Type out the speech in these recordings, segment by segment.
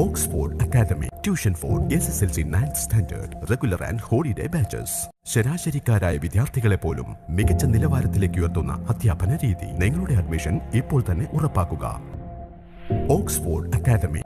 Oxford Academy. Tuition for SSLC 9th Standard. Regular and holiday batches. ശരാശരിക്കാരായ വിദ്യാർത്ഥികളെ പോലും മികച്ച നിലവാരത്തിലേക്ക് ഉയർത്തുന്ന അധ്യാപന രീതി. നിങ്ങളുടെ അഡ്മിഷൻ ഇപ്പോൾ തന്നെ ഉറപ്പാക്കുക. Oxford academy.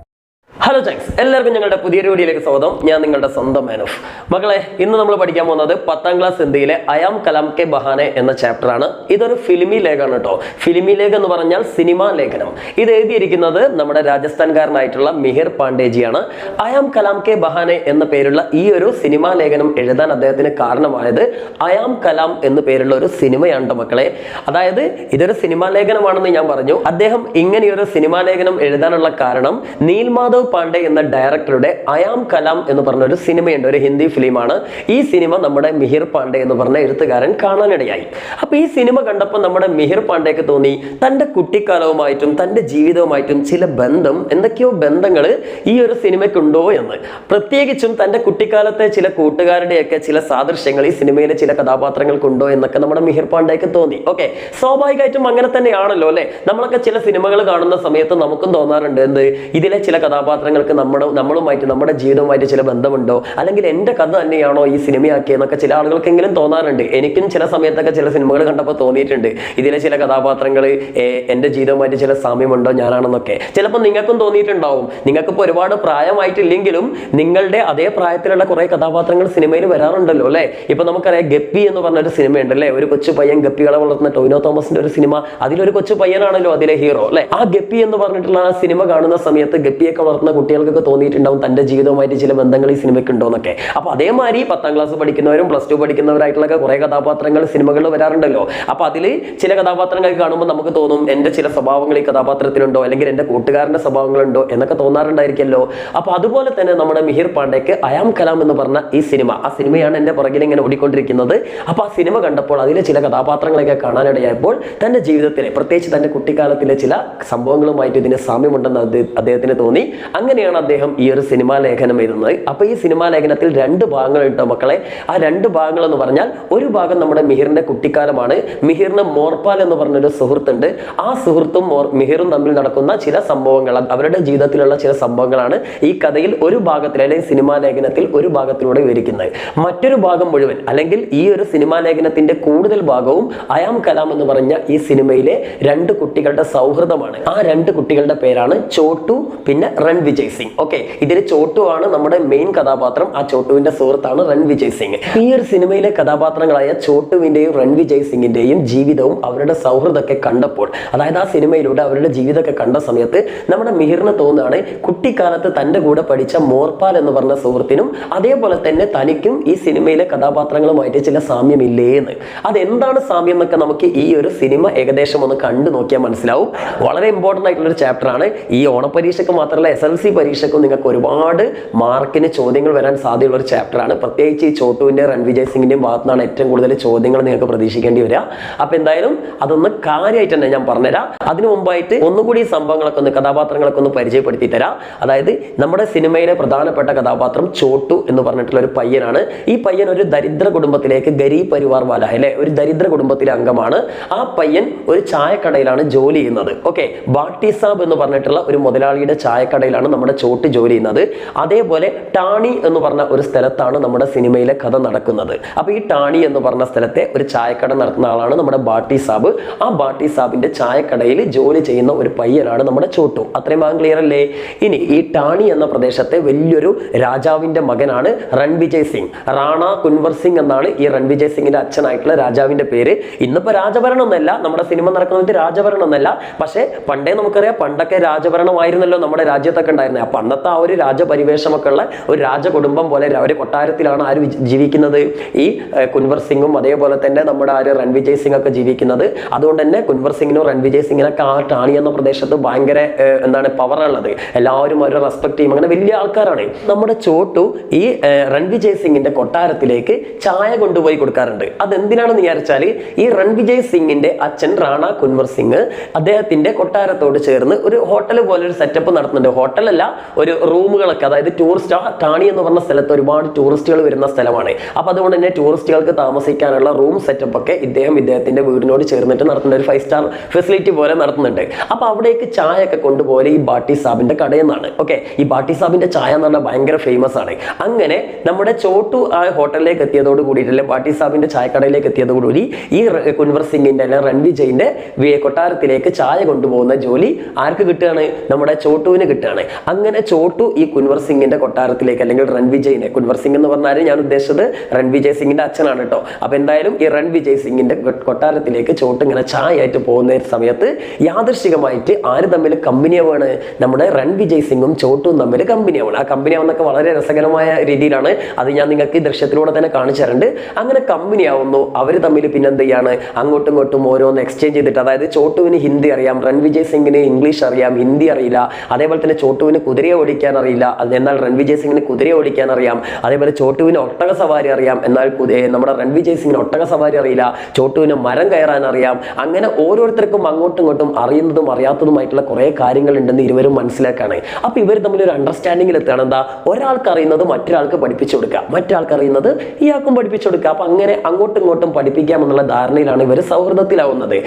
ഹലോ ചങ്സ്, എല്ലാവർക്കും ഞങ്ങളുടെ പുതിയൊരു വീഡിയോയിലേക്ക് സ്വാഗതം. ഞാൻ നിങ്ങളുടെ സ്വന്തം മാനുഫ്. മക്കളെ, ഇന്ന് നമ്മൾ പഠിക്കാൻ പോകുന്നത് 10ാം ക്ലാസ് ഹിന്ദിയിലെ അയാം കലാം കെ ബഹാനെ എന്ന ചാപ്റ്ററാണ്. ഇതൊരു ഫിലിമി ലേഖാണ് കേട്ടോ. ഫിലിമി ലേഖ എന്ന് പറഞ്ഞാൽ സിനിമാ ലേഖനം. ഇത് എഴുതിയിരിക്കുന്നത് നമ്മുടെ രാജസ്ഥാൻകാരനായിട്ടുള്ള മിഹിർ പാണ്ഡേജിയാണ്. അയാം കലാം കെ ബഹാനെ എന്ന പേരുള്ള ഈ ഒരു സിനിമാ ലേഖനം എഴുതാൻ അദ്ദേഹത്തിന് കാരണമായത് അയാം കലാം എന്ന് പേരുള്ള ഒരു സിനിമയാണ് മക്കളെ. അതായത് ഇതൊരു സിനിമാ ലേഖനമാണെന്ന് ഞാൻ പറഞ്ഞു. അദ്ദേഹം ഇങ്ങനെയൊരു സിനിമാ ലേഖനം എഴുതാനുള്ള കാരണം നീൽമാധവ് പാണ്ഡെ എന്ന ഡയറക്ടറുടെ അയാം കലാം എന്ന് പറഞ്ഞ ഒരു സിനിമയുണ്ട്, ഒരു ഹിന്ദി ഫിലിമാണ്. ഈ സിനിമ നമ്മുടെ മിഹിർ പാണ്ഡെ എന്ന് പറഞ്ഞ എഴുത്തുകാരൻ കാണാനിടയായി. അപ്പൊ ഈ സിനിമ കണ്ടപ്പോൾ നമ്മുടെ മിഹിർ പാണ്ഡെക്ക് തോന്നി തന്റെ കുട്ടിക്കാലവുമായിട്ടും തന്റെ ജീവിതവുമായിട്ടും ചില ബന്ധം, എന്തൊക്കെയോ ബന്ധങ്ങൾ ഈ ഒരു സിനിമയ്ക്കുണ്ടോ എന്ന്. പ്രത്യേകിച്ചും തന്റെ കുട്ടിക്കാലത്തെ ചില കൂട്ടുകാരുടെയൊക്കെ ചില സാദൃശ്യങ്ങൾ ഈ സിനിമയിലെ ചില കഥാപാത്രങ്ങൾക്കുണ്ടോ എന്നൊക്കെ നമ്മുടെ മിഹിർ പാണ്ഡെക്ക് തോന്നി. ഓക്കെ, സ്വാഭാവികമായിട്ടും അങ്ങനെ തന്നെയാണല്ലോ അല്ലെ. നമ്മളൊക്കെ ചില സിനിമകൾ കാണുന്ന സമയത്ത് നമുക്കും തോന്നാറുണ്ട്, എന്ത് ഇതിലെ ചില കഥാപാത്രങ്ങൾക്ക് നമ്മളുമായിട്ട് നമ്മുടെ ജീവിതവുമായിട്ട് ചില ബന്ധമുണ്ടോ, അല്ലെങ്കിൽ എൻ്റെ കഥ തന്നെയാണോ ഈ സിനിമയാക്കിയെന്നൊക്കെ ചില ആളുകൾക്കെങ്കിലും തോന്നാറുണ്ട്. എനിക്കും ചില സമയത്തൊക്കെ ചില സിനിമകൾ കണ്ടപ്പോൾ തോന്നിയിട്ടുണ്ട്, ഇതിലെ ചില കഥാപാത്രങ്ങൾ എൻ്റെ ജീവിതവുമായിട്ട് ചില സാമ്യമുണ്ടോ, ഞാനാണെന്നൊക്കെ. ചിലപ്പോൾ നിങ്ങൾക്കും തോന്നിയിട്ടുണ്ടാവും. നിങ്ങൾക്കിപ്പോൾ ഒരുപാട് പ്രായമായിട്ടില്ലെങ്കിലും നിങ്ങളുടെ അതേ പ്രായത്തിലുള്ള കുറേ കഥാപാത്രങ്ങൾ സിനിമയിൽ വരാറുണ്ടല്ലോ അല്ലേ. ഇപ്പൊ നമുക്കറിയാം ഗപ്പി എന്ന് പറഞ്ഞൊരു സിനിമയുണ്ട് അല്ലേ. ഒരു കൊച്ചു പയ്യൻ ഗപ്പികളെ വളർത്തുന്ന ടൊവിനോ തോമസിന്റെ ഒരു സിനിമ. അതിലൊരു കൊച്ചു പയ്യനാണല്ലോ അതിലെ ഹീറോ അല്ലെ. ആ ഗപ്പി എന്ന് പറഞ്ഞിട്ടുള്ള ആ സിനിമ കാണുന്ന സമയത്ത് ഗപ്പിയൊക്കെ വളർത്തുന്ന കുട്ടികൾക്കൊക്കെ തോന്നിയിട്ടുണ്ടാവും തന്റെ ജീവിതവുമായിട്ട് ചില ബന്ധങ്ങൾ ഈ സിനിമയ്ക്ക് ഉണ്ടോ എന്നൊക്കെ. അപ്പൊ അതേമാതിരി 10ാം ക്ലാസ് പഠിക്കുന്നവരും +2 പഠിക്കുന്നവരായിട്ടുള്ള കുറെ കഥാപാത്രങ്ങൾ സിനിമകളിൽ വരാറുണ്ടല്ലോ. അപ്പൊ അതിൽ ചില കഥാപാത്രങ്ങൾ കാണുമ്പോൾ നമുക്ക് തോന്നും എന്റെ ചില സ്വഭാവങ്ങൾ ഈ കഥാപാത്രത്തിലുണ്ടോ, അല്ലെങ്കിൽ എന്റെ കൂട്ടുകാരന്റെ സ്വഭാവങ്ങളുണ്ടോ എന്നൊക്കെ തോന്നാറുണ്ടായിരിക്കല്ലോ. അപ്പൊ അതുപോലെ തന്നെ നമ്മുടെ മിഹിർ പാണ്ഡെക്ക് അയാം കലാം എന്ന് പറഞ്ഞ ഈ സിനിമ, ആ സിനിമയാണ് എന്റെ പുറകിൽ ഇങ്ങനെ ഓടിക്കൊണ്ടിരിക്കുന്നത്. അപ്പൊ ആ സിനിമ കണ്ടപ്പോൾ അതിലെ ചില കഥാപാത്രങ്ങളൊക്കെ കാണാനിടയായപ്പോൾ തന്റെ ജീവിതത്തിലെ, പ്രത്യേകിച്ച് തന്റെ കുട്ടിക്കാലത്തിലെ ചില സംഭവങ്ങളുമായിട്ട് ഇതിന് സാമ്യമുണ്ടെന്ന് അദ്ദേഹത്തിന് തോന്നി. അങ്ങനെയാണ് അദ്ദേഹം ഈ ഒരു സിനിമാ ലേഖനം എഴുതുന്നത്. അപ്പൊ ഈ സിനിമാ ലേഖനത്തിൽ 2 ഭാഗങ്ങളുണ്ടോ മക്കളെ. ആ 2 ഭാഗങ്ങൾ എന്ന് പറഞ്ഞാൽ ഒരു ഭാഗം നമ്മുടെ മിഹിറിന്റെ കുട്ടിക്കാലമാണ്. മിഹിറിന് മോർപാൽ എന്ന് പറഞ്ഞൊരു സുഹൃത്തുണ്ട്. ആ സുഹൃത്തും മിഹിറും തമ്മിൽ നടക്കുന്ന ചില സംഭവങ്ങൾ, അവരുടെ ജീവിതത്തിലുള്ള ചില സംഭവങ്ങളാണ് ഈ കഥയിൽ ഒരു ഭാഗത്തിൽ, അല്ലെങ്കിൽ സിനിമാ ലേഖനത്തിൽ ഒരു ഭാഗത്തിലൂടെ വിവരിക്കുന്നത്. മറ്റൊരു ഭാഗം മുഴുവൻ, അല്ലെങ്കിൽ ഈ ഒരു സിനിമാ ലേഖനത്തിന്റെ കൂടുതൽ ഭാഗവും അയാം കലാം എന്ന് പറഞ്ഞ ഈ സിനിമയിലെ 2 കുട്ടികളുടെ സൗഹൃദമാണ്. ആ 2 കുട്ടികളുടെ പേരാണ് ചോട്ടു, പിന്നെ രൺവിജയ് സിംഗ്. ഓക്കെ, ഇതിൽ ചോട്ടു ആണ് നമ്മുടെ മെയിൻ കഥാപാത്രം. ആ ചോട്ടുവിന്റെ സുഹൃത്താണ് രൺവിജയ് സിംഗ്. ഈ ഒരു സിനിമയിലെ കഥാപാത്രങ്ങളായ ചോട്ടുവിന്റെയും രൺവിജയ് സിംഗിന്റെയും ജീവിതവും അവരുടെ സൗഹൃദമൊക്കെ കണ്ടപ്പോൾ, അതായത് ആ സിനിമയിലൂടെ അവരുടെ ജീവിതമൊക്കെ കണ്ട സമയത്ത് നമ്മുടെ മിഹിറിന് തോന്നുകയാണ് കുട്ടിക്കാലത്ത് തന്റെ കൂടെ പഠിച്ച മോർപാൽ എന്ന് പറഞ്ഞ സുഹൃത്തിനും അതേപോലെ തന്നെ തനിക്കും ഈ സിനിമയിലെ കഥാപാത്രങ്ങളുമായിട്ട് ചില സാമ്യമില്ലേ എന്ന്. അതെന്താണ് സാമ്യം എന്നൊക്കെ നമുക്ക് ഈ ഒരു സിനിമ ഏകദേശം ഒന്ന് കണ്ടു നോക്കിയാൽ മനസ്സിലാവും. വളരെ ഇമ്പോർട്ടൻ്റ് ആയിട്ടുള്ള ഒരു ചാപ്റ്ററാണ്. ഈ ഓണപരീക്ഷയ്ക്ക് മാത്രമല്ല SLC പരീക്ഷയ്ക്കും നിങ്ങൾക്ക് ഒരുപാട് മാർക്കിന് ചോദ്യങ്ങൾ വരാൻ സാധ്യതയുള്ള ഒരു ചാപ്റ്ററാണ്. പ്രത്യേകിച്ച് ഈ ചോട്ടുവിന്റെ രൺവിജയ് സിംഗിന്റെയും ഭാഗത്തു നിന്നാണ് ഏറ്റവും കൂടുതൽ ചോദ്യങ്ങൾ നിങ്ങൾക്ക് പ്രതീക്ഷിക്കേണ്ടി വരിക. അപ്പൊ എന്തായാലും അതൊന്ന് കാര്യമായിട്ട് തന്നെ ഞാൻ പറഞ്ഞുതരാം. അതിനു മുമ്പായിട്ട് ഒന്നുകൂടി ഈ സംഭവങ്ങളൊക്കെ ഒന്ന്, കഥാപാത്രങ്ങളൊക്കെ ഒന്ന് പരിചയപ്പെടുത്തി തരാം. അതായത് നമ്മുടെ സിനിമയിലെ പ്രധാനപ്പെട്ട കഥാപാത്രം ചോട്ടു എന്ന് പറഞ്ഞിട്ടുള്ള ഒരു പയ്യനാണ്. ഈ പയ്യൻ ഒരു ദരിദ്ര കുടുംബത്തിലേക്ക്, ഗരീബ് പരിവാർ വാല അല്ലെ, ഒരു ദരിദ്ര കുടുംബത്തിലെ അംഗമാണ്. ആ പയ്യൻ ഒരു ചായക്കടയിലാണ് ജോലി ചെയ്യുന്നത്. ഓക്കെ, ബാട്ടി സാബ് എന്ന് പറഞ്ഞിട്ടുള്ള ഒരു മുതലാളിയുടെ ചായക്കടയിലാണ് നമ്മുടെ ചോട്ട് ജോലി ചെയ്യുന്നത്. അതേപോലെ ടാണി എന്ന് പറഞ്ഞ ഒരു സ്ഥലത്താണ് നമ്മുടെ സിനിമയിലെ കഥ നടക്കുന്നത്. അപ്പൊ ഈ ടാണി എന്ന് പറഞ്ഞ സ്ഥലത്തെ ഒരു ചായക്കട നടത്തുന്ന ആളാണ് നമ്മുടെ ബാട്ടി സാബ്. ആ ബാട്ടി സാബിന്റെ ചായക്കടയിൽ ജോലി ചെയ്യുന്ന ഒരു പയ്യനാണ് നമ്മുടെ ചോട്ടു. അത്രയും ഭാഗം ക്ലിയർ അല്ലേ? ഇനി ഈ ടാണി എന്ന പ്രദേശത്തെ വലിയൊരു രാജാവിന്റെ മകനാണ് രൺവിജയ് സിംഗ്. റാണ കുൻവർ സിംഗ് എന്നാണ് ഈ രൺവിജയ് സിംഗിന്റെ അച്ഛനായിട്ടുള്ള രാജാവിന്റെ പേര്. ഇന്നിപ്പോ രാജഭരണം എന്നല്ല, നമ്മുടെ സിനിമ നടക്കുന്നത് രാജഭരണം എന്നല്ല. പക്ഷെ പണ്ടേ നമുക്കറിയാം, പണ്ടൊക്കെ രാജഭരണമായിരുന്നല്ലോ നമ്മുടെ രാജ്യത്തൊക്കെ ഉണ്ടായിരുന്നത്. അപ്പൊ അന്നത്തെ ആ ഒരു രാജപരിവേഷമൊക്കെ ഉള്ള ഒരു രാജകുടുംബം പോലെ ഒരു കൊട്ടാരത്തിലാണ് ആര് ജീവിക്കുന്നത്? ഈ കുൻവർ സിംഗും അതേപോലെ തന്നെ നമ്മുടെ ആര് രൺവിജയ് സിംഗ് ഒക്കെ ജീവിക്കുന്നത്. അതുകൊണ്ട് തന്നെ കുൻവർ സിംഗിനും രൺവിജയ് സിംഗിനൊക്കെ ആ ടാണി എന്ന പ്രദേശത്ത് ഭയങ്കര എന്താണ് പവറുള്ളത്. എല്ലാവരും അവരെ റെസ്പെക്ട് ചെയ്യും. അങ്ങനെ വലിയ ആൾക്കാരാണ്. നമ്മുടെ ചോട്ടു ഈ രൺവിജയ് സിംഗിന്റെ കൊട്ടാരത്തിലേക്ക് ചായ കൊണ്ടുപോയി കൊടുക്കാറുണ്ട്. അതെന്തിനാണെന്ന് വിചാരിച്ചാൽ ഈ രൺവിജയ് സിംഗിന്റെ അച്ഛൻ റാണ കുൻവർ സിംഗ് അദ്ദേഹത്തിന്റെ കൊട്ടാരത്തോട് ചേർന്ന് ഒരു ഹോട്ടൽ പോലെ ഒരു സെറ്റപ്പ് നടത്തുന്നുണ്ട്. ഹോട്ടൽ ഹോട്ടലല്ല, ഒരു റൂമുകളൊക്കെ, അതായത് ടൂറിസ്റ്റ് ടാണി എന്ന് പറഞ്ഞ സ്ഥലത്ത് ഒരുപാട് ടൂറിസ്റ്റുകൾ വരുന്ന സ്ഥലമാണ്. അപ്പൊ അതുകൊണ്ട് തന്നെ ടൂറിസ്റ്റുകൾക്ക് താമസിക്കാനുള്ള റൂം സെറ്റപ്പ് ഒക്കെ ഇദ്ദേഹത്തിന്റെ വീടിനോട് ചേർന്നിട്ട് നടത്തുന്ന ഒരു 5 സ്റ്റാർ ഫെസിലിറ്റി പോലെ നടത്തുന്നുണ്ട്. അപ്പൊ അവിടേക്ക് ചായ ഒക്കെ കൊണ്ടുപോലെ ഈ ബാട്ടി സാബിന്റെ കടയിൽ നിന്നാണ്. ഓക്കെ, ഈ ബാട്ടി സാബിന്റെ ചായ എന്ന് പറഞ്ഞാൽ ഭയങ്കര ഫേമസ് ആണ്. അങ്ങനെ നമ്മുടെ ചോട്ടു ആ ഹോട്ടലിലേക്ക് എത്തിയതോട് കൂടിയിട്ടല്ലേ, ബാട്ടി സാബിന്റെ ചായക്കടയിലേക്ക് എത്തിയതോടുകൂടി ഈ കുൻവർ സിംഗിന്റെ അല്ലെങ്കിൽ രൺവിജയിന്റെ കൊട്ടാരത്തിലേക്ക് ചായ കൊണ്ടുപോകുന്ന ജോലി ആർക്ക് കിട്ടുകയാണ്? നമ്മുടെ ചോട്ടുവിന് കിട്ടുകയാണ്. അങ്ങനെ ചോട്ടു ഈ കുൻവർ സിംഗിന്റെ കൊട്ടാരത്തിലേക്ക് അല്ലെങ്കിൽ രൺവിജയിനെ, കുൻവർ സിംഗ് എന്ന് പറഞ്ഞാൽ ഞാൻ ഉദ്ദേശിച്ചത് രൺവിജയ് സിംഗിന്റെ അച്ഛനാണ് കേട്ടോ. അപ്പൊ എന്തായാലും ഈ രൺവിജയ് സിംഗിന്റെ കൊട്ടാരത്തിലേക്ക് ചോട്ട് ഇങ്ങനെ ചായ ആയിട്ട് പോകുന്ന സമയത്ത് യാദൃശികമായിട്ട് ആര് തമ്മിൽ കമ്പനിയാവാണ്? നമ്മുടെ രൺവിജയ് സിംഗും ചോട്ടും തമ്മിൽ കമ്പനിയാവാണ്. ആ കമ്പനിയാവുന്നൊക്കെ വളരെ രസകരമായ രീതിയിലാണ്. അത് ഞാൻ നിങ്ങൾക്ക് ഈ ദൃശ്യത്തിലൂടെ തന്നെ കാണിച്ചു തരുന്നുണ്ട്. അങ്ങനെ കമ്പനിയാവുന്നു അവർ തമ്മിൽ. പിന്നെ എന്ത് ചെയ്യാണ്? അങ്ങോട്ടും ഇങ്ങോട്ടും ഓരോന്ന് എക്സ്ചേഞ്ച് ചെയ്തിട്ട്, അതായത് ചോട്ടുവിന് ഹിന്ദി അറിയാം, രൺവിജയ് സിംഗിന് ഇംഗ്ലീഷ് അറിയാം, ഹിന്ദി അറിയില്ല. അതേപോലെ തന്നെ ചോട്ടുവിന് കുതിരയെ ഓടിക്കാൻ അറിയില്ല, എന്നാൽ രൺവിജയ് സിംഗിന് കുതിരയെ ഓടിക്കാൻ അറിയാം. അതേപോലെ ചോട്ടുവിന് ഒട്ടക സവാരി അറിയാം, എന്നാൽ നമ്മുടെ രൺവിജയ് സിംഗിന് ഒട്ടക സവാരി അറിയില്ല. ചോട്ടുവിന് മരം കയറാൻ അറിയാം. അങ്ങനെ ഓരോരുത്തർക്കും അങ്ങോട്ടും ഇങ്ങോട്ടും അറിയുന്നതും അറിയാത്തതുമായിട്ടുള്ള കുറെ കാര്യങ്ങൾ ഉണ്ടെന്ന് ഇരുവരും മനസ്സിലാക്കാണ്. അപ്പൊ ഇവർ തമ്മിൽ ഒരു അണ്ടർസ്റ്റാൻഡിങ്ങിൽ എത്തുകയാണ്. എന്താ? ഒരാൾക്ക് അറിയുന്നത് മറ്റൊരാൾക്ക് പഠിപ്പിച്ചു കൊടുക്കുക, മറ്റൊരാൾക്ക് അറിയുന്നത് ഇയാൾക്കും പഠിപ്പിച്ചു കൊടുക്കുക. അപ്പൊ അങ്ങനെ അങ്ങോട്ടും ഇങ്ങോട്ടും പഠിപ്പിക്കാമെന്നുള്ള ധാരണയിലാണ് ഇവർ സൗഹൃദത്തിലാവുന്നത്.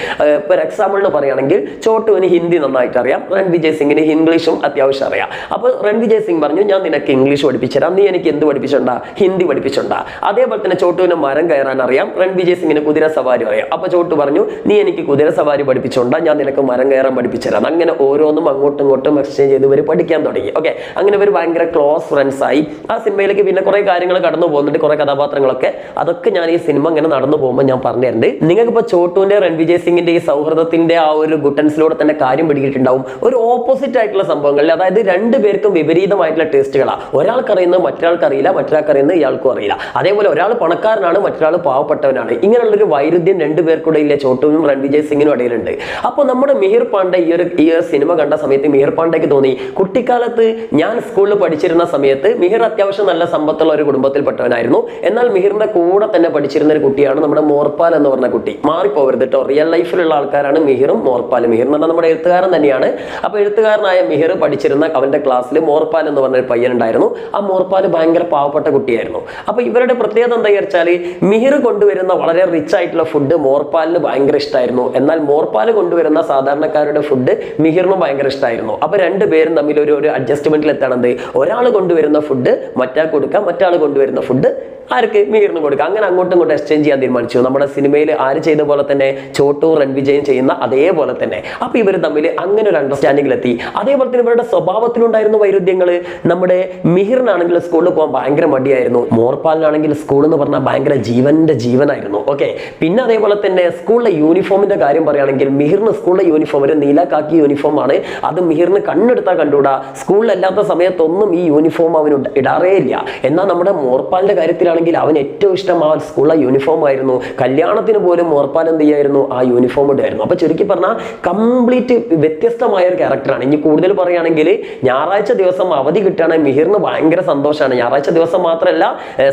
ഫോർ എക്സാമ്പിളിന് പറയുകയാണെങ്കിൽ ചോട്ടുവിന് ഹിന്ദി നന്നായിട്ട് അറിയാം, രൺവിജയ് സിംഗിന് ഇംഗ്ലീഷും അത്യാവശ്യം അറിയാം. അപ്പൊ രൺവിജയ് സിംഗ് പറഞ്ഞു, ഞാൻ നിനക്ക് ഇംഗ്ലീഷ് പഠിപ്പിച്ചുതരാം, നീ എനിക്ക് എന്ത് പഠിപ്പിച്ചുണ്ടാ? ഹിന്ദി പഠിപ്പിച്ചുണ്ടാ. അതേപോലെ തന്നെ ചോട്ടുവിന് മരം കയറാൻ അറിയാം, രൺവിജയ് സിംഗിന് കുതിര സവാരി അറിയാം. അപ്പൊ ചോട്ടു പറഞ്ഞു, നീ എനിക്ക് കുതിര സവാരി പഠിപ്പിച്ചുണ്ടാ, ഞാൻ നിനക്ക് മരം കയറാൻ പഠിപ്പിച്ചുതരാം. അങ്ങനെ ഓരോന്നും അങ്ങോട്ടും ഇങ്ങോട്ടും എക്സ്ചേഞ്ച് ചെയ്ത് ഇവർ പഠിക്കാൻ തുടങ്ങി. ഓക്കെ, അങ്ങനെ ഇവർ ഭയങ്കര ക്ലോസ് ഫ്രണ്ട്സ് ആയി. ആ സിനിമയിലേക്ക് പിന്നെ കുറെ കാര്യങ്ങൾ കടന്നു പോകുന്നുണ്ട്, കുറെ കഥാപാത്രങ്ങളൊക്കെ. അതൊക്കെ ഞാൻ ഈ സിനിമ ഇങ്ങനെ നടന്നു പോകുമ്പോൾ ഞാൻ പറഞ്ഞിട്ടുണ്ട്. നിങ്ങൾക്ക് ഇപ്പൊ ചോട്ടുവിന്റെ രൺവിജയ് സിംഗിന്റെ ഈ സൗഹൃദത്തിന്റെ ആ ഒരു ഗുട്ടൻസിലൂടെ തന്നെ കാര്യം പിടികിട്ടുണ്ടാവും. ഒരു ഓപ്പോസിറ്റ് ആയിട്ടുള്ള സംഭവങ്ങളിൽ, അതായത് രണ്ടുപേർക്കും വിപരീതമായിട്ടുള്ള ടേസ്റ്റുകളാണ്. ഒരാൾക്ക് അറിയുന്നത് മറ്റൊരാൾക്ക് അറിയില്ല, മറ്റൊരാൾക്ക് അറിയുന്നത് ഇയാൾക്കും അറിയില്ല. അതേപോലെ ഒരാൾ പണക്കാരനാണ്, മറ്റൊരാൾ പാവപ്പെട്ടവനാണ്. ഇങ്ങനെയുള്ളൊരു വൈരുദ്ധ്യം രണ്ടുപേർക്കിടയിലെ ചോട്ടുവിനും രൺവിജയ് സിംഗിനും ഇടയിലുണ്ട്. അപ്പോൾ നമ്മുടെ മിഹിർ പാണ്ഡെ ഈ ഒരു സിനിമ കണ്ട സമയത്ത് മിഹിർ പാണ്ഡെക്ക് തോന്നി, കുട്ടിക്കാലത്ത് ഞാൻ സ്കൂളിൽ പഠിച്ചിരുന്ന സമയത്ത് മിഹിർ അത്യാവശ്യം നല്ല സമ്പത്തുള്ള ഒരു കുടുംബത്തിൽപ്പെട്ടവനായിരുന്നു. എന്നാൽ മിഹിറിന്റെ കൂടെ തന്നെ പഠിച്ചിരുന്ന ഒരു കുട്ടിയാണ് നമ്മുടെ മോർപാൽ എന്ന് പറഞ്ഞ കുട്ടി. മാറിപ്പോവരുത് കേട്ടോ, റിയൽ ലൈഫിലുള്ള ആൾക്കാരാണ് മിഹിറും മോർപാലും. മിഹിർ എന്ന് പറഞ്ഞാൽ നമ്മുടെ എഴുത്തുകാരൻ തന്നെയാണ്. അപ്പൊ എഴുത്തുകാരനായ മിഹിർ പഠിച്ചിരുന്ന അവന്റെ ക്ലാസ്സിൽ മോർപാൽ എന്ന് പറഞ്ഞ ഒരു പയ്യനുണ്ടായിരുന്നു. ആ മോർപാൽ ഭയങ്കര പാവപ്പെട്ട കുട്ടിയായിരുന്നു. അപ്പൊ ഇവരുടെ പ്രത്യേകത എന്താ വെച്ചാൽ, മിഹിർ കൊണ്ടുവരുന്ന വളരെ റിച്ച് ആയിട്ടുള്ള ഫുഡ് മോർപാലിന് ഭയങ്കര ഇഷ്ടമായിരുന്നു. എന്നാൽ മോർപാൽ കൊണ്ടുവരുന്ന സാധാരണക്കാരുടെ ഫുഡ് മിഹിറിനും ഭയങ്കര ഇഷ്ടമായിരുന്നു. അപ്പൊ രണ്ടുപേരും തമ്മിൽ ഒരു അഡ്ജസ്റ്റ്മെന്റിൽ എത്തണത്, ഒരാൾ കൊണ്ടുവരുന്ന ഫുഡ് മറ്റാൾ കൊടുക്കാം, മറ്റാൾ കൊണ്ടുവരുന്ന ഫുഡ് ആർക്ക്? മിഹിറിന് കൊടുക്കുക. അങ്ങനെ അങ്ങോട്ടും ഇങ്ങോട്ടും എക്സ്ചേഞ്ച് ചെയ്യാൻ തീരുമാനിച്ചു. നമ്മുടെ സിനിമയിൽ ആര് ചെയ്ത പോലെ തന്നെ ചോട്ടു രൺവിജയും ചെയ്യുന്ന അതേപോലെ തന്നെ. അപ്പൊ ഇവർ തമ്മിൽ അങ്ങനെ ഒരു അണ്ടർസ്റ്റാൻഡിങ്ങിലെത്തി. അതേപോലെ തന്നെ ഇവരുടെ സ്വഭാവത്തിലുണ്ടായിരുന്ന വൈരുദ്ധ്യങ്ങൾ. നമ്മുടെ മിഹിറിനാണെങ്കിൽ സ്കൂളിൽ പോകാൻ ഭയങ്കര മടിയായിരുന്നു. മോർപാലിനാണെങ്കിൽ സ്കൂൾ എന്ന് പറഞ്ഞാൽ ഭയങ്കര ജീവനായിരുന്നു. ഓക്കെ, പിന്നെ അതേപോലെ തന്നെ സ്കൂളിലെ യൂണിഫോമിന്റെ കാര്യം പറയുകയാണെങ്കിൽ മിഹിറിന് സ്കൂളിലെ യൂണിഫോം ഒരു നീല കാക്കി യൂണിഫോം ആണ്. അത് മിഹിറിന് കണ്ണെടുത്താൽ കണ്ടുകൂടാ. സ്കൂളിലല്ലാത്ത സമയത്തൊന്നും ഈ യൂണിഫോം അവന് ഇടാറേ ഇല്ല. എന്നാൽ നമ്മുടെ മോർപാലിന്റെ കാര്യത്തിലാണ് അവൻ ഏറ്റവും ഇഷ്ടം ആ സ്കൂളിലെ യൂണിഫോം ആയിരുന്നു. കല്യാണത്തിന് പോലും മോർപാൽ എന്ത് ചെയ്യായിരുന്നു? ആ യൂണിഫോം ഇടായിരുന്നു. അപ്പൊ ചുരുക്കി പറഞ്ഞാൽ കംപ്ലീറ്റ് വ്യത്യസ്തമായ ഒരു ക്യാരക്ടറാണ്. ഇനി കൂടുതൽ പറയുകയാണെങ്കിൽ ഞായറാഴ്ച ദിവസം അവധി കിട്ടുകയാണെങ്കിൽ മിഹിറിന് ഭയങ്കര സന്തോഷമാണ്. ഞായറാഴ്ച ദിവസം മാത്രമല്ല,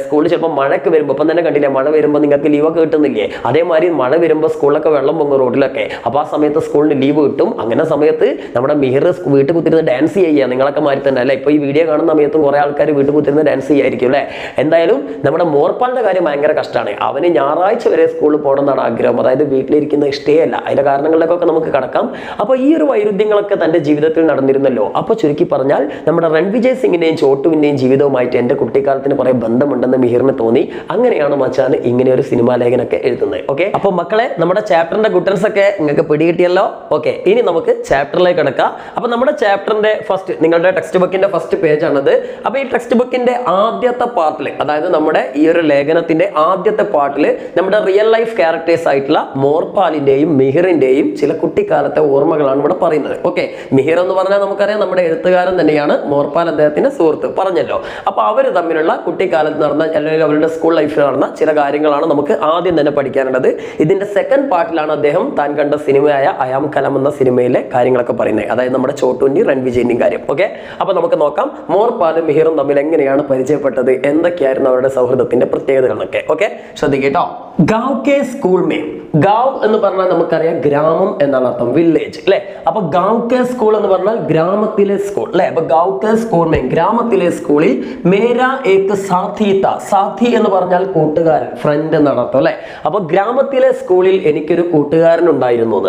സ്കൂളിൽ ചിലപ്പോൾ മഴയൊക്കെ വരുമ്പോൾ, ഇപ്പം തന്നെ കണ്ടില്ലേ മഴ വരുമ്പോൾ നിങ്ങൾക്ക് ലീവൊക്കെ കിട്ടുന്നില്ലേ? അതേമാതിരി മഴ വരുമ്പോൾ സ്കൂളിലൊക്കെ വെള്ളം പൊങ്ങും റോഡിലൊക്കെ. അപ്പോൾ ആ സമയത്ത് സ്കൂളിന് ലീവ് കിട്ടും. അങ്ങനെ സമയത്ത് നമ്മുടെ മിഹിർ വീട്ടിൽ കുത്തിരുന്ന് ഡാൻസ് ചെയ്യുക. നിങ്ങളൊക്കെ മാറി തന്നെ അല്ലേ? ഇപ്പോൾ ഈ വീഡിയോ കാണുന്ന സമയത്തും കുറേ ആൾക്കാർ വീട്ടിൽ കുത്തിരുന്ന് ഡാൻസ് ചെയ്യായിരിക്കും അല്ലേ? എന്തായാലും നമ്മുടെ മോർപാലിന്റെ കാര്യം ഭയങ്കര കഷ്ടമാണ്. അവന് ഞായറാഴ്ച വരെ സ്കൂളിൽ പോകണം എന്നാണ് ആഗ്രഹം. അതായത് വീട്ടിലിരിക്കുന്ന ഇഷ്ടമല്ല. അതിന്റെ കാരണങ്ങളിലേക്കൊക്കെ നമുക്ക് കടക്കാം. അപ്പോൾ ഈ ഒരു വൈരുദ്ധ്യങ്ങളൊക്കെ തന്റെ ജീവിതത്തിൽ നടന്നിരുന്നല്ലോ. അപ്പോൾ ചുരുക്കി പറഞ്ഞാൽ നമ്മുടെ രൺവിജയ് സിംഗിന്റെയും ചോട്ടുവിന്റെയും ജീവിതവുമായിട്ട് എന്റെ കുട്ടിക്കാലത്തിന് കുറെ ബന്ധമുണ്ടെന്ന് മിഹിറിന് തോന്നി. അങ്ങനെയാണ് മച്ചാൻ ഇങ്ങനെ ഒരു സിനിമാ ലേഖനമൊക്കെ എഴുതുന്നത്. ഓക്കെ, അപ്പൊ മക്കളെ നമ്മുടെ ചാപ്റ്ററിന്റെ ഗുട്ടൻസ് ഒക്കെ നിങ്ങൾക്ക് പിടികിട്ടിയല്ലോ. ഓക്കെ, ഇനി നമുക്ക് ചാപ്റ്ററിലേക്ക് കിടക്കാം. അപ്പൊ നമ്മുടെ ചാപ്റ്ററിന്റെ ഫസ്റ്റ്, നിങ്ങളുടെ ടെക്സ്റ്റ് ബുക്കിന്റെ ഫസ്റ്റ് പേജ് ആണത്. അപ്പൊ ഈ ടെക്സ്റ്റ് ബുക്കിന്റെ ആദ്യത്തെ പാർട്ടിൽ, അതായത് നമ്മുടെ ഈ ഒരു ലേഖനത്തിന്റെ ആദ്യത്തെ പാർട്ടിൽ നമ്മുടെ റിയൽ ലൈഫ് ക്യാരക്ടേഴ്സ് ആയിട്ടുള്ള മോർപാലിന്റെയും മിഹിറിന്റെയും ചില കുട്ടിക്കാലത്തെ ഓർമ്മകളാണ് ഇവിടെ പറയുന്നത്. ഓക്കെ, മിഹിർ എന്ന് പറഞ്ഞാൽ നമുക്കറിയാം നമ്മുടെ എഴുത്തുകാരൻ തന്നെയാണ്. മോർപാൽ അദ്ദേഹത്തിന്റെ സുഹൃത്ത്, പറഞ്ഞല്ലോ. അപ്പൊ അവർ തമ്മിലുള്ള കുട്ടിക്കാലത്ത് നടന്ന അല്ലെങ്കിൽ അവരുടെ സ്കൂൾ ലൈഫിൽ നടന്ന ചില കാര്യങ്ങളാണ് നമുക്ക് ആദ്യം തന്നെ പഠിക്കാനുള്ളത്. ഇതിന്റെ സെക്കൻഡ് പാർട്ടിലാണ് അദ്ദേഹം താൻ കണ്ട സിനിമയായ അയാം കലം എന്ന സിനിമയിലെ കാര്യങ്ങളൊക്കെ പറയുന്നത്. അതായത് നമ്മുടെ ചോട്ടുവിന്റെയും രൺവിജയിന്റെയും കാര്യം. ഓക്കെ, അപ്പൊ നമുക്ക് നോക്കാം മോർപാലും മിഹിറും തമ്മിൽ എങ്ങനെയാണ് പരിചയപ്പെട്ടത്, എന്തൊക്കെയായിരുന്നു അവരുടെ സൗഹൃദത്തിന്റെ പ്രത്യേകതകളൊക്കെ. ओके, ശ്രദ്ധിക്കട്ടോ. गांव के स्कूल में ഗാവ് എന്ന് പറഞ്ഞാൽ നമുക്കറിയാം ഗ്രാമം എന്നാണ് അർത്ഥം, വില്ലേജ് അല്ലെ. അപ്പൊ ഗാവ് കെ സ്കൂൾ എന്ന് പറഞ്ഞാൽ ഗ്രാമത്തിലെ സ്കൂൾ അല്ലെ. അപ്പൊ ഗാവ് കെ സ്കൂൾ ഗ്രാമത്തിലെ സ്കൂളിൽ മേരാ ഏക് സാഥി താ, സാഥി എന്ന് പറഞ്ഞാൽ കൂട്ടുകാരൻ, ഫ്രണ്ട് എന്നാണ് അർത്ഥം അല്ലെ. അപ്പൊ ഗ്രാമത്തിലെ സ്കൂളിൽ എനിക്കൊരു കൂട്ടുകാരൻ ഉണ്ടായിരുന്നു.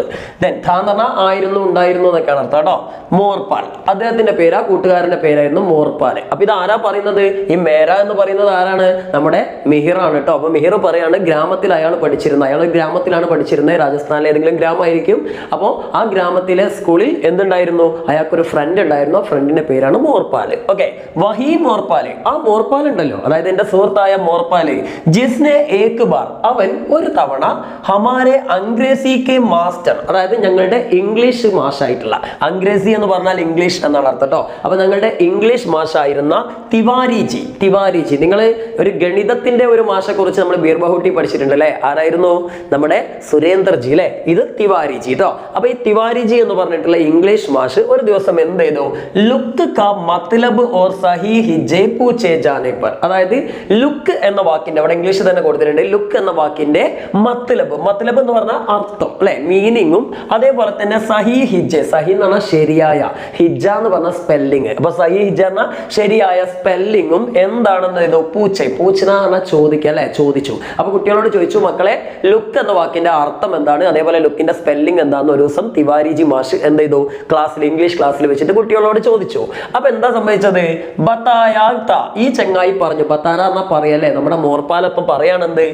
ദെൻ താ എന്ന് പറഞ്ഞാൽ ആയിരുന്നു, ഉണ്ടായിരുന്നു എന്നൊക്കെയാണ് അർത്ഥം കേട്ടോ. മോർപാൽ അദ്ദേഹത്തിന്റെ പേര്, ആ കൂട്ടുകാരന്റെ പേരായിരുന്നു മോർപാൽ. അപ്പൊ ഇത് ആരാ പറയുന്നത്? ഈ മേര എന്ന് പറയുന്നത് ആരാണ്? നമ്മുടെ മിഹിറാണ് കേട്ടോ. അപ്പൊ മിഹിർ പറയാണ് ഗ്രാമത്തിൽ അയാൾ പഠിച്ചിരുന്നത്, അയാൾ ഗ്രാമത്തിലാണ് പഠിച്ചിരുന്നത്, രാജസ്ഥാനിലെ ഏതെങ്കിലും ഗ്രാമമായിരിക്കും. അപ്പോൾ ആ ഗ്രാമത്തിലെ സ്കൂളിൽ എന്തുണ്ടായിരുന്നു? അയാൾക്കൊരു ഫ്രണ്ട് ഉണ്ടായിരുന്നു, ആ ഫ്രണ്ടിന്റെ പേരാണ് മോർപാൽ. ഓക്കെ, വഹി മോർപാൽ, ആ മോർപാൽ ഉണ്ടല്ലോ, അതായത് എന്റെ സുഹൃത്തായ മോർപാൽ, ജിസ്നെ ഏക് ബാർ, അവൻ ഒരു തവണ ഹമാരെ അംഗ്രേസി കെ മാസ്റ്റർ, അതായത് ഞങ്ങളുടെ ഇംഗ്ലീഷ് മാഷായിട്ടുള്ള, അംഗ്രേസി എന്ന് പറഞ്ഞാൽ ഇംഗ്ലീഷ് എന്നാണ് അർത്ഥം കേട്ടോ. അപ്പൊ ഞങ്ങളുടെ ഇംഗ്ലീഷ് മാഷായിരുന്ന തിവാരിജി, തിവാരിജി, നിങ്ങൾ ഒരു ഗണിതത്തിന്റെ ഒരു മാഷെ കുറിച്ച് നമ്മൾ ബീർബഹുട്ടി പഠിച്ചിട്ടുണ്ട് അല്ലെ. ആരായിരുന്നു? നമ്മുടെ സുരേന്ദ്രജി അല്ലെ. ഇത് തിവാരിജി കേട്ടോ. അപ്പൊ ഈ തിവാരിജി എന്ന് പറഞ്ഞിട്ടുള്ള ഇംഗ്ലീഷ് മാഷ് ഒരു ദിവസം എന്ത് ചെയ്തു? ലുക്ക് കാ മത്ലബ് ഓർ സഹി ഹിജെ പൂച്ചേ ജാനെ പർ, അതായത് ലുക്ക് എന്ന വാക്കിന്റെ, അവിടെ ഇംഗ്ലീഷ് തന്നെ കൊടുത്തിട്ടുണ്ട്, ലുക്ക് എന്ന വാക്കിന്റെ മത്ലബ്, മത്ലബ് എന്ന് പറഞ്ഞാൽ അർത്ഥം അല്ലെ, മീനിങ്ങും, അതേപോലെ തന്നെ സഹി ഹിജെ, സഹി എന്ന് പറഞ്ഞാൽ ശരിയായ, ഹിജ എന്ന് പറഞ്ഞ സ്പെല്ലിങ്, അപ്പൊ സഹി ഹിജ എന്ന ശരിയായ സ്പെല്ലിങ്ങും എന്താണെന്ന് ചെയ്തു? പൂച്ച, പൂച്ചന പറഞ്ഞാൽ ചോദിക്കുക അല്ലെ, ചോദിച്ചു. അപ്പൊ കുട്ടികളോട് ചോദിച്ചു, മക്കളെ ലുക്ക് എന്ന വാക്കിന്റെ അർത്ഥം എന്താണ്, അതേപോലെ ലുക്കിന്റെ സ്പെല്ലിംഗ് എന്താന്ന് ഒരു ദിവസം തിവാരിജി മാഷ് എന്ത് ചെയ്തു? ക്ലാസ്സിൽ, ഇംഗ്ലീഷ് ക്ലാസ്സിൽ വെച്ചിട്ട് കുട്ടികളോട് ചോദിച്ചു. അപ്പൊ എന്താ സംഭവിച്ചത്? ബത്തായാത്ത, ഈ ചെങ്ങായി പറഞ്ഞു, ബത്താന പറഞ്ഞാൽ പറയല്ലേ, നമ്മുടെ മോർപ്പാലപ്പം പറയാണെന്ത്?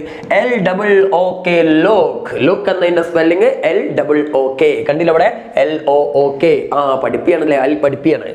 LOOK, ലോക്ക്, ലുക്ക് എന്നതിന്റെ സ്പെല്ലിംഗ് LOOK, കണ്ടില്ല അവിടെ LOOK, ആ പഠിപ്പിയാണല്ലേ, അൽ പഠിപ്പിയാണ്.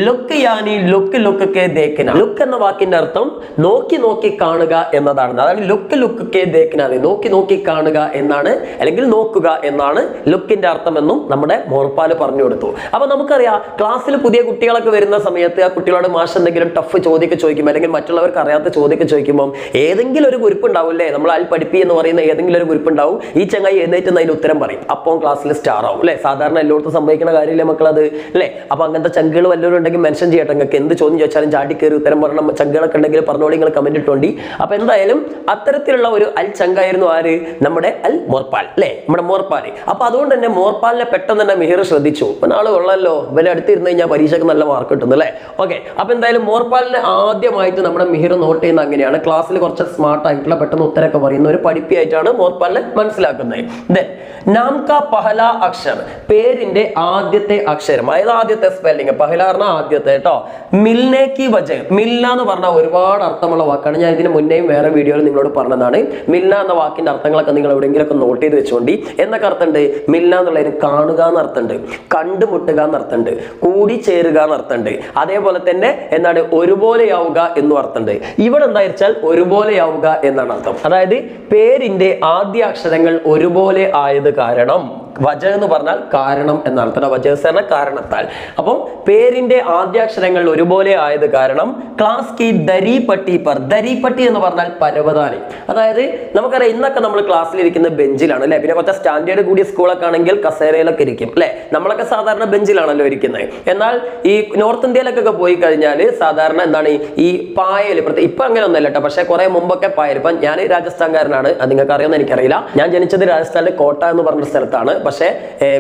ലുക്ക് യാനി ലുക്ക് ലുക്ക് കെ ദേഖന, ലുക്ക് എന്ന വാക്കിന്റെ അർത്ഥം നോക്കി നോക്കി കാണുക എന്നതാണ്. അതാണ് ലുക്ക് ലുക്ക് കെ ദേഖന, നോക്കി നോക്കി കാണുക എന്നാണ്, അല്ലെങ്കിൽ നോക്കുക എന്നാണ് ലുക്കിന്റെ അർത്ഥം എന്നും നമ്മുടെ മോർപ്പാല് പറഞ്ഞു കൊടുത്തു. അപ്പൊ നമുക്കറിയാം, ക്ലാസ്സിൽ പുതിയ കുട്ടികളൊക്കെ വരുന്ന സമയത്ത് ആ കുട്ടികളോട് മാഷ് എന്തെങ്കിലും ടഫ് ചോദ്യമൊക്കെ ചോദിക്കും, അല്ലെങ്കിൽ മറ്റുള്ളവർക്ക് അറിയാത്ത ചോദ്യമൊക്കെ ചോദിക്കുമ്പോൾ ഏതെങ്കിലും ഒരു ഗ്രൂപ്പ് ഉണ്ടാവില്ലേ, നമ്മൾ അൽ പഠിപ്പി എന്ന് പറയുന്ന ഏതെങ്കിലും ഒരു ഗ്രൂപ്പ് ഉണ്ടാവും, ഈ ചങ്ങായി എഴുന്നേറ്റ് അതിന് ഉത്തരം പറയും, അപ്പോൾ ക്ലാസ്സിൽ സ്റ്റാർ ആവും അല്ലെ. സാധാരണ എല്ലായിടത്തും സംഭവിക്കുന്ന കാര്യമില്ലേ മക്കളത് അല്ലെ. അപ്പൊ അങ്ങനത്തെ ചങ്കുകൾ വല്ലവരും ഉണ്ടെങ്കിൽ മെൻഷൻ ചെയ്യട്ടെ, നിങ്ങൾക്ക് എന്ത് ചോദ്യം ചോദിച്ചാലും ചാടി കയറി ഉത്തരം പറയണം, ചങ്കുകളൊക്കെ ഉണ്ടെങ്കിൽ പറഞ്ഞോളി, നിങ്ങൾ കമന്റ് ഇട്ടോണ്ടി. അപ്പൊ എന്തായാലും അത്തരത്തിലുള്ള ഒരു അൽ ചങ്കായിരുന്നു ആര്? നമ്മുടെ അൽ മോർപ്പാൽ അല്ലെ, നമ്മുടെ മോർപ്പാൽ. അപ്പൊ അതുകൊണ്ട് തന്നെ മോർപ്പാലിനെ പെട്ടെന്ന് തന്നെ മിഹിർ ശ്രദ്ധിച്ചു, ആള് കൊള്ളല്ലോ, ഇവരെ അടുത്തിരുന്ന് കഴിഞ്ഞാൽ പരീക്ഷയ്ക്ക് നല്ല മാർക്ക് കിട്ടുന്നു അല്ലെ. ഓക്കെ, അപ്പൊ എന്തായാലും മോർപ്പാലിനെ ആദ്യമായിട്ട് നമ്മുടെ മിഹിർ നോട്ട് ചെയ്യുന്ന അങ്ങനെയാണ്, ക്ലാസ്സിൽ കുറച്ച് സ്മാർട്ട് ആയിട്ടുള്ള പെട്ടെന്ന് ഉത്തരമൊക്കെ പറയുന്ന ഒരു പഠിപ്പിയായിട്ടാണ് മോർപ്പാലിനെ മനസ്സിലാക്കുന്നത്. ദെൻ നാം കാ പഹല അക്ഷർ, പേരിന്റെ ആദ്യത്തെ അക്ഷരം, അതായത് ആദ്യത്തെ സ്പെല്ലിംഗ്, പഹല പറഞ്ഞ ആദ്യത്തെ കേട്ടോ. മിൽനെ കി വജഹ്, മിൽന എന്ന് പറഞ്ഞാൽ ഒരുപാട് അർത്ഥമുള്ള വാക്കാണ്, ഞാൻ ഇതിന് മുന്നേയും വേറെ വീഡിയോയിൽ നിങ്ങളോട് പറഞ്ഞതാണ്. മിൽന എന്ന വാക്കിന്റെ അർത്ഥങ്ങളൊക്കെ നിങ്ങൾ എവിടെയെങ്കിലൊക്കെ നോട്ട് ചെയ്ത് വെച്ചുകൊണ്ട്, എന്നൊക്കെ അർത്ഥമുണ്ട്? മിൽന എന്നുള്ളതിന് കാണുക എന്ന് അർത്ഥമുണ്ട്, കണ്ടുമുട്ടുക എന്ന് അർത്ഥമുണ്ട്, കൂടിച്ചേരുക എന്ന് അർത്ഥമുണ്ട്, അതേപോലെ തന്നെ എന്താണ് ഒരുപോലെയാവുക എന്നും അർത്ഥമുണ്ട്. ഇവിടെ എന്താ വെച്ചാൽ ഒരുപോലെയാവുക എന്നാണ് അർത്ഥം, അതായത് പേരിന്റെ ആദ്യ അക്ഷരങ്ങൾ ഒരുപോലെ ആയത് കാരണം, വജ എന്ന് പറഞ്ഞാൽ കാരണം എന്നർത്ഥം, വജഹ് എന്ന കാരണത്താൽ. അപ്പം പേരിന്റെ ആദ്യാക്ഷരങ്ങൾ ഒരുപോലെ ആയത് കാരണം ക്ലാസ് കി ദരി പട്ടി പർ, ദരി പട്ടി എന്ന് പറഞ്ഞാൽ പരവതാനി, അതായത് നമുക്കറിയാം ഇന്നൊക്കെ നമ്മൾ ക്ലാസ്സിലിരിക്കുന്ന ബെഞ്ചിലാണ് അല്ലെ. പിന്നെ കുറച്ച് സ്റ്റാൻഡേർഡ് കൂടിയ സ്കൂളൊക്കെ ആണെങ്കിൽ കസേരയിലൊക്കെ ഇരിക്കും അല്ലെ, നമ്മളൊക്കെ സാധാരണ ബെഞ്ചിലാണല്ലോ ഇരിക്കുന്നത്. എന്നാൽ ഈ നോർത്ത് ഇന്ത്യയിലൊക്കെ പോയി കഴിഞ്ഞാൽ സാധാരണ എന്താണ് ഈ പായൽ, ഇപ്പൊ അങ്ങനെ ഒന്നല്ല കേട്ടോ, പക്ഷെ കുറെ മുമ്പൊക്കെ പായൽ. ഇപ്പൊ ഞാൻ രാജസ്ഥാൻകാരനാണ്, അത് നിങ്ങൾക്ക് അറിയാമെന്ന് എനിക്കറിയില്ല. ഞാൻ ജനിച്ചത് രാജസ്ഥാനിലെ കോട്ട എന്ന് പറഞ്ഞ സ്ഥലത്താണ്, പക്ഷേ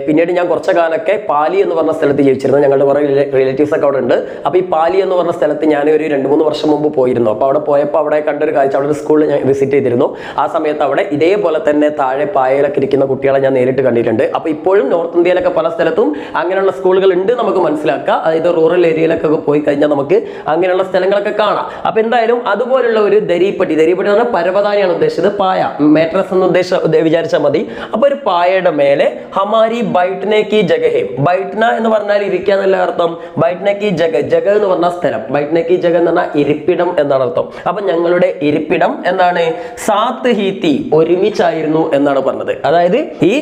പിന്നീട് ഞാൻ കുറച്ച കാലമൊക്കെ പാലി എന്ന് പറഞ്ഞ സ്ഥലത്ത് ജീവിച്ചിരുന്നു, ഞങ്ങളുടെ കുറെ റിലേറ്റീവ്സ് ഒക്കെ അവിടെ ഉണ്ട്. അപ്പൊ ഈ പാലി എന്ന് പറഞ്ഞ സ്ഥലത്ത് ഞാൻ ഒരു 2-3 വർഷം മുമ്പ് പോയിരുന്നു. അപ്പൊ അവിടെ പോയപ്പോൾ അവിടെ കണ്ടൊരു കാഴ്ച, അവിടെ ഒരു സ്കൂളിൽ ഞാൻ വിസിറ്റ് ചെയ്തിരുന്നു. ആ സമയത്ത് അവിടെ ഇതേപോലെ തന്നെ താഴെ പായലൊക്കെ ഇരിക്കുന്ന കുട്ടികളെ ഞാൻ നേരിട്ട് കണ്ടിട്ടുണ്ട്. അപ്പൊ ഇപ്പോഴും നോർത്ത് ഇന്ത്യയിലൊക്കെ പല സ്ഥലത്തും അങ്ങനെയുള്ള സ്കൂളുകൾ ഉണ്ട് നമുക്ക് മനസ്സിലാക്കാം. അതായത് റൂറൽ ഏരിയയിലൊക്കെ പോയി കഴിഞ്ഞാൽ നമുക്ക് അങ്ങനെയുള്ള സ്ഥലങ്ങളൊക്കെ കാണാം. അപ്പൊ എന്തായാലും അതുപോലുള്ള ഒരു ദരിപ്പട്ടി, ദരിപ്പട്ടി എന്ന് പറഞ്ഞാൽ പരവതാനിയാണ് ഉദ്ദേശിച്ചത്, പായ, മാട്രസ് എന്ന് വിചാരിച്ചാൽ മതി. അപ്പൊ ഒരു പായയുടെ മേലെ ഹമാരി ബൈട്നെ കി ജഗഹെ, ബൈട്ന എന്ന് പറഞ്ഞാൽ ഇരിക്കുക എന്നല്ല അർത്ഥം, ബൈട്നെ കി ജഗ, ജഗ എന്ന് പറഞ്ഞാൽ സ്ഥലം, ബൈട്നെ കി ജഗ എന്ന് പറഞ്ഞാൽ ഇരിപ്പിടം എന്നാണ് അർത്ഥം. അപ്പൊ ഞങ്ങളുടെ ഇരിപ്പിടം എന്താണ്? സാത്ത് ഹീത്തി, ഒരുമിച്ചായിരുന്നു എന്നാണ് പറഞ്ഞത്. അതായത് ഈ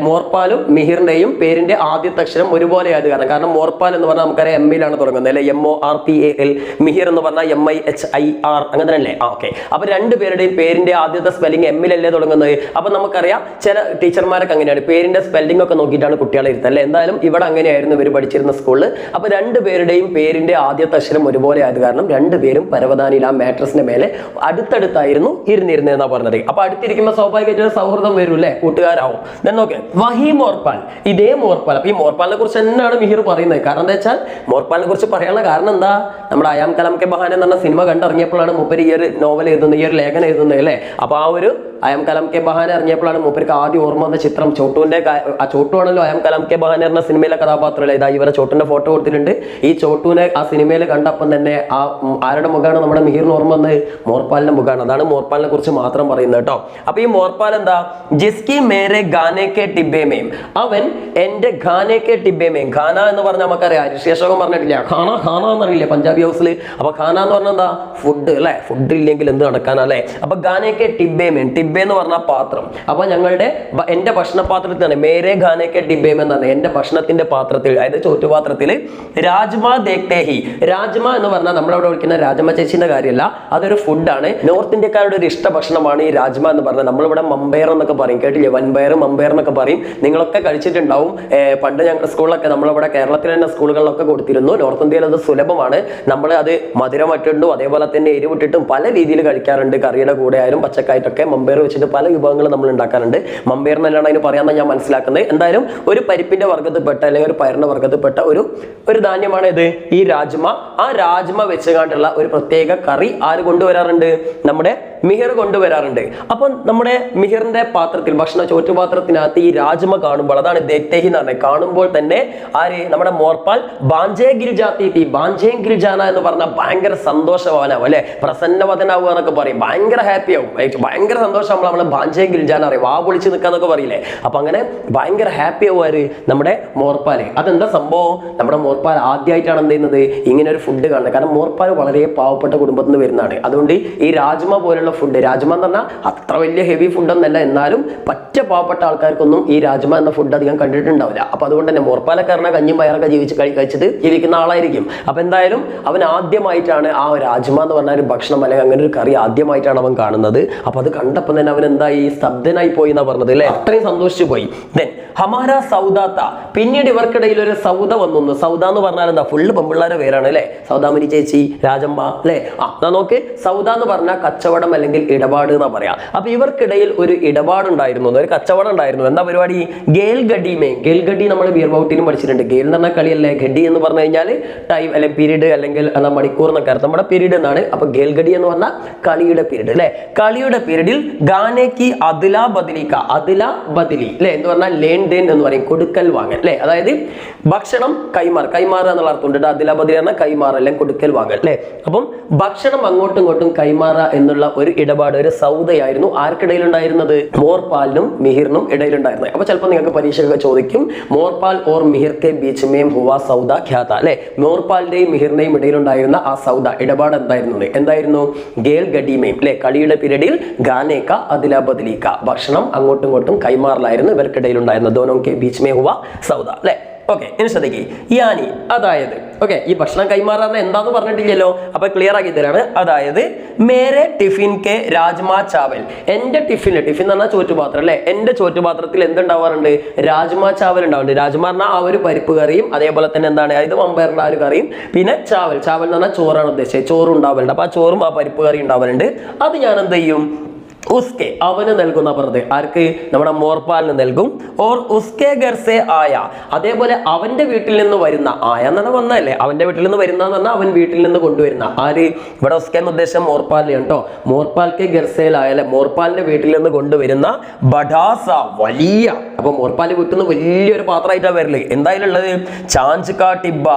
മോർപ്പാലും മിഹിറിന്റെയും പേരിന്റെ ആദ്യത്തെ അക്ഷരം ഒരുപോലെ ആയത് കാരണം മോർപ്പാൽ എന്ന് പറഞ്ഞാൽ നമുക്കറിയാം MIലാണ് തുടങ്ങുന്നത് അല്ലെ, MORPAL, മിഹിർ എന്ന് പറഞ്ഞാൽ MIHIR, അങ്ങനെ തന്നെ അല്ലേ. ഓക്കെ, അപ്പൊ രണ്ടുപേരുടെയും പേരിന്റെ ആദ്യത്തെ സ്പെല്ലിംഗ് MIലല്ലേ തുടങ്ങുന്നത്. അപ്പൊ നമുക്കറിയാം ചില ടീച്ചർമാരൊക്കെ അങ്ങനെയാണ്, പേര് പേരിന്റെ സ്പെല്ലിംഗ് ഒക്കെ നോക്കിയിട്ടാണ് കുട്ടികളെ ഇരുത്തുക അല്ലെ. എന്തായാലും ഇവിടെ അങ്ങനെയായിരുന്നു ഇവർ പഠിച്ചിരുന്ന സ്കൂളിൽ. അപ്പൊ രണ്ടുപേരുടെയും പേരിന്റെ ആദ്യത്തെ അക്ഷരം ഒരുപോലെ ആയത് കാരണം രണ്ടുപേരും പരവതാനിയിൽ ആ മാട്രസിന്റെ മേലെ അടുത്തടുത്തായിരുന്നു ഇരുന്നിരുന്നതെന്നാ പറഞ്ഞത്. അപ്പൊ അടുത്തിരിക്കുമ്പോൾ സ്വാഭാവികമായിട്ട് സൗഹൃദം വരും അല്ലെ, കൂട്ടുകാരാവും. നോക്കെ വഹി മോർപാൽ, ഇതേ മോർപാൽ. അപ്പൊ ഈ മോർപാലിനെ കുറിച്ച് തന്നെയാണ് മിഹിർ പറയുന്നത്. കാരണം എന്താ വെച്ചാൽ മോർപാലിനെ കുറിച്ച് പറയാനുള്ള കാരണം എന്താ, നമ്മുടെ അയാം കലാം കെ ബഹാന എന്ന് പറഞ്ഞ സിനിമ കണ്ടിറങ്ങിയപ്പോഴാണ് മൂപ്പര് ഈ ഒരു നോവൽ എഴുതുന്നത്, ഈ ഒരു ലേഖനം എഴുതുന്നത് അല്ലെ. അപ്പൊ ആ ഒരു അയാം കലാം കെ ബഹാന ഇറങ്ങിയപ്പോഴാണ് മൂപ്പർക്ക് ആദ്യം ഓർമ്മ വന്ന ചിത്രം ചോട്ടുവിന്റെ. ആ ചോട്ടു ആണല്ലോ അയാം കലാം കെ ബഹാന എന്ന സിനിമയിലെ കഥാപാത്രമല്ല. ഇതാ ഇവരെ ചോട്ടുവിന്റെ ഫോട്ടോ കൊടുത്തിട്ടുണ്ട്. ഈ ചോട്ടുവിനെ ആ സിനിമയിൽ കണ്ടപ്പം തന്നെ ആ ആരുടെ മുഖമാണ് നമ്മുടെ മിഹിറിന് ഓർമ്മ വന്നത്, മോർപാലിന്റെ മുഖമാണ്. അതാണ് മോർപാലിനെ കുറിച്ച് മാത്രം പറയുന്നത് കേട്ടോ. അപ്പൊ ഈ മോർപാൽ എന്താ, ജിസ്കി മേരെ ഗാനെ കെ ടിബ്ബെ മേം, അവൻ എന്റെ ഖാനെ കെ ടിബ്ബെ മേം. ഖാന എന്ന് പറഞ്ഞാൽ നമുക്കറിയാം, ശേഷകം പറഞ്ഞിട്ടില്ല, ഖാന ഖാന എന്നറിയില്ലേ പഞ്ചാബി ഹൗസിൽ. അപ്പൊ ഖാന എന്ന് പറഞ്ഞാൽ എന്താ, ഫുഡ് അല്ലെ, ഫുഡ് ഇല്ലെങ്കിൽ എന്ത് നടക്കാനല്ലേ. അപ്പൊ ഗാനെ കെ ടിബ്ബെ മേം, ടിബ്ബെ എന്ന് പറഞ്ഞ പാത്രം. അപ്പൊ ഞങ്ങളുടെ എന്റെ ഭക്ഷണപാത്രത്തിലാണ്, മേരെ ഖാനെ കെ ടിബ്ബെ മേം എന്നാണ്, എന്റെ ഭക്ഷണത്തിന്റെ പാത്രത്തിൽ, അതായത് ചോറ്റുപാത്രത്തിൽ രാജ്മ ദേഖ്തേ ഹി. രാജ്മ എന്ന് പറഞ്ഞാൽ നമ്മളവിടെ വിളിക്കുന്ന രാജമ്മ ചേച്ചിന്റെ കാര്യമല്ല, അതൊരു ഫുഡാണ്. നോർത്ത് ഇന്ത്യക്കാരുടെ ഒരു ഇഷ്ട ഭക്ഷണമാണ് ഈ രാജ്മ എന്ന് പറഞ്ഞാൽ. നമ്മളിവിടെ മമ്പയർ എന്നൊക്കെ പറയും, കേട്ടില്ലേ, വൻപയർ മമ്പയർ എന്നൊക്കെ പറയും. നിങ്ങളൊക്കെ കഴിച്ചിട്ടുണ്ടാവും. പണ്ട് ഞങ്ങളുടെ സ്കൂളിലൊക്കെ, നമ്മളിവിടെ കേരളത്തിൽ തന്നെ സ്കൂളുകളിലൊക്കെ കൊടുത്തിരുന്നു. നോർത്ത് ഇന്ത്യയിൽ അത് സുലഭമാണ്. നമ്മൾ അത് മധുരമിട്ടിട്ടും അതേപോലെ തന്നെ എരിവിട്ടിട്ടും പല രീതിയിൽ കഴിക്കാറുണ്ട്. കറിയുടെ കൂടെ ആയാലും പച്ചക്കായിട്ടൊക്കെ മമ്പയർ വെച്ചിട്ട് പല വിഭവങ്ങളും നമ്മൾ ഉണ്ടാക്കാറുണ്ട്. മമ്പയർ എന്നല്ലാണ് അതിന് പറയാമെന്ന് ഞാൻ മനസ്സിലാക്കുന്നത്. എന്തായാലും ഒരു പരിപ്പിന്റെ വർഗ്ഗത്തിൽപ്പെട്ട അല്ലെങ്കിൽ ഒരു പയറിന്റെ വർഗ്ഗത്തിൽപ്പെട്ട ഒരു ധാന്യമാണ് ഇത് ഈ രാജ്മ. ആ രാജ്മ വെച്ചുകൊണ്ടുള്ള ഒരു പ്രത്യേക കറി ആര് കൊണ്ടുവരാറുണ്ട്, നമ്മുടെ മിഹിർ കൊണ്ടുവരാറുണ്ട്. അപ്പൊ നമ്മുടെ മിഹിറിന്റെ പാത്രത്തിൽ, ഭക്ഷണ ചോറ്റുപാത്രത്തിനകത്ത് ഈ രാജ്മ കാണുമ്പോൾ, അതാണ് ദേഖ്തേഹി എന്ന് പറഞ്ഞത്, കാണുമ്പോൾ തന്നെ ആര്, നമ്മുടെ മോർപാൽ ബാഞ്ചേ ഗിൽ ജാത്തി തീ, ബാഞ്ചേ ഗിൽ ജാന എന്ന് പറഞ്ഞാൽ ഭയങ്കര സന്തോഷവാനാവും അല്ലെ, പ്രസന്നവദനാവുക എന്നൊക്കെ പറയും. ഭയങ്കര ഹാപ്പി ആവും, ഭയങ്കര സന്തോഷം. നമ്മളെ ബാഞ്ചേ ഗിൽ ജാന അറിയാം, വാ പൊളിച്ച് നിൽക്കാന്നൊക്കെ പറയില്ലേ. അപ്പൊ അങ്ങനെ ഭയങ്കര ഹാപ്പി ആവുമാര് നമ്മുടെ മോർപാല്. അതെന്താ സംഭവം, നമ്മുടെ മോർപാൽ ആദ്യമായിട്ടാണ് എന്ത് ചെയ്യുന്നത്, ഇങ്ങനെ ഒരു ഫുഡ് കാണുന്നത്. കാരണം മോർപാൽ വളരെ പാവപ്പെട്ട കുടുംബത്തിൽ നിന്ന് വരുന്നതാണ്. അതുകൊണ്ട് ഈ രാജ്മ പോലുള്ള ഫുഡ്, രാജ്മ എന്ന് പറഞ്ഞാൽ അത്ര വലിയ ഹെവി ഫുഡൊന്നല്ല, എന്നാലും പറ്റ പാവപ്പെട്ട ആൾക്കാർക്കൊന്നും ഈ രാജ്മ എന്ന ഫുഡ് അധികം കണ്ടിട്ടുണ്ടാവില്ല. അപ്പൊ അതുകൊണ്ട് തന്നെ മോർപാലക്കാരനെ കഞ്ഞിയും പയറൊക്കെ കഴിച്ചിട്ട് ജീവിക്കുന്ന ആളായിരിക്കും. അപ്പൊ എന്തായാലും അവൻ ആദ്യമായിട്ടാണ് ആ രാജ്മ എന്ന് പറഞ്ഞ ഒരു ഭക്ഷണം അല്ലെങ്കിൽ അങ്ങനെ ഒരു കറി ആദ്യമായിട്ടാണ് അവൻ കാണുന്നത്. അപ്പൊ അത് കണ്ടപ്പോൾ തന്നെ അവൻ എന്തായി, സ്തബ്ധനായി പോയി എന്നാ പറഞ്ഞത് അല്ലെ, അത്രയും സന്തോഷിച്ചു പോയി. ദെൻ ഹമാര സൗദാത്ത, പിന്നീട് ഇവർക്കിടയിൽ ഒരു സൗദ വന്നു. സൗദ എന്ന് പറഞ്ഞാൽ എന്താ, ഫുള്ള് പെമ്പിള്ളാരുടെ പേരാണ് അല്ലെ, സൗദാമിനി ചേച്ചി, രാജമ്മ അല്ലെ. നോക്ക്, സൗദ എന്ന് പറഞ്ഞാൽ കച്ചവടം അല്ലെങ്കിൽ ഇടപാട് എന്നാ പറയാ. അപ്പൊ ഇവർക്കിടയിൽ ഒരു ഇടപാടുണ്ടായിരുന്നു, ഒരു കച്ചവടം ഉണ്ടായിരുന്നു. എന്താ പരിപാടി, ഗേൽ ഗഡിമേ. ഗേൽ ഗഡി നമ്മൾ ബിയർ ബൗട്ടിനും പഠിച്ചിട്ടുണ്ട്. ഗേൽ എന്ന് പറഞ്ഞാൽ കളിയല്ലേ, ഗഡി എന്ന് പറഞ്ഞു കഴിഞ്ഞാൽ ടൈം അല്ലെങ്കിൽ പീരീഡ് അല്ലെങ്കിൽ മണിക്കൂർ എന്നൊക്കെ അർത്ഥം. നമ്മുടെ പീരീഡ് എന്നാണ്. അപ്പൊ ഗേൽ ഗഡി എന്ന് പറഞ്ഞാൽ കളിയുടെ പീരീഡ് അല്ലെ. കളിയുടെ പീരീഡിൽ ഗാനേക്ക് അതില ബദലിക്ക, അതില ബദലി അല്ലെ എന്ന് പറഞ്ഞാൽ ലേൻ ദേൻ എന്ന് പറയും, കൊടുക്കൽ വാങ്ങൽ അല്ലെ. അതായത് ഭക്ഷണം കൈമാറുക എന്നുള്ള അർത്ഥമുണ്ട്. അതില ബദലി പറഞ്ഞാൽ കൈമാറൽ അല്ലെങ്കിൽ കൊടുക്കൽ വാങ്ങൽ അല്ലെ. അപ്പം ഭക്ഷണം അങ്ങോട്ടും ഇങ്ങോട്ടും കൈമാറുക എന്നുള്ള ഒരു ഇടപാട്, ഒരു സൗദയായിരുന്നു ആർക്കിടയിൽ ഉണ്ടായിരുന്നത്, മോർപാലിനും മിഹിറിനും ഇടയിലുണ്ടായിരുന്നത്. അപ്പൊ ചിലപ്പോൾ നിങ്ങൾക്ക് പരീക്ഷയൊക്കെ ചോദിക്കും, മോർപാൽ ഓർ മിഹിർ കെ ബീച്ച് മേം ഹുവാ സൗദ ഖ്യാത അല്ലെ. മോർപാലിന്റെയും മിഹിറിന്റെയും ഇടയിലുണ്ടായിരുന്ന ആ സൗദ ഇടപാട് എന്തായിരുന്നു, ഗേൽ ഗഡിമേം അല്ലെ. കളിയുടെ പീരീഡിൽ ഗാനേക്ക അതില ബദലിക്ക, ഭക്ഷണം അങ്ങോട്ടും ഇങ്ങോട്ടും കൈമാറലായിരുന്നു ഇവർക്കിടയിൽ ഉണ്ടായിരുന്നത്. ദോനോ കെ ബീച്ച് മേ ഹുവാ സൗദ അല്ലെ. ഓക്കെ, ഇനി ശ്രദ്ധിക്കുക, യാനി അതായത്, ഓക്കെ, ഈ ഭക്ഷണം കൈമാറാന്ന് എന്താന്ന് പറഞ്ഞിട്ടില്ലല്ലോ, അപ്പൊ ക്ലിയർ ആക്കി തരാണ്. അതായത് മേരെ ടിഫിൻ കെ രാജ്മാ ചാവൽ, എന്റെ ടിഫിൻ എന്ന് പറഞ്ഞാൽ ചോറ്റുപാത്രം അല്ലെ, എന്റെ ചോറ്റുപാത്രത്തിൽ എന്തുണ്ടാവാറുണ്ട്, രാജ്മാ ചാവൽ ഉണ്ടാവുന്നുണ്ട്. രാജ്മാ പറഞ്ഞാൽ ആ ഒരു പരിപ്പ് കറിയും അതേപോലെ തന്നെ എന്താണ്, അതായത് മമ്പയറിന്റെ ആ ഒരു കറിയും, പിന്നെ ചാവൽ എന്ന് പറഞ്ഞാൽ ചോറാണ് ഉദ്ദേശിച്ചത്, ചോറ് ഉണ്ടാവലുണ്ട്. അപ്പൊ ആ ചോറും ആ പരിപ്പ് കറി ഉണ്ടാവലുണ്ട്. അത് ഞാൻ എന്ത് ചെയ്യും, ഉസ്കെ അവന് നൽകുന്ന പറഞ്ഞത്, ആർക്ക്, നമ്മുടെ മോർപാലിന് നൽകും. ഓർ ഉസ്കെ ഗർസെ ആയ, അതേപോലെ അവന്റെ വീട്ടിൽ നിന്ന് വരുന്ന, ആയ എന്നാണ് വന്നതല്ലേ, അവന്റെ വീട്ടിൽ നിന്ന് വരുന്ന പറഞ്ഞാൽ അവൻ വീട്ടിൽ നിന്ന് കൊണ്ടുവരുന്ന, ആര്, ഇവിടെ ഉസ്കെ എന്ന ഉദ്ദേശം മോർപാലിനെ കേട്ടോ. മോർപാൽക്കെ ഗർസേലായാലെ, മോർപാലിന്റെ വീട്ടിൽ നിന്ന് കൊണ്ടുവരുന്ന ബഡാസ, വലിയ, അപ്പൊ മോർപാൽ വീട്ടിൽ നിന്ന് വലിയൊരു പാത്രമായിട്ടാണ് വരല്. എന്തായാലും ഉള്ളത് ചാഞ്ച് കാ ടിബ്ബ,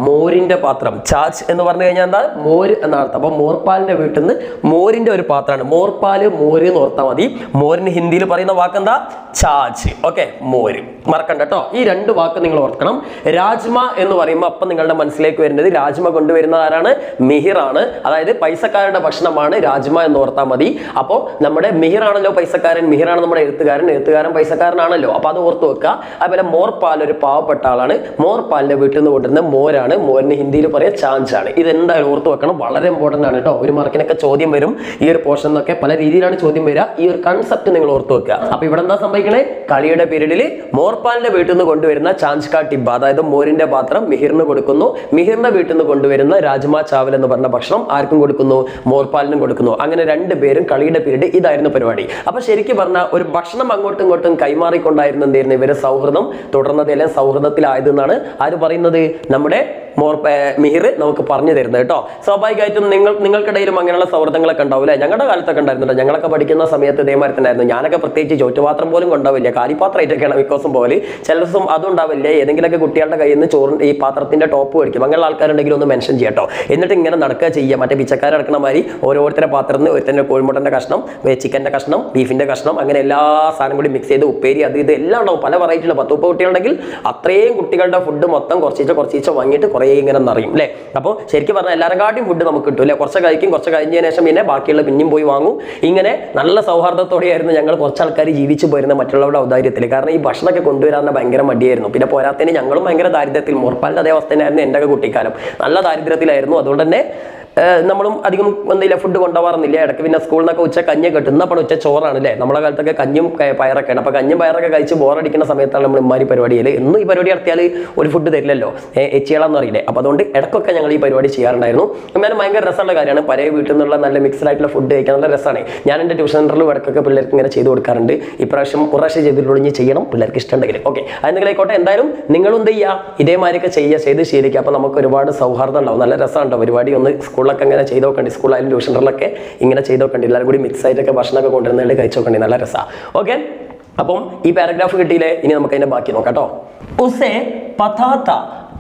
മോരിന്റെ പാത്രം. ചാച്ച് എന്ന് പറഞ്ഞു കഴിഞ്ഞാൽ എന്താ, മോര് എന്നർത്ഥം. അപ്പൊ മോർപാലിന്റെ വീട്ടിൽ നിന്ന് മോരിന്റെ ഒരു പാത്രമാണ്. മോർപാല് മോര് എന്ന് ഓർത്താൽ മതി. മോരിന് ഹിന്ദിയിൽ പറയുന്ന വാക്കെന്താ, ചാച്ച്. ഓക്കെ, മോര്. മറക്കണ്ട കേട്ടോ. ഈ 2 വാക്ക് നിങ്ങൾ ഓർക്കണം. രാജ്മ എന്ന് പറയുമ്പോൾ അപ്പം നിങ്ങളുടെ മനസ്സിലേക്ക് വരുന്നത് രാജ്മ കൊണ്ടുവരുന്ന ആരാണ്? മിഹിറാണ്. അതായത് പൈസക്കാരുടെ ഭക്ഷണമാണ് രാജ്മ എന്ന് ഓർത്താൽ മതി. അപ്പോൾ നമ്മുടെ മിഹിറാണല്ലോ പൈസക്കാരൻ, മിഹിറാണ് നമ്മുടെ എഴുത്തുകാരൻ പൈസക്കാരനാണല്ലോ. അപ്പൊ അത് ഓർത്ത് വെക്കുക. അതുപോലെ മോർപാൽ ഒരു പാവപ്പെട്ട ആളാണ്. മോർപാലിന്റെ വീട്ടിൽ നിന്ന് കൊണ്ടുവരുന്ന മോരാണ്. മോരിന് ഹിന്ദിയിൽ പറയാം ചാഞ്ചാണ്. ഇത് എന്തായാലും ഓർത്ത് വെക്കണം, വളരെ ഇമ്പോർട്ടന്റ് ആണ് കേട്ടോ. 1 മാർക്കിനൊക്കെ ചോദ്യം വരും ഈ ഒരു പോർഷൻ എന്നൊക്കെ, പല രീതിയിലാണ് ചോദ്യം വരിക. ഈ ഒരു കൺസെപ്റ്റ് നിങ്ങൾ ഓർത്ത് വെക്കുക. അപ്പൊ ഇവിടെ എന്താ സംഭവിക്കണേ? കളിയുടെ പീരീഡിൽ മോർപാലിന്റെ വീട്ടിൽ നിന്ന് കൊണ്ടുവരുന്ന ചാഞ്ച് കാ ടിബ്ബ, അതായത് മോരിന്റെ പാത്രം മിഹിറിന് കൊടുക്കുന്നു. മിഹിറിന്റെ വീട്ടിൽ നിന്ന് കൊണ്ടുവരുന്ന രാജ്മ ചാവൽ എന്ന് പറഞ്ഞ ഭക്ഷണം ആർക്കും കൊടുക്കുന്നു? മോർപാലിനും കൊടുക്കുന്നു. അങ്ങനെ 2 പേരും കളിയുടെ പീരീഡ് ഇതായിരുന്നു പരിപാടി. അപ്പൊ ശരിക്കും പറഞ്ഞാൽ ഒരു ഭക്ഷണം അങ്ങോട്ടും ഇങ്ങോട്ടും കൈമാറിക്കൊണ്ടായിരുന്നു എന്തായിരുന്നു ഇവരെ സൗഹൃദം തുടർന്നതിലെ സൗഹൃദത്തിലായതെന്നാണ് ആര് പറയുന്നത്? നമ്മുടെ മിഹിർ നമുക്ക് പറഞ്ഞു തരുന്നത് കേട്ടോ. സ്വാഭാവികമായിട്ടും നിങ്ങൾക്കിടയിലും അങ്ങനെയുള്ള സൗഹൃദങ്ങളൊക്കെ ഉണ്ടാവും അല്ലെ? ഞങ്ങളുടെ കാലത്തൊക്കെ ഉണ്ടായിരുന്നുണ്ട്. ഞങ്ങളൊക്കെ പഠിക്കുന്ന സമയത്ത് ഇതേമാതിരി തന്നെയായിരുന്നു. ഞാനൊക്കെ പ്രത്യേകിച്ച് ചോറ്റുപാത്രം പോലും കൊണ്ടാവില്ല, കാലിപ്പാത്രമായിട്ടൊക്കെയാണ് മിക്കവാറും പോലെ. ചില ദിവസം അതും ഉണ്ടാവില്ല. ഏതെങ്കിലുമൊക്കെ കുട്ടികളുടെ കയ്യിൽ നിന്ന് ചോറിന്റെ ഈ പാത്രത്തിന്റെ ടോപ്പ് മേടിക്കും. അങ്ങനെയുള്ള ആൾക്കാരുണ്ടെങ്കിൽ ഒന്ന് മെൻഷൻ ചെയ്യട്ടോ. എന്നിട്ട് ഇങ്ങനെ നടക്കുക ചെയ്യുക. മറ്റേ പിച്ചക്കാർ നടക്കുന്ന മാതിരി ഓരോരുത്തരുടെ പാത്രത്തിൽ നിന്ന് ഒരുത്തന്റെ കോഴിമുട്ടന്റെ കഷ്ണം, ചിക്കന്റെ കഷ്ണം, ബീഫിന്റെ കഷ്ണം, അങ്ങനെ എല്ലാ സാധനം കൂടി മിക്സ് ചെയ്ത് ഉപ്പേരി അത് ഇത് എല്ലാം ഉണ്ടാവും. പല വെറൈറ്റിയുള്ള 10-30 കുട്ടികളുണ്ടെങ്കിൽ അത്രയും കുട്ടികളുടെ ഫുഡ് മൊത്തം കുറച്ചീച്ച വാങ്ങിയിട്ട് കുറേ ഇങ്ങനെ നിറയും അല്ലേ? അപ്പോൾ ശരിക്കും പറഞ്ഞാൽ എല്ലാവരും കാട്ടിയും ഫുഡ് നമുക്ക് കിട്ടും അല്ലെ? കുറച്ച് കഴിക്കും, കുറച്ച് കഴിഞ്ഞതിന് ശേഷം പിന്നെ ബാക്കിയുള്ള പിന്നെയും പോയി വാങ്ങും. ഇങ്ങനെ നല്ല സൗഹാർദ്ദത്തോടെയായിരുന്നു ഞങ്ങൾ കുറച്ച് ആൾക്കാർ ജീവിച്ചു പോയിരുന്ന മറ്റുള്ളവരുടെ ഔദാര്യത്തിൽ. കാരണം ഈ ഭക്ഷണമൊക്കെ കൊണ്ടുവരാൻ ഭയങ്കര മടിയായിരുന്നു. പിന്നെ പോരാത്തതിന് ഞങ്ങളും ഭയങ്കര ദാരിദ്ര്യത്തിൽ, മോർപ്പാലിന്റെ അതേ അവസ്ഥ തന്നെയായിരുന്നു എൻ്റെ കുട്ടിക്കാലം. നല്ല ദാരിദ്ര്യത്തിലായിരുന്നു. അതുകൊണ്ട് തന്നെ നമ്മളും അധികം എന്തെങ്കിലും ഫുഡ് കൊണ്ടുപോകാറുന്നില്ല. ഇടയ്ക്ക് പിന്നെ സ്കൂളിൽ നിന്നൊക്കെ ഉച്ച കഞ്ഞി കിട്ടുന്ന അപ്പോൾ ഉച്ച ചോറാണ് അല്ലേ? നമ്മുടെ കാലത്തൊക്കെ കഞ്ഞും പയറൊക്കെയാണ്. അപ്പോൾ കഞ്ഞും പയറൊക്കെ കഴിച്ച് ബോറടിക്കുന്ന സമയത്താണ് നമ്മൾ ഇമ്മാരി പരിപാടിയിൽ. എന്നും ഈ പരിപാടി നടത്തിയാൽ ഒരു ഫുഡ് തരില്ലല്ലോ, എച്ചിയാളെന്ന് അറിയില്ലേ? അപ്പോൾ അതുകൊണ്ട് ഇടയ്ക്കൊക്കെ ഞങ്ങൾ ഈ പരിപാടി ചെയ്യാറുണ്ടായിരുന്നു. എന്നാലും ഭയങ്കര രസമുള്ള കാര്യമാണ്. പഴയ വീട്ടിൽ നിന്നുള്ള നല്ല മിക്സ്ഡ് ആയിട്ടുള്ള ഫുഡ് കഴിക്കാൻ നല്ല രസമാണ്. ഞാൻ എൻ്റെ ട്യൂഷൻ സെൻ്ററിൽ ഇടയ്ക്കൊക്കെ പിള്ളേർക്ക് ഇങ്ങനെ ചെയ്ത് കൊടുക്കാറുണ്ട്. ഇപ്രാവശ്യം പ്രാവശ്യം ചെയ്തിട്ടുള്ളൂ ചെയ്യണം, പിള്ളേർക്ക് ഇഷ്ടമുണ്ടെങ്കിൽ. ഓക്കെ, അതെന്തെങ്കിലും ആയിക്കോട്ടെ. എന്തായാലും നിങ്ങളും എന്ത് ചെയ്യുക, ഇതേമാതിരിയൊക്കെ ചെയ്ത് ശീലിക്കുക. അപ്പോൾ നമുക്ക് ഒരുപാട് സൗഹാർദ്ദം ഉണ്ടാവും. നല്ല രസമുണ്ടോ പരിപാടി? ഒന്ന് സ്കൂളിലൊക്കെ അങ്ങനെ ചെയ്ത് നോക്കണ്ടി, സ്കൂളായാലും ട്യൂഷൻ സെൻ്ററിലൊക്കെ ഇങ്ങനെ ചെയ്ത് നോക്കണ്ടി. എല്ലാവരും കൂടി മിക്സ് ആയിട്ടൊക്കെ ഭക്ഷണമൊക്കെ കൊണ്ടുവരുന്നതിൽ കഴിച്ച് നോക്കണ്ടി. നല്ല രസമാണ്. ഓക്കെ, അപ്പം ഈ പാരഗ്രാഫ് കിട്ടിയില്ലേ? ഇനി നമുക്ക് അതിന്റെ ബാക്കി നോക്കാം കേട്ടോ. ഉസേ പഥാത്ത,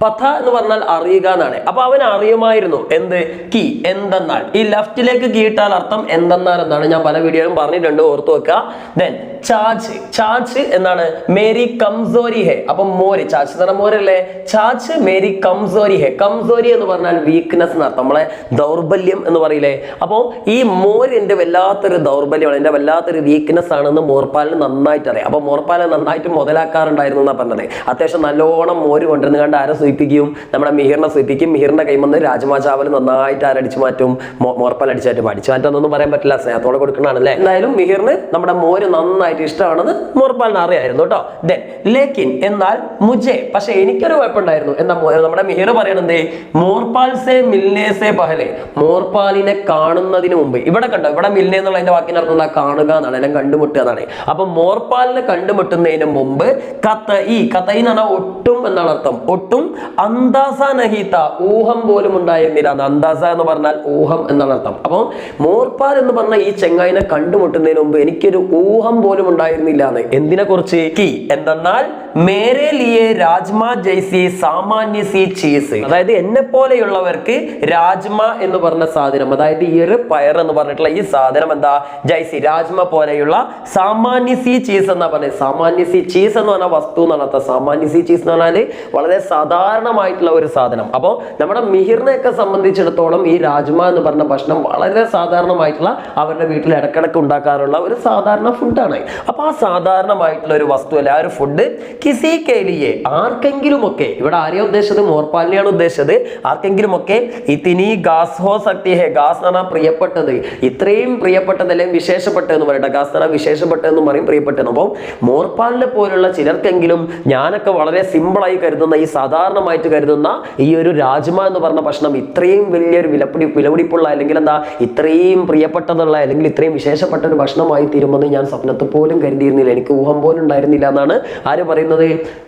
പഥ എന്ന് പറഞ്ഞാൽ അറിയുക എന്നാണ്. അപ്പൊ അവൻ അറിയുമായിരുന്നു എന്ത്? കി, എന്തെന്നാൽ. ഈ ലെഫ്റ്റിലേക്ക് കീ ഇട്ടാൽ അർത്ഥം എന്തെന്നാൽ എന്നാണ്. ഞാൻ പല വീഡിയോയിലും പറഞ്ഞിട്ടുണ്ട്, ഓർത്തു വെക്കുക. ദെൻ ചാച്ച്, ചാച്ച് എന്നാണ് മേരി കംസോരി ഹെ. അപ്പൊ മോര്, ചാച്ച് എന്ന് പറഞ്ഞാൽ മോരല്ലേ? ചാച്ച് മേരി കംസോരി ഹെ. കംസോരി എന്ന് പറഞ്ഞാൽ വീക്ക്നെസ് എന്നർത്ഥം, നമ്മളെ ദൗർബല്യം എന്ന് പറയില്ലേ? അപ്പോൾ ഈ മോര് എൻ്റെ വല്ലാത്തൊരു ദൗർബല്യമാണ്, എൻ്റെ വല്ലാത്തൊരു വീക്ക്നെസ് ആണെന്ന് മോർപ്പാലിന് നന്നായിട്ട് അറിയാം. അപ്പൊ മോർപ്പാലിനെ നന്നായിട്ട് മുതലാക്കാറുണ്ടായിരുന്നു എന്നാണ് പറഞ്ഞത്. അത്യാവശ്യം നല്ലോണം മോര് കൊണ്ടിരുന്ന് കണ്ട് ആരെ സൂചിപ്പിക്കും? നമ്മുടെ മിഹിറിനെ സൂചിപ്പിക്കും. മിഹിറിന്റെ കൈമന്ന് രാജ്മാ ചാവൽ നന്നായിട്ട് ആരടിച്ചു മാറ്റും? മോർപ്പാൽ അടിച്ചു മാറ്റുമെന്നൊന്നും പറയാൻ പറ്റില്ല, സ്നേഹത്തോടെ കൊടുക്കണാണല്ലേ. എന്തായാലും മിഹിറിന് നമ്മുടെ മോര് നന്നായിട്ട് ഇഷ്ടമാണെന്ന് മോർപ്പാലിന് അറിയായിരുന്നു കേട്ടോ. ദെൻ ലേക്കിൻ, എന്നാൽ മുജെ, പക്ഷെ എനിക്കൊരു കുഴപ്പമുണ്ടായിരുന്നു. എന്താ നമ്മുടെ മിഹിർ പറയണത്? മോർപ്പാൽ സേ മിൽനെ സേ പഹലെ, മോർപ്പാലിനെ കാണുന്നതിന് മുമ്പ്. ഇവിടെ കണ്ടോ, ഇവിടെ മിൽനെ എന്നുള്ള അതിന്റെ വാക്കിന്റെ അർത്ഥം എന്താ? കാണുക എന്നാണ്, അല്ലെങ്കിൽ കണ്ടുമുട്ടുക എന്നാണ്. അപ്പൊ മോർപ്പാലിനെ കണ്ടുമുട്ടുന്നതിന് മുമ്പ് കത്തഈ, കത്തഈ എന്ന് പറഞ്ഞാൽ ഒട്ടും എന്നാണ് അർത്ഥം. ഒട്ടും അന്താസ നഹീത്ത, ഊഹം പോലും ഉണ്ടായിരുന്നില്ല. അന്താസ എന്ന് പറഞ്ഞാൽ ഊഹം എന്നാണ് അർത്ഥം. അപ്പൊ മോർപ്പാൽ എന്ന് പറഞ്ഞ ഈ ചെങ്ങായിനെ കണ്ടുമുട്ടുന്നതിന് മുമ്പ് എനിക്കൊരു ഊഹം പോലും ഉണ്ടായിരുന്നില്ല എന്ന്. എന്തിനെ കുറിച്ച്? കി, എന്തെന്നാൽ മേരെ ലിയെ രാജ്മ ജൈസി സാമാന്യ സി ചീസ്, അതായത് എന്നെ പോലെയുള്ളവർക്ക് രാജ്മ എന്ന് പറഞ്ഞ സാധനം, അതായത് ഈ ഒരു പയർ എന്ന് പറഞ്ഞിട്ടുള്ള ഈ സാധനം എന്താ? ജൈസി, രാജ്മ പോലെയുള്ള സാമാന്യ സി ചീസ് എന്നാ പറഞ്ഞത്. സാമാന്യ സി ചീസ് എന്ന് പറഞ്ഞ വസ്തു എന്നാണ് അർത്ഥം. സാമാന്യ സി ചീസ് എന്ന് പറഞ്ഞാൽ വളരെ സാധാരണമായിട്ടുള്ള ഒരു സാധനം. അപ്പോൾ നമ്മുടെ മിഹിറിനെയൊക്കെ സംബന്ധിച്ചിടത്തോളം ഈ രാജ്മ എന്ന് പറഞ്ഞ ഭക്ഷണം വളരെ സാധാരണമായിട്ടുള്ള അവരുടെ വീട്ടിൽ ഇടക്കിടക്ക് ഉണ്ടാക്കാറുള്ള ഒരു സാധാരണ ഫുഡാണ്. അപ്പൊ ആ സാധാരണമായിട്ടുള്ള ഒരു വസ്തു അല്ല, ആ ഒരു ഫുഡ് കിസി കേലിയെ, ആർക്കെങ്കിലുമൊക്കെ, ഇവിടെ ആരെയാണ് ഉദ്ദേശിച്ചത്? മോർപ്പാലിനെയാണ് ഉദ്ദേശിച്ചത്. ആർക്കെങ്കിലുമൊക്കെ ഇത്തിനി ഗാസ് ഹോ സക്തി ഹെ, ഗാസ് എന്ന് പറഞ്ഞാൽ പ്രിയപ്പെട്ടത്, ഇത്രയും പ്രിയപ്പെട്ടത് അല്ലെങ്കിൽ വിശേഷപ്പെട്ടതെന്ന് പറയട്ടെ. ഗാസ് എന്ന് പറഞ്ഞാൽ വിശേഷപ്പെട്ടതെന്ന് പറയും, പ്രിയപ്പെട്ടത്. അപ്പോൾ മോർപ്പാലിനെ പോലുള്ള ചിലർക്കെങ്കിലും ഞാനൊക്കെ വളരെ സിമ്പിളായി കരുതുന്ന, ഈ സാധാരണമായിട്ട് കരുതുന്ന ഈ ഒരു രാജ്മ എന്ന് പറഞ്ഞ ഭക്ഷണം ഇത്രയും വലിയൊരു വിലപിടിപ്പുള്ള, അല്ലെങ്കിൽ എന്താ ഇത്രയും പ്രിയപ്പെട്ടതുള്ള, അല്ലെങ്കിൽ ഇത്രയും വിശേഷപ്പെട്ട ഒരു ഭക്ഷണമായി തീരുമെന്ന് ഞാൻ സ്വപ്നത്തിൽ പോലും കരുതിയിരുന്നില്ല, എനിക്ക് ഊഹം പോലും ഉണ്ടായിരുന്നില്ല എന്നാണ് ആര് പറയുന്നത്?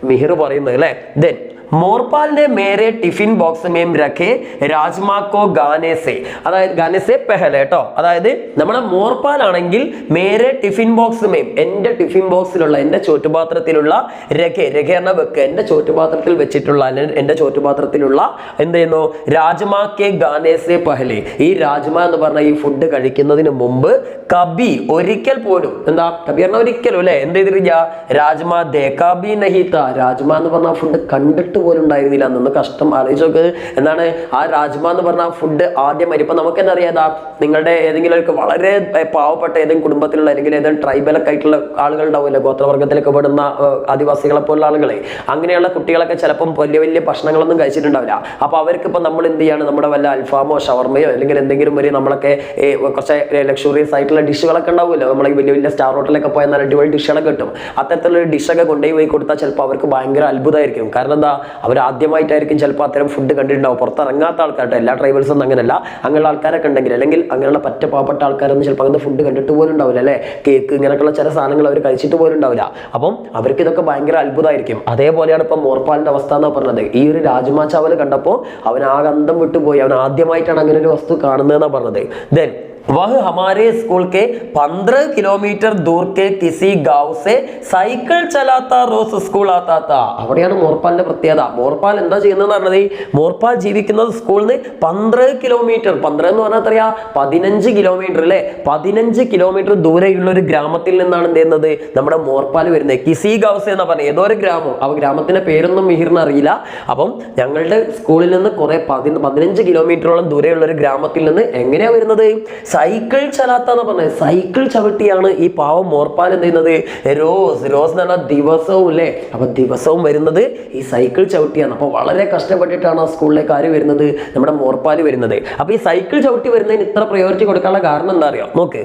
മിഹിർ പറയുന്നത് അല്ലേ. ദെൻ മോർപാലിനെ മേരെ ടിഫിൻ ബോക്സ് മേം രഖേ രാജ്മാക്കോ ഗാനേസെ, അതായത് ഗാനേസെ പെഹലെ കേട്ടോ, അതായത് നമ്മുടെ മോർപാലാണെങ്കിൽ മേരെ ടിഫിൻ ബോക്സ് മേം, എന്റെ ടിഫിൻ ബോക്സിലുള്ള എന്റെ ചോറ്റുപാത്രത്തിലുള്ള രഖേ, രഖേ എന്ന വെക്ക്, എന്റെ ചോറ്റുപാത്രത്തിൽ വെച്ചിട്ടുള്ള എന്റെ ചോറ്റുപാത്രത്തിലുള്ള എന്ത് ചെയ്യുന്നു രാജ്മാക്കെ ഗാനേസെ പെഹലെ, ഈ രാജ്മ എന്ന് പറഞ്ഞ ഈ ഫുഡ് കഴിക്കുന്നതിന് മുമ്പ് കബി ഒരിക്കൽ പോലും, എന്താ കബി പറഞ്ഞ ഒരിക്കലും അല്ലെ, എന്ത് ചെയ്തിട്ടില്ല രാജ്മ ദേക്കാബി നഹിത്ത, രാജ്മ എന്ന് പറഞ്ഞ ഫുഡ് കണ്ടിട്ട് പോലും ഉണ്ടായിരുന്നില്ല. അന്ന് കഷ്ടം ആലോചിച്ചോക്ക്. എന്താണ് ആ രാജ്മ എന്ന് പറഞ്ഞ ഫുഡ് ആദ്യമായി, ഇപ്പൊ നമുക്ക് എന്താ അറിയാതാ, നിങ്ങളുടെ ഏതെങ്കിലും വളരെ പാവപ്പെട്ട ഏതെങ്കിലും കുടുംബത്തിലുള്ള അല്ലെങ്കിൽ ഏതെങ്കിലും ട്രൈബലൊക്കെ ആയിട്ടുള്ള ആളുകൾ ഉണ്ടാവില്ല, ഗോത്രവർഗത്തിലൊക്കെ പെടുന്ന ആദിവാസികളെ പോലുള്ള ആളുകളെ, അങ്ങനെയുള്ള കുട്ടികളൊക്കെ ചിലപ്പം വലിയ വലിയ ഭക്ഷണങ്ങളൊന്നും കഴിച്ചിട്ടുണ്ടാവില്ല. അപ്പൊ അവർക്ക് ഇപ്പൊ നമ്മൾ എന്ത് ചെയ്യാണ്, നമ്മുടെ വല്ല അൽഫാമോ ഷവർമയോ അല്ലെങ്കിൽ എന്തെങ്കിലും ഒരു നമ്മളൊക്കെ കുറച്ച് ലക്ഷറിയസ് ആയിട്ടുള്ള ഡിഷുകളൊക്കെ ഉണ്ടാവുമല്ലോ, നമ്മൾ ഈ വലിയ വലിയ സ്റ്റാർ ഹോട്ടലൊക്കെ പോയാൽ നല്ല അടിപൊളി ഡിഷുകളൊക്കെ കിട്ടും. അത്തരത്തിലുള്ള ഡിഷൊക്കെ കൊണ്ടുപോയി കൊടുത്താൽ ചിലപ്പോൾ അവർക്ക് ഭയങ്കര അത്ഭുതമായിരിക്കും. കാരണം എന്താ, അവർ ആദ്യമായിട്ടായിരിക്കും ചിലപ്പോൾ അത്തരം ഫുഡ് കണ്ടിട്ടുണ്ടാവും. പുറത്തിറങ്ങാത്ത ആൾക്കാരുടെ, എല്ലാ ട്രൈബൽസും അങ്ങനെയല്ല, അങ്ങനെയുള്ള ആൾക്കാരൊക്കെ ഉണ്ടെങ്കിൽ അല്ലെങ്കിൽ അങ്ങനെയുള്ള പറ്റ പാവപ്പെട്ട ആൾക്കാരൊന്നും ചിലപ്പോൾ അങ്ങനത്തെ ഫുഡ് കണ്ടിട്ട് പോലും ഉണ്ടാവില്ല അല്ലെ, കേക്ക് ഇങ്ങനെയൊക്കെയുള്ള ചില സാധനങ്ങൾ അവർ കഴിച്ചിട്ട് പോലും ഉണ്ടാവില്ല. അപ്പം അവർക്ക് ഇതൊക്കെ ഭയങ്കര അത്ഭുതമായിരിക്കും. അതേപോലെയാണ് ഇപ്പൊ മോർപാലിന്റെ അവസ്ഥ എന്ന് പറഞ്ഞത്. ഈ ഒരു രാജ്മാ ചാവൽ കണ്ടപ്പോൾ അവൻ ആ ഗന്ധം വിട്ടുപോയി, അവൻ ആദ്യമായിട്ടാണ് അങ്ങനെ ഒരു വസ്തു കാണുന്നതെന്നാണ് പറഞ്ഞത്. ദെൻ वह हमारे स्कूल के 15 किलोमीटर दूर के किसी गांव से साइकिल चलाता रोज स्कूल आता था. അവിടെയാണ് മോർപാലിന്റെ പ്രത്യേകത. മോർപാൽ എന്താ ചെയ്യുന്നതെന്ന് പറഞ്ഞത്, മോർപാൽ ജീവിക്കുന്നത് സ്കൂളിൽ നിന്ന് 15 കിലോമീറ്റർ, 15 എന്ന് പറഞ്ഞാൽ എത്രയാ 15 കിലോമീറ്റർ അല്ലെ, 15 കിലോമീറ്റർ ദൂരെയുള്ള ഒരു ഗ്രാമത്തിൽ നിന്നാണ് എന്ത് ചെയ്യുന്നത് നമ്മുടെ മോർപാൽ വരുന്നത്. കിസി ഗൗസ് എന്ന് പറഞ്ഞ ഏതോ ഒരു ഗ്രാമം, ആ ഗ്രാമത്തിന്റെ പേരൊന്നും മിഹിറിന് അറിയില്ല. അപ്പം ഞങ്ങളുടെ സ്കൂളിൽ നിന്ന് കുറെ 15 കിലോമീറ്ററോളം ദൂരെയുള്ള ഒരു ഗ്രാമത്തിൽ നിന്ന് എങ്ങനെയാ വരുന്നത്, സൈക്കിൾ ചലാത്ത എന്ന് പറഞ്ഞത്, സൈക്കിൾ ചവിട്ടിയാണ് ഈ പാവം മോർപാൽ എന്ത് ചെയ്യുന്നത്, റോസ് എന്ന് പറഞ്ഞാൽ ദിവസവും അല്ലേ, അപ്പൊ ദിവസവും വരുന്നത് ഈ സൈക്കിൾ ചവിട്ടിയാണ്. അപ്പൊ വളരെ കഷ്ടപ്പെട്ടിട്ടാണ് ആ സ്കൂളിലേക്ക് ആര് വരുന്നത്, നമ്മുടെ മോർപാൽ വരുന്നത്. അപ്പൊ ഈ സൈക്കിൾ ചവിട്ടി വരുന്നതിന് ഇത്ര പ്രയോറിറ്റി കൊടുക്കാനുള്ള കാരണം എന്താ അറിയോ, നോക്ക്.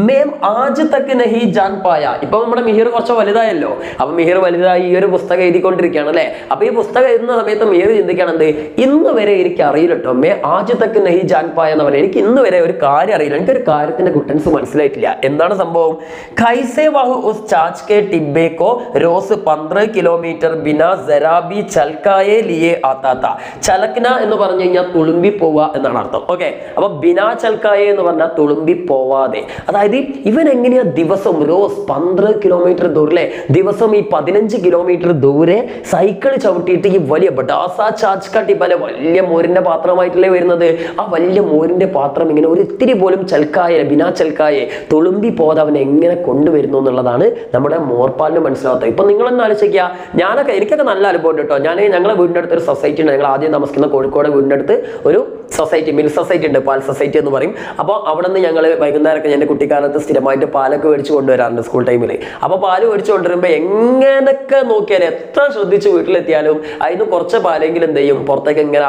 മേം ആജ് തക്ക് നഹി ജാൻ പായ, ഇപ്പൊ നമ്മുടെ മിഹിർ കുറച്ച് വലുതായല്ലോ, അപ്പൊ മിഹിർ വലുതായി ഈ ഒരു പുസ്തകം എഴുതിക്കൊണ്ടിരിക്കുകയാണ് അല്ലെ. അപ്പൊ ഈ പുസ്തകം എഴുതുന്ന സമയത്ത് മിഹിർ ചിന്തിക്കുകയാണ്, എന്ത് ഇന്ന് വരെ എനിക്ക് അറിയില്ല കേട്ടോ, മേ ആജ് തക്ക് നഹി ജാൻ പായ എന്ന് പറയാം, എനിക്ക് ഇന്ന് വരെ ഒരു കാര്യം അറിയില്ല, എനിക്കൊരു കാര്യത്തിന്റെ ഗുട്ടൻസ് മനസ്സിലായിട്ടില്ല. എന്താണ് സംഭവം, ഖൈസെ വാഹു ഉസ് ചാച്ച് കെ ടിബ്ബെ കോ റോസ് 15 കിലോമീറ്റർ ബിനാ ജറാബി ചൽക്കായെ ലിയെ ആത്താത്ത. ചലക്ന എന്ന് പറഞ്ഞു കഴിഞ്ഞാൽ തുളുമ്പി പോവുക എന്നാണ് അർത്ഥം. ഓക്കെ, അപ്പൊ ബിനാ ചൽക്കായെ എന്ന് പറഞ്ഞാൽ തുളുമ്പി പോവാതെ, അതായത് ഇവൻ എങ്ങനെയാ ദിവസം റോസ് 15 കിലോമീറ്റർ ദൂരെ, ദിവസം ഈ 15 കിലോമീറ്റർ ദൂരെ സൈക്കിൾ ചവിട്ടിയിട്ട് ഈ വലിയ ബഡാസ ചാച്ച് കട്ടിപ്പല വലിയ മോരിന്റെ പാത്രമായിട്ടല്ലേ വരുന്നത്. ആ വലിയ മോരിന്റെ പാത്രം ഇങ്ങനെ ഒരു ഇത്തിരി പോലും ചൽക്കായ ബിനാ ചൽക്കായെ തുളുമ്പി പോകാതെ അവൻ എങ്ങനെ കൊണ്ടുവരുന്നു എന്നുള്ളതാണ് നമ്മുടെ മോർപാലിന് മനസ്സിലാവാത്തത്. ഇപ്പൊ നിങ്ങളൊന്ന് ആലോചിക്കുക, എനിക്കൊക്കെ നല്ല അനുഭവം കേട്ടോ. ഞങ്ങളെ വീടിൻ്റെ അടുത്ത് ഒരു സൊസൈറ്റി ഉണ്ട്, ഞങ്ങൾ ആദ്യം താമസിക്കുന്ന കോഴിക്കോട് വീടിൻ്റെ അടുത്ത് ഒരു സൊസൈറ്റി, മിൽക്ക് സൊസൈറ്റി ഉണ്ട്, പാൽ സൊസൈറ്റി എന്ന് പറയും. അപ്പോൾ അവിടെ നിന്ന് ഞങ്ങൾ വൈകുന്നേരമൊക്കെ എൻ്റെ കുട്ടിക്കാലത്ത് സ്ഥിരമായിട്ട് പാലൊക്കെ മേടിച്ച് കൊണ്ടുവരാറുണ്ട് സ്കൂൾ ടൈമിൽ. അപ്പോൾ പാല് മേടിച്ച് കൊണ്ടുവരുമ്പോൾ എങ്ങനെയൊക്കെ നോക്കിയാൽ എത്ര ശ്രദ്ധിച്ച് വീട്ടിലെത്തിയാലും അതിന് കുറച്ച് പാലെങ്കിലും എന്ത് ചെയ്യും, പുറത്തേക്ക് ഇങ്ങനെ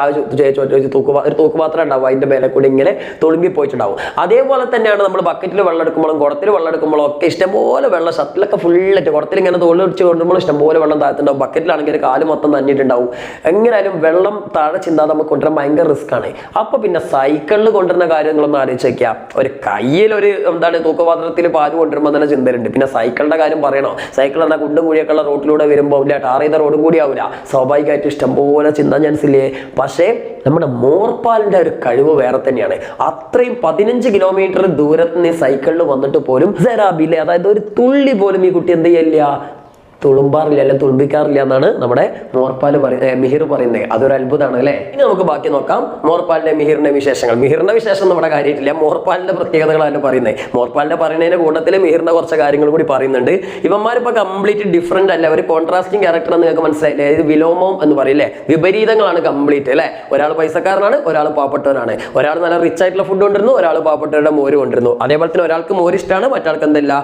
ഒരു തൂക്കുപാത്രം ഉണ്ടാവും, അതിൻ്റെ മേലെ കൂടി ഇങ്ങനെ തുളുമ്പി പോയിട്ടുണ്ടാവും. അതേപോലെ തന്നെയാണ് നമ്മൾ ബക്കറ്റിൽ വെള്ളം എടുക്കുമ്പോഴും കുടത്തിൽ വെള്ളം എടുക്കുമ്പോഴും ഒക്കെ ഇഷ്ടംപോലെ വെള്ളം, ഷട്ടിലൊക്കെ ഫുള്ളായിട്ട് കുടത്തിൽ ഇങ്ങനെ തോളിൽ വെച്ച് കൊണ്ടുമ്പോൾ ഇഷ്ടംപോലെ വെള്ളം താഴത്തുണ്ടാവും, ബക്കറ്റിലാണെങ്കിൽ കാല് മൊത്തം നനഞ്ഞിട്ടുണ്ടാവും. എങ്ങനെയായാലും വെള്ളം താഴെ ചിന്താതെ നമുക്ക് കൊണ്ടുവരാൻ ഭയങ്കര റിസ്ക് ആണ്. അപ്പൊ പിന്നെ സൈക്കിളിൽ കൊണ്ടുവരുന്ന കാര്യങ്ങളൊന്നും ആലോചിച്ച് വെക്കുക. ഒരു കയ്യിൽ ഒരു എന്താണ് തൂക്കപാത്രത്തിൽ പാല് കൊണ്ടുവരുമ്പോൾ തന്നെ ചിന്തലുണ്ട്. പിന്നെ സൈക്കിളിന്റെ കാര്യം പറയണോ, സൈക്കിൾ എന്നാൽ കുണ്ടും കുഴിയൊക്കെ ഉള്ള റോട്ടിലൂടെ വരുമ്പോൾ ഇല്ല, ടാർ ചെയ്ത റോഡും കൂടി ആവില്ല, സ്വാഭാവികമായിട്ട് ഇഷ്ടംപോലെ ചിന്താ ചാൻസ് ഇല്ലേ. പക്ഷേ നമ്മുടെ മോർപാലിന്റെ ഒരു കഴിവ് വേറെ തന്നെയാണ്. അത്രയും 15 കിലോമീറ്റർ ദൂരത്ത് നിന്ന് സൈക്കിളിൽ വന്നിട്ട് പോലും ജറാബിലെ, അതായത് ഒരു തുള്ളി പോലും ഈ കുട്ടി എന്ത് ചെയ്യില്ല, തുളുമ്പാറില്ല, അല്ലെ തുളുമ്പിക്കാറില്ല എന്നാണ് നമ്മുടെ മോർപാൽ മിഹിർ പറയുന്നത്. അതൊരു അത്ഭുതമാണ് അല്ലെ. ഇനി നമുക്ക് ബാക്കി നോക്കാം മോർപാലിന്റെ മിഹിറിന്റെ വിശേഷങ്ങൾ. മിഹിറിന്റെ വിശേഷം നമ്മുടെ കാര്യമില്ല, മോർപാലിന്റെ പ്രത്യേകതകളാണ് പറയുന്നത്. മോർപാലിന്റെ പറയുന്നതിന്റെ കൂട്ടത്തിൽ മിഹിറിന്റെ കുറച്ച് കാര്യങ്ങൾ കൂടി പറയുന്നുണ്ട്. ഇവന്മാരിപ്പോ കംപ്ലീറ്റ് ഡിഫറെന്റ് അല്ല, ഒരു കോൺട്രാസ്റ്റിംഗ് ക്യാരക്ടർ എന്ന് നിങ്ങൾക്ക് മനസ്സിലായില്ലേ. അതായത് വിലോമം എന്ന് പറയില്ലേ, വിപരീതങ്ങളാണ് കംപ്ലീറ്റ് അല്ലെ. ഒരാൾ പൈസക്കാരനാണ്, ഒരാൾ പാവപ്പെട്ടവനാണ്. ഒരാൾ നല്ല റിച്ച് ആയിട്ടുള്ള ഫുഡ് കൊണ്ടിരുന്നു, ഒരാൾ പാവപ്പെട്ടവരുടെ മോര് കൊണ്ടിരുന്നു. അതേപോലെ തന്നെ ഒരാൾക്ക് മോര് ഇഷ്ടമാണ്, മറ്റാൾക്ക് എന്തല്ല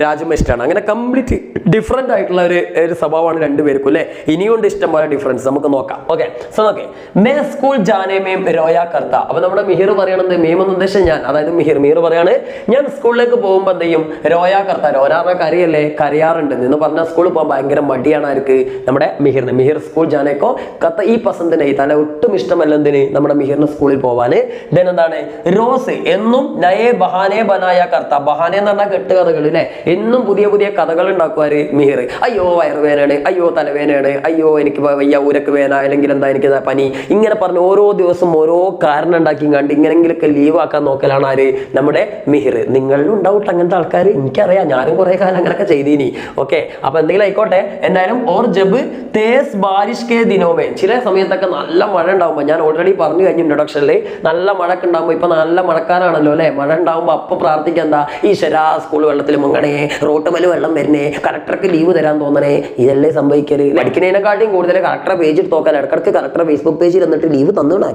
രാജ്മ ഇഷ്ടമാണ്. അങ്ങനെ കംപ്ലീറ്റ് ഡിഫറെന്റ് ആയിട്ടുള്ള ഒരു സ്വഭാവമാണ് രണ്ടുപേർക്കും അല്ലെ. ഇനിയുണ്ട് ഇഷ്ടം പോലെ ഡിഫറൻസ്, നമുക്ക് നോക്കാം. ഓക്കെ, സോ നോക്കേ, മേ സ്കൂൾ ജാനെ മേം രോയാ കർത്ത. അപ്പൊ നമ്മുടെ മിഹിർ പറയണത്, മേം എന്ന് ഉദ്ദേശം ഞാൻ, അതായത് മിഹിർ പറയാണ്, ഞാൻ സ്കൂളിലേക്ക് പോകുമ്പോൾ എന്ത് ചെയ്യും, രോയാ കർത്ത. രോയാ പറഞ്ഞ കരയല്ലേ, കരയാറുണ്ട് എന്ന് പറഞ്ഞാൽ സ്കൂളിൽ പോകാൻ ഭയങ്കര മടിയാണ് ആർക്ക്, നമ്മുടെ മിഹിറിന്. മിഹിർ സ്കൂൾ ജാനേക്കോ കത്ത ഈ പസന്തിനായി, തല ഒട്ടും ഇഷ്ടമല്ല എന്തിന്, നമ്മുടെ മിഹിറിന് സ്കൂളിൽ പോവാന്. ദെൻ എന്താണ്, റോസ് എന്നും നയേ ബഹാനെ ബനായ കർത്ത. ബഹാനെ എന്ന് പറഞ്ഞാൽ കെട്ടുകഥകൾ അല്ലെ, എന്നും പുതിയ പുതിയ കഥകൾ ഉണ്ടാക്കുവാര് മിഹിർ. അയ്യോ വയറുവേനാണ്, അയ്യോ തലവേനയാണ്, അയ്യോ എനിക്ക് വയ്യ ഊരക്ക് വേന, അല്ലെങ്കിൽ എന്താ എനിക്ക് പനി, ഇങ്ങനെ പറഞ്ഞ് ഓരോ ദിവസം ഓരോ കാരണം ഉണ്ടാക്കി കണ്ട് ഇങ്ങനെങ്കിലൊക്കെ ലീവ് ആക്കാൻ നോക്കലാണ് ആര്, നമ്മുടെ മിഹിർ. നിങ്ങളിലും ഉണ്ടാവും അങ്ങനത്തെ ആൾക്കാർ, എനിക്കറിയാം, ഞാനും കുറെ കാലം അങ്ങനെയൊക്കെ ചെയ്തീനി. ഓക്കെ, അപ്പൊ എന്തെങ്കിലും ആയിക്കോട്ടെ. എന്തായാലും ഓർ ജബ് തേസ് ബാരിഷ് കെ ദിനോമേ, ചില സമയത്തൊക്കെ നല്ല മഴ ഉണ്ടാവുമ്പോൾ, ഞാൻ ഓൾറെഡി പറഞ്ഞു കഴിഞ്ഞു ഇൻട്രൊഡക്ഷനിൽ, നല്ല മഴക്ക് ഉണ്ടാകുമ്പോൾ, ഇപ്പൊ നല്ല മഴക്കാരാണല്ലോ അല്ലെ, മഴ ഉണ്ടാകുമ്പോൾ അപ്പൊ പ്രാർത്ഥിക്കുക എന്താ, ഈശ്വരാ സ്കൂൾ വെള്ളത്തിൽ മുങ്ങണേ, റോട്ടുമല് വെള്ളം വരുന്നേ, കളക്ടർക്ക് ലീവ് തരാൻ തോന്നണേ, ഇതല്ലേ സംഭവിക്കല്. പഠിക്കുന്നതിനെക്കാട്ടിയും കൂടുതൽ കളക്ടറെ പേജിൽ തോക്കാൻ, ഇടക്കിടക്ക് കളക്ടറെ ഫേസ്ബുക്ക് പേജിൽ എന്നിട്ട് ലീവ് തന്നണോ,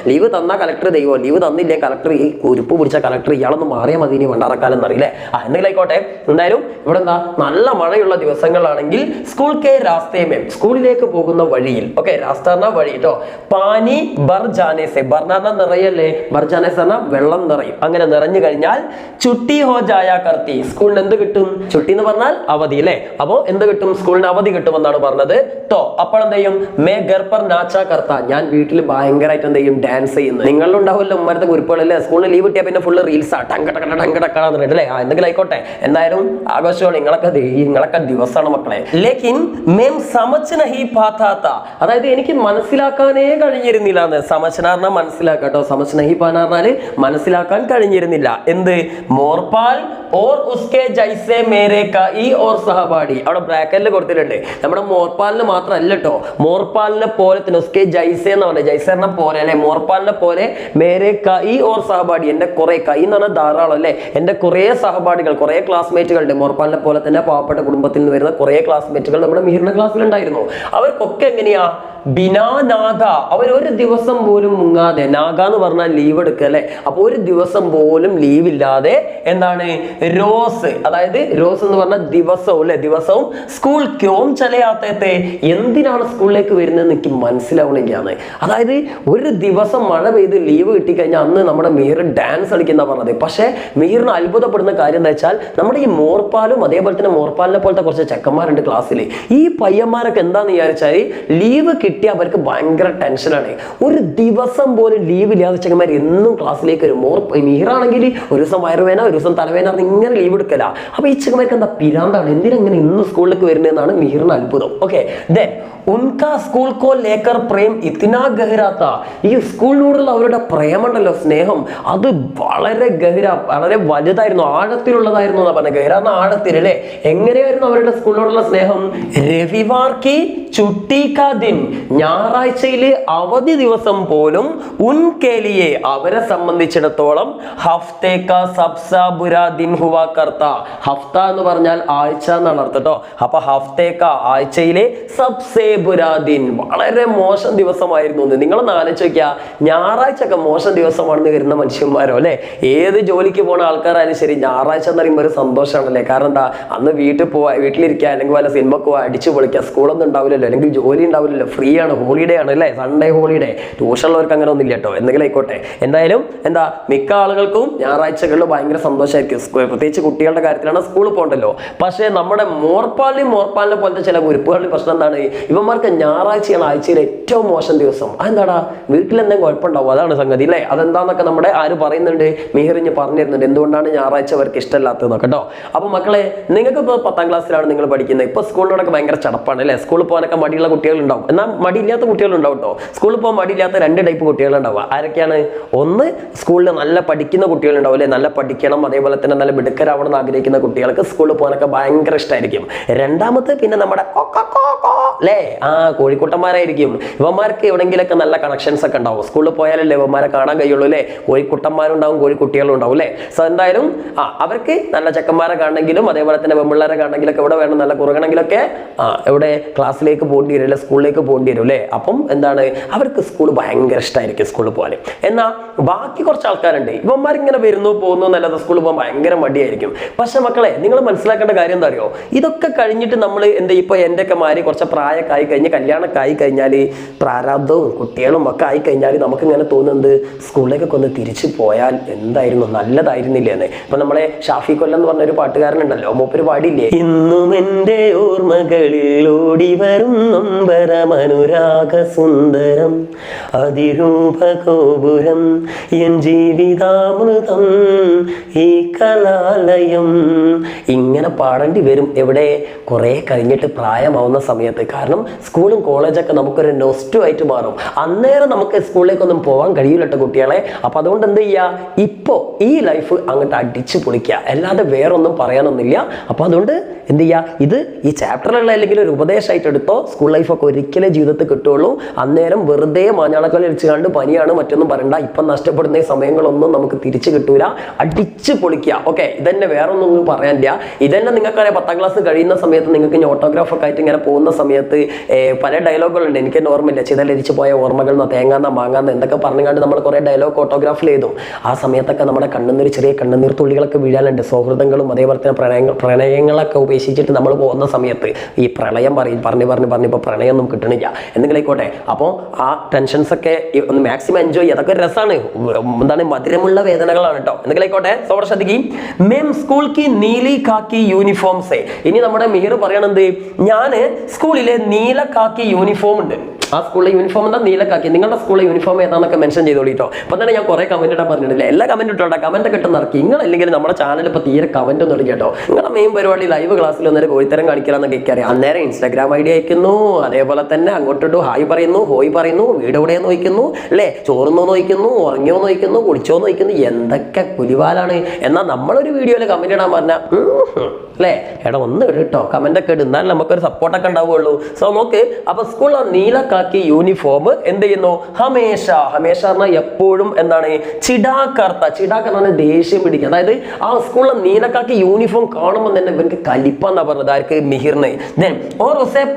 ലീവ് തന്നാ കളക്ടർ ദൈവം, ലീവ് തന്നില്ലേ കളക്ടർ, ഈ കുരുപ്പ് പിടിച്ച കളക്ടർ, ഇയാളൊന്നും മാറിയാൽ മതി ഇനി വണ്ടാറക്കാലം എന്നറിയില്ലേ. എന്തെങ്കിലും ആയിക്കോട്ടെ. എന്തായാലും ഇവിടെ എന്താ, നല്ല മഴയുള്ള ദിവസങ്ങളാണെങ്കിൽ സ്കൂൾ കെ രാസ്തേമേ, സ്കൂളിലേക്ക് പോകുന്ന വഴിയിൽ, ഓക്കെ, രാസ്ത വഴി കേട്ടോ, പാനി ബർ ജാനേസെ, ബർണ നിറയല്ലേ, ബർജാനേസ് പറഞ്ഞാൽ വെള്ളം നിറയും. അങ്ങനെ നിറഞ്ഞു കഴിഞ്ഞാൽ ചുട്ടി ഹോ ജായ കർത്തി, സ്കൂളിന് എന്ത് കിട്ടും, ചുട്ടി എന്ന് പറഞ്ഞാൽ അവധി അല്ലെ, അപ്പോ എന്ത് കിട്ടും, സ്കൂളിന് അവധി കിട്ടുമെന്നാണ് പറഞ്ഞത്. തോ അപ്പോൾ എന്ത് ചെയ്യും, മേ ഗർ പർ നാച്ചാ കർത്ത, ഞാൻ വീട്ടിൽ ഭയങ്കരമായിട്ട് എന്ത് ചെയ്യും, ഡാൻസ് ചെയ്യുന്നത്. നിങ്ങളുണ്ടാവുമല്ലോ ഉമ്മരത്തെ കുറിപ്പുകളല്ലേ, സ്കൂളിൽ ലീവ് കിട്ടിയാൽ പിന്നെ ഫുള്ള് റീൽസാ ടങ്കടക്കാന്ന് അല്ലേ. എന്തെങ്കിലും ആയിക്കോട്ടെ. എന്തായാലും ആഘോഷമാണ്, നിങ്ങളൊക്കെ ദിവസമാണ് മക്കളെ. ലേക്കിൻ മേം സമച്ച് നഹി പാത്താത്ത, അതായത് എനിക്ക് മനസ്സിലാക്കാനേ കഴിഞ്ഞിരുന്നില്ല എന്ന്. സമച്ചനാറിനെ മനസ്സിലാക്കാട്ടോ, സമച്ച് നഹി പാനാറിനാല് മനസ്സിലാക്കാൻ കഴിഞ്ഞിരുന്നില്ല. എന്ത്, മോർപാൽ ഓർ ഉസ്കെ ജൈസെ മേരെ കഈ ഓർ സഹപാഠി, അവിടെ ബ്രാക്കറ്റിൽ കൊടുത്തിട്ടുണ്ട്. നമ്മുടെ മോർപാലിന് മാത്രമല്ല കേട്ടോ, മോർപാലിനെ പോലെ തന്നെ ഉസ്കെ ജൈസെ എന്ന് പറഞ്ഞത്, ജൈസറിനെ പോലെ അല്ലെ, മോർപാലിനെ പോലെ മേരെ കഈ ഓർ സഹപാഠി, എന്റെ കുറെ, കൈ എന്ന് പറഞ്ഞാൽ ധാരാളം അല്ലെ, എന്റെ കുറെ സഹപാഠികൾ, കുറെ ക്ലാസ്മേറ്റുകളുണ്ട്. മോർപാലിനെ പോലെ തന്നെ പാവപ്പെട്ട കുടുംബത്തിൽ നിന്ന് വരുന്ന കുറെ ക്ലാസ്മേറ്റുകൾ നമ്മുടെ മിഹിറിന്റെ ക്ലാസ്സിലുണ്ടായിരുന്നു. അവർക്കൊക്കെ എങ്ങനെയാ, ബിനാ നാഗ, അവർ ഒരു ദിവസം പോലും മുങ്ങാതെ, നാഗ എന്ന് പറഞ്ഞാൽ ലീവ് എടുക്കുക അല്ലെ, അപ്പൊ ഒരു ദിവസം പോലും ലീവ് ഇല്ലാതെ എന്താണ്, റോസ്, അതായത് റോസ് എന്ന് പറഞ്ഞാൽ ദിവസവും അല്ലെ, ദിവസവും സ്കൂൾ ക്യോം ചലയാത്തത്തെ, എന്തിനാണ് സ്കൂളിലേക്ക് വരുന്നത് എനിക്ക് മനസ്സിലാവണില്ലാന്ന്. അതായത് ഒരു ദിവസം മഴ പെയ്ത് ലീവ് കിട്ടിക്കഴിഞ്ഞാൽ അന്ന് നമ്മുടെ മിഹിർ ഡാൻസ് കളിക്കുന്ന പറഞ്ഞത്. പക്ഷെ മിഹിറിന് അത്ഭുതപ്പെടുന്ന കാര്യം എന്താ വെച്ചാൽ, നമ്മുടെ ഈ മോർപ്പാലും അതേപോലെ തന്നെ മോർപ്പാലിനെ പോലത്തെ കുറച്ച് ചെക്കന്മാരുണ്ട് ക്ലാസ്സിൽ. ഈ പയ്യന്മാരൊക്കെ എന്താന്ന് വിചാരിച്ചാൽ, ലീവ് കിട്ടിയ അവർക്ക് ഭയങ്കര ടെൻഷനാണ്. ഒരു ദിവസം പോലും ലീവ് ഇല്ലാതെ ചെക്കന്മാർ എന്നും ക്ലാസ്സിലേക്ക് വരും. മിഹിറാണെങ്കിൽ ഒരു ദിവസം വയറുവേന, ഒരു ദിവസം തലവേന, ഇങ്ങനെ ലീവ് എടുക്കല. അപ്പൊ ഈ ചെക്കന്മാർക്ക് എന്താ പിരാന്താണ്, എന്തിനെങ്ങനെ ഇന്ന് സ്കൂളിലേക്ക് വരുന്നതെന്നാണ് മിഹിറിന് അത്ഭുതം. ഓക്കെ, ദെൻ ഉൻകാ സ്കൂൾ കോ ലേക്കർ പ്രേം ഇത്തിനാ ഗഹരാത്ത, ഈ സ്കൂളിനോടുള്ള അവരുടെ പ്രേമുണ്ടല്ലോ, സ്നേഹം, അത് വളരെ വളരെ വലുതായിരുന്നു, ആഴത്തിലുള്ളതായിരുന്നു എന്നാ പറഞ്ഞത്. ഗഹര എന്ന ആഴത്തിൽ അല്ലേ. എങ്ങനെയായിരുന്നു അവരുടെ സ്കൂളിനോടുള്ള സ്നേഹം, രവിവാർ കി ചുട്ടി കാ ദിൻ, ഞായറാഴ്ചയിലെ അവധി ദിവസം പോലും ഉൻകേലിയെ, അവരെ സംബന്ധിച്ചിടത്തോളം, ഹഫ്തേ കാ സബ്സാ ബുരാ ദിൻ ഹുവാ കർത്ത, ഹഫ്ത എന്ന് പറഞ്ഞാൽ ആഴ്ച എന്നാണ് അർത്ഥം കേട്ടോ. അപ്പൊ ഹഫ്തേ കാ, ആഴ്ചയിലെ, സബ്സേ ബുരാ ദിൻ, വളരെ മോശം ദിവസമായിരുന്നു. നിങ്ങളൊന്ന് ആലോചിച്ച് നോക്കിയാ, ഞായറാഴ്ച ഒക്കെ മോശം ദിവസമാണെന്ന് വരുന്ന മനുഷ്യന്മാരോ അല്ലെ, ഏത് ജോലിക്ക് പോണ ആൾക്കാരായാലും ശരി, ഞായറാഴ്ച എന്ന് പറയുമ്പോൾ ഒരു സന്തോഷമാണല്ലേ. കാരണം എന്താ, അന്ന് വീട്ടിലിരിക്കുക, അല്ലെങ്കിൽ വല്ല സിനിമക്ക് പോവാ, അടിച്ചു പൊളിക്കുക, സ്കൂളൊന്നും ഉണ്ടാവില്ലല്ലോ, അല്ലെങ്കിൽ ജോലി ഉണ്ടാവില്ലല്ലോ, ഫ്രീ ആണ്, ഹോളിഡേ ആണ് അല്ലേ, സൺഡേ ഹോളിഡേ. ട്യൂഷനുള്ളവർക്ക് അങ്ങനെ ഒന്നും ഇല്ല കേട്ടോ. എന്തെങ്കിലും ആയിക്കോട്ടെ. എന്തായാലും എന്താ, മിക്ക ആളുകൾക്കും ഞായറാഴ്ചകളിൽ ഭയങ്കര സന്തോഷമായിരിക്കും. പ്രത്യേകിച്ച് കുട്ടികളുടെ കാര്യത്തിലാണ്, സ്കൂളിൽ പോകണ്ടല്ലോ. പക്ഷേ നമ്മുടെ മോർപ്പാലിനെ പോലത്തെ ചില ഗ്രൂപ്പുകളുടെ പ്രശ്നം എന്താണ്, ഇവന്മാർക്ക് ഞായറാഴ്ചയാണ് ആഴ്ചയിൽ ഏറ്റവും മോശം ദിവസം. അതെന്താടാ, വീട്ടിലെന്തെങ്കിലും കുഴപ്പമുണ്ടാവും, അതാണ് സംഗതി അല്ലേ. അതെന്താന്നൊക്കെ നമ്മുടെ ആര് പറയുന്നുണ്ട്, മിഹിറിഞ്ഞ് പറഞ്ഞിരുന്നുണ്ട്, എന്തുകൊണ്ടാണ് ഞായറാഴ്ച അവർക്ക് ഇഷ്ടമല്ലാത്തതെന്നൊക്കെ കേട്ടോ. അപ്പൊ മക്കളെ, നിങ്ങൾക്ക് ഇപ്പോൾ 10ാം ക്ലാസ്സിലാണ് നിങ്ങൾ പഠിക്കുന്നത്. ഇപ്പൊ സ്കൂളിനോടൊക്കെ ഭയങ്കര ചടപ്പാണ് അല്ലേ, സ്കൂളിൽ പോകാനൊക്കെ മടിയുള്ള കുട്ടികളുണ്ടാവും, എന്നാൽ മടിയില്ലാത്ത കുട്ടികളുണ്ടാവും കേട്ടോ. സ്കൂളിൽ പോകാൻ മടിയില്ലാത്ത 2 ടൈപ്പ് കുട്ടികളുണ്ടാവുക. ആരൊക്കെയാണ്, ഒന്ന് സ്കൂളിൽ നല്ല പഠിക്കുന്ന കുട്ടികളുണ്ടാവും അല്ലെ, നല്ല പഠിക്കണം, അതേപോലെ തന്നെ നല്ല മിടുക്കരാവണം എന്ന് ആഗ്രഹിക്കുന്ന കുട്ടികൾക്ക് സ്കൂളിൽ പോകാനൊക്കെ ഭയങ്കര ഇഷ്ടമായിരിക്കും. രണ്ടാമത്തെ പിന്നെ നമ്മുടെ അല്ലേ, കോഴിക്കുട്ടന്മാരായിരിക്കും. ഇവന്മാർക്ക് എവിടെങ്കിലൊക്കെ നല്ല കണക്ഷൻസ് ഒക്കെ ഉണ്ടാവും. സ്കൂളിൽ പോയാലല്ലേ ഇവന്മാരെ കാണാൻ കഴിയുള്ളൂ അല്ലേ. കോഴിക്കുട്ടന്മാരുണ്ടാവും, കോഴിക്കുട്ടികളും ഉണ്ടാവും അല്ലേ. സോ എന്തായാലും അവർക്ക് നല്ല ചെക്കന്മാരെ കാണണമെങ്കിലും അതേപോലെ തന്നെ പെമ്പിള്ളേരെ കാണണമെങ്കിലൊക്കെ ഇവിടെ വേണം, നല്ല കുറുകണമെങ്കിലൊക്കെ എവിടെ ക്ലാസ്സിലേക്ക് പോകേണ്ടി വരും അല്ലെ, സ്കൂളിലേക്ക് പോകേണ്ടി വരും അല്ലേ. അപ്പം എന്താണ്, അവർക്ക് സ്കൂൾ ഭയങ്കര ഇഷ്ടമായിരിക്കും സ്കൂളിൽ പോകാൻ. എന്നാൽ ബാക്കി കുറച്ച് ആൾക്കാരുണ്ട്, ഇവന്മാരിങ്ങനെ വരുന്നു പോകുന്നു എന്നല്ലാതെ സ്കൂളിൽ പോകാൻ ഭയങ്കര മടിയായിരിക്കും. പക്ഷെ മക്കളെ, നിങ്ങൾ മനസ്സിലാക്കേണ്ട കാര്യം എന്താ അറിയോ, ഇതൊക്കെ കഴിഞ്ഞിട്ട് നമ്മൾ എന്താ, ഇപ്പൊ എൻ്റെ ഒക്കെ മാതിരി കുറച്ച് പ്രായമൊക്കെ ആയി കഴിഞ്ഞ്, കല്യാണമൊക്കെ ആയി കഴിഞ്ഞാൽ, പ്രാരാബ്ദവും കുട്ടികളും ഒക്കെ ആയി കഴിഞ്ഞാൽ നമുക്ക് ഇങ്ങനെ തോന്നുന്നത്, സ്കൂളിലേക്കൊക്കെ ഒന്ന് തിരിച്ചു പോയാൽ എന്തായിരുന്നു, നല്ലതായിരുന്നില്ലേ എന്ന്. ഇപ്പൊ നമ്മളെ ഷാഫി കൊല്ലം എന്ന് പറഞ്ഞൊരു പാട്ടുകാരനുണ്ടല്ലോ, മൂപ്പര് പാടില്ലേ, ഇന്നും എൻ്റെ ഓർമ്മകളിൽ ഓടി വരും നൊമ്പരമനു അനുരാഗ സുന്ദരം അതിരൂപഗോപുരം എൻ ജീവിതാമൃതം ഈ കലാലയം. ഇങ്ങനെ പാടേണ്ടി വരും എവിടെ? കുറേ കഴിഞ്ഞിട്ട് പ്രായമാവുന്ന സമയത്ത്. കാരണം സ്കൂളും കോളേജൊക്കെ നമുക്കൊരു നൊസ്റ്റു ആയിട്ട് മാറും. അന്നേരം നമുക്ക് സ്കൂളിലേക്കൊന്നും പോകാൻ കഴിയില്ലട്ടോ കുട്ടികളെ. അപ്പം അതുകൊണ്ട് എന്ത് ചെയ്യുക, ഇപ്പോൾ ഈ ലൈഫ് അങ്ങോട്ട് അടിച്ചു പൊളിക്കുക, അല്ലാതെ വേറൊന്നും പറയാനൊന്നുമില്ല. അപ്പം അതുകൊണ്ട് എന്ത് ചെയ്യുക, ഇത് ഈ ചാപ്റ്ററിലുള്ള അല്ലെങ്കിൽ ഒരു ഉപദേശമായിട്ട് എടുത്തോ. സ്കൂൾ ലൈഫൊക്കെ ഒരിക്കലേ ജീവിതത്തിൽ കിട്ടുള്ളൂ. അന്നേരം വെറുതെ മാഞ്ഞാളക്കോല അടിച്ചു കണ്ട് പനിയാണ് മറ്റൊന്നും പറയണ്ട. ഇപ്പം നഷ്ടപ്പെടുന്ന സമയങ്ങളൊന്നും നമുക്ക് തിരിച്ചു കിട്ടൂല. അടിച്ചു പൊളിക്കുക. ഓക്കെ, ഇതന്നെ വേറൊന്നും പറയാനില്ല. ഇതന്നെ നിങ്ങൾക്കറിയാം, 10ാം ക്ലാസ് കഴിയുന്ന സമയത്ത് നിങ്ങൾക്ക് ഇനി ഓട്ടോഗ്രാഫൊക്കെ ആയിട്ട് ഇങ്ങനെ പോകുന്ന സമയത്ത് പല ഡയലോഗുകളുണ്ട്. എനിക്ക് ഓർമ്മയില്ല, ചിതലരിച്ചു പോയ ഓർമ്മകൾ എന്നോ തേങ്ങാന്ന മാങ്ങാന്ന എന്തൊക്കെ പറഞ്ഞുകൊണ്ട് നമ്മൾ കുറേ ഡയലോഗ് ഓട്ടോഗ്രാഫിൽ എഴുതും. ആ സമയത്തൊക്കെ നമ്മുടെ കണ്ണുനീർ, ചെറിയ കണ്ണുനീർ തുള്ളികളൊക്കെ വീഴാനുണ്ട്. സൗഹൃദങ്ങളും അതേപോലെ തന്നെ പ്രണയങ്ങളൊക്കെ ഉപേക്ഷിച്ചിട്ട് നമ്മൾ പോകുന്ന സമയത്ത് ഈ പ്രളയം പറഞ്ഞ് ഇപ്പോൾ പ്രണയമൊന്നും കിട്ടണില്ല എന്തെങ്കിലും ആയിക്കോട്ടെ. അപ്പോൾ ആ ടെൻഷൻസൊക്കെ ഒന്ന് മാക്സിമം എൻജോയ് ചെയ്യുക. അതൊക്കെ ഒരു രസമാണ്. എന്താണ്, മധുരമുള്ള വേദനകളാണ് കേട്ടോ. എന്തെങ്കിലും ആയിക്കോട്ടെ. സോ ശ്രദ്ധിക്കും. മേം സ്കൂൾ കി നീലി കാക്കി യൂണിഫോം സേ. ഇനി നമ്മുടെ മിഹിർ പറയണത്, ഞാൻ സ്കൂളിലെ നീല കാക്കി യൂണിഫോം ഉണ്ട്. ആ സ്കൂളിലെ യൂണിഫോം എന്താ? നീലക്കാക്കി. നിങ്ങളുടെ സ്കൂളിലെ യൂണിഫോം ഏതാണെന്നൊക്കെ മെൻഷൻ ചെയ്തോളിട്ടോ. അപ്പം തന്നെ ഞാൻ കുറേ കമന്റ് ഇടാൻ പറഞ്ഞിട്ടില്ല. എല്ലാ കമന്റ് ഇട്ടോട്ടെ. കമന്റ് ഒക്കെ ഇട്ടെന്ന് ഇറക്കി. നിങ്ങളല്ലെങ്കിൽ നമ്മുടെ ചാനൽ ഇപ്പോൾ തീരെ കമന്റ് ഒന്നും ഇടും കേട്ടോ. നിങ്ങളുടെ മെയിൻ പരിപാടി ലൈവ് ക്ലാസ്സിൽ ഒന്നേരം കോഴിത്തരം കാണിക്കലാന്നൊക്കെ എനിക്കറിയാം. അന്നേരം ഇൻസ്റ്റാഗ്രാം ഐ ഡി അയക്കുന്നു, അതേപോലെ തന്നെ അങ്ങോട്ടിട്ടു ഹായ് പറയുന്നു, ഹോയ് പറയുന്നു, വീട് എവിടെ നോക്കുന്നു അല്ലേ, ചോറുന്നോ നോക്കുന്നു, ഉറങ്ങിയോ നോക്കുന്നു, കുളിച്ചോ നോക്കുന്നു. എന്തൊക്കെ പുലിവാലാണ്. എന്നാൽ നമ്മളൊരു വീഡിയോയിൽ കമന്റ് ഇടാൻ പറഞ്ഞാൽ അല്ലേ, എടാ ഒന്ന് ഇട്ടോ, കമന്റ് ഒക്കെ ഇടും, എന്നാലും നമുക്കൊരു സപ്പോർട്ടൊക്കെ ഉണ്ടാവുള്ളൂ. സോ നോക്ക്. അപ്പൊ സ്കൂളിൽ നീലക്കാക്കി യൂണിഫോം എന്ത് ചെയ്യുന്നു? ഹമേഷ പറഞ്ഞാൽ എപ്പോഴും എന്താണ്, ചിടാക്കർത്ത ദേഷ്യം പിടിക്കുക. അതായത് ആ സ്കൂളിലെ നീലക്കാക്കി യൂണിഫോം കാണുമ്പോൾ തന്നെ ഇവർക്ക് കലിപ്പാന്നാ പറഞ്ഞത്. ആർക്ക്? മിഹിറിന്.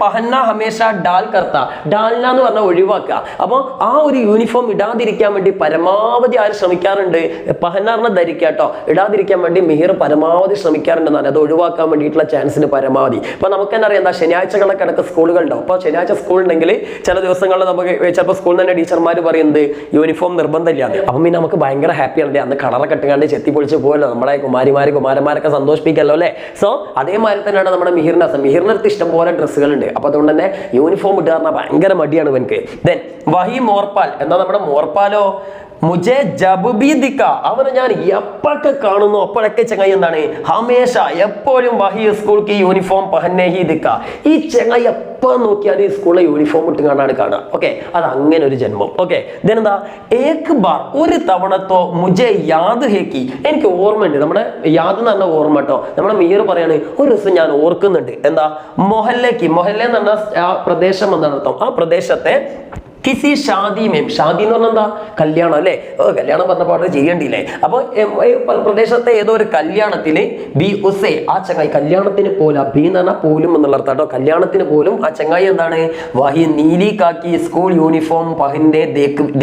പഹന്ന ഹമേഷ ഡാൽ കർത്ത. ഡാൽന എന്ന് പറഞ്ഞാൽ ഒഴിവാക്കുക. അപ്പോൾ ആ ഒരു യൂണിഫോം ഇടാതിരിക്കാൻ വേണ്ടി പരമാവധി ആര് ശ്രമിക്കാറുണ്ട്? പഹന്ന പറഞ്ഞാൽ ധരിക്കുക കേട്ടോ. ഇടാതിരിക്കാൻ വേണ്ടി മിഹിർ പരമാവധി ശ്രമിക്കാറുണ്ടെന്നാണ്. അത് ഒഴിവാക്കാൻ വേണ്ടിയിട്ടുള്ള ചാൻസിന് പരമാവധി. ഇപ്പൊ നമുക്ക് തന്നെ അറിയാം, എന്താ ശനിയാഴ്ചകളൊക്കെ ഇടയ്ക്ക് സ്കൂളുകളുണ്ടാവും. അപ്പോൾ ശനിയാഴ്ച സ്കൂൾ ഉണ്ടെങ്കിൽ ചില ദിവസങ്ങളിൽ നമുക്ക് ചിലപ്പോൾ സ്കൂളിൽ തന്നെ ടീച്ചർമാർ പറയുന്നത് യൂണിഫോം നിർബന്ധമില്ല. അപ്പം പിന്നെ നമുക്ക് ഭയങ്കര ഹാപ്പിയാണ്. അന്ന് കളറൊക്കെ ഇട്ടുകൊണ്ട് ചെത്തി പൊളിച്ച് പോകുമല്ലോ, നമ്മളെ കുമാരന്മാരൊക്കെ സന്തോഷിപ്പിക്കല്ലോ അല്ലേ. സോ അതേമാതിരി തന്നെയാണ് നമ്മുടെ മിഹിറിന്റെ അടുത്ത് ഇഷ്ടം പോലെ ഡ്രസ്സുകളുണ്ട്. അപ്പൊ അതുകൊണ്ട് തന്നെ യൂണിഫോം ഇട്ട് പറഞ്ഞാൽ ഭയങ്കര മടിയാണ് ഇവനക്ക്. ദെൻ വഹി മോർപ്പാൽ. എന്നാ നമ്മുടെ മോർപ്പാലോ, മുജെ ജബ് ബി ദിക്ക. അവനെ ഞാൻ എപ്പൊക്കെ കാണുന്നു അപ്പോഴൊക്കെ ചങ്ങായി എന്താണ്, ഹമേഷ എപ്പോഴും വഹി സ്കൂൾ കി യൂണിഫോം പഹന്നെ ഹി ദിക്ക. ഈ ചങ്ങായി എപ്പോ നോക്കിയാൽ ഈ സ്കൂളിലെ യൂണിഫോം ഇട്ട് കാണുക. ഓക്കെ, അത് അങ്ങനെ ഒരു ജന്മം. ഓക്കെ, ഇതെന്താ, ഏക് ബാർ, ഒരു തവണത്തോ മുജെ യാദ് ഹേക്കി. എനിക്ക് ഓർമ്മയുണ്ട്. നമ്മുടെ യാദ് എന്ന് പറഞ്ഞ ഓർമ്മ കേട്ടോ. നമ്മുടെ മിഹിർ പറയാണ്, ഒരു ദിവസം ഞാൻ ഓർക്കുന്നുണ്ട്. എന്താ, മൊഹല്ലെ എന്ന് പറഞ്ഞ ആ പ്രദേശം എന്നാണ് അർത്ഥം. ആ പ്രദേശത്തെ കിസി ഷാദി മേം. ഷാദി എന്ന് പറഞ്ഞാൽ എന്താ, കല്യാണം അല്ലേ. കല്യാണം പറഞ്ഞ പാട്ട് ചെയ്യണ്ടില്ലേ. അപ്പോൾ പ്രദേശത്തെ ഏതോ ഒരു കല്യാണത്തിന് ബി ഉസേ, ആ ചങ്ങായി കല്യാണത്തിന് പോലും, ബി എന്ന് പറഞ്ഞാൽ പോലും എന്നുള്ള അർത്ഥം കേട്ടോ. കല്യാണത്തിന് പോലും ആ ചങ്ങായി എന്താണ്, വഹി നീലി കാക്കി സ്കൂൾ യൂണിഫോം പഹിന്റെ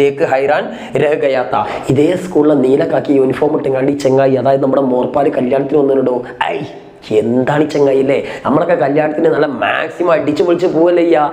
ദേക്ക് ഹൈറാൻ രഹഗയാത്ത. ഇതേ സ്കൂളിലെ നീല കാക്കി യൂണിഫോം ഇട്ടും ഈ ചങ്ങായി, അതായത് നമ്മുടെ മോർപ്പാല് കല്യാണത്തിന് വന്നിട്ടുണ്ടോ. ഐ എന്താണ് ഈ ചങ്ങായി അല്ലേ. നമ്മളൊക്കെ കല്യാണത്തിന് നല്ല മാക്സിമം അടിച്ചു പൊളിച്ച് പോവല്ലേ ചെയ്യാ.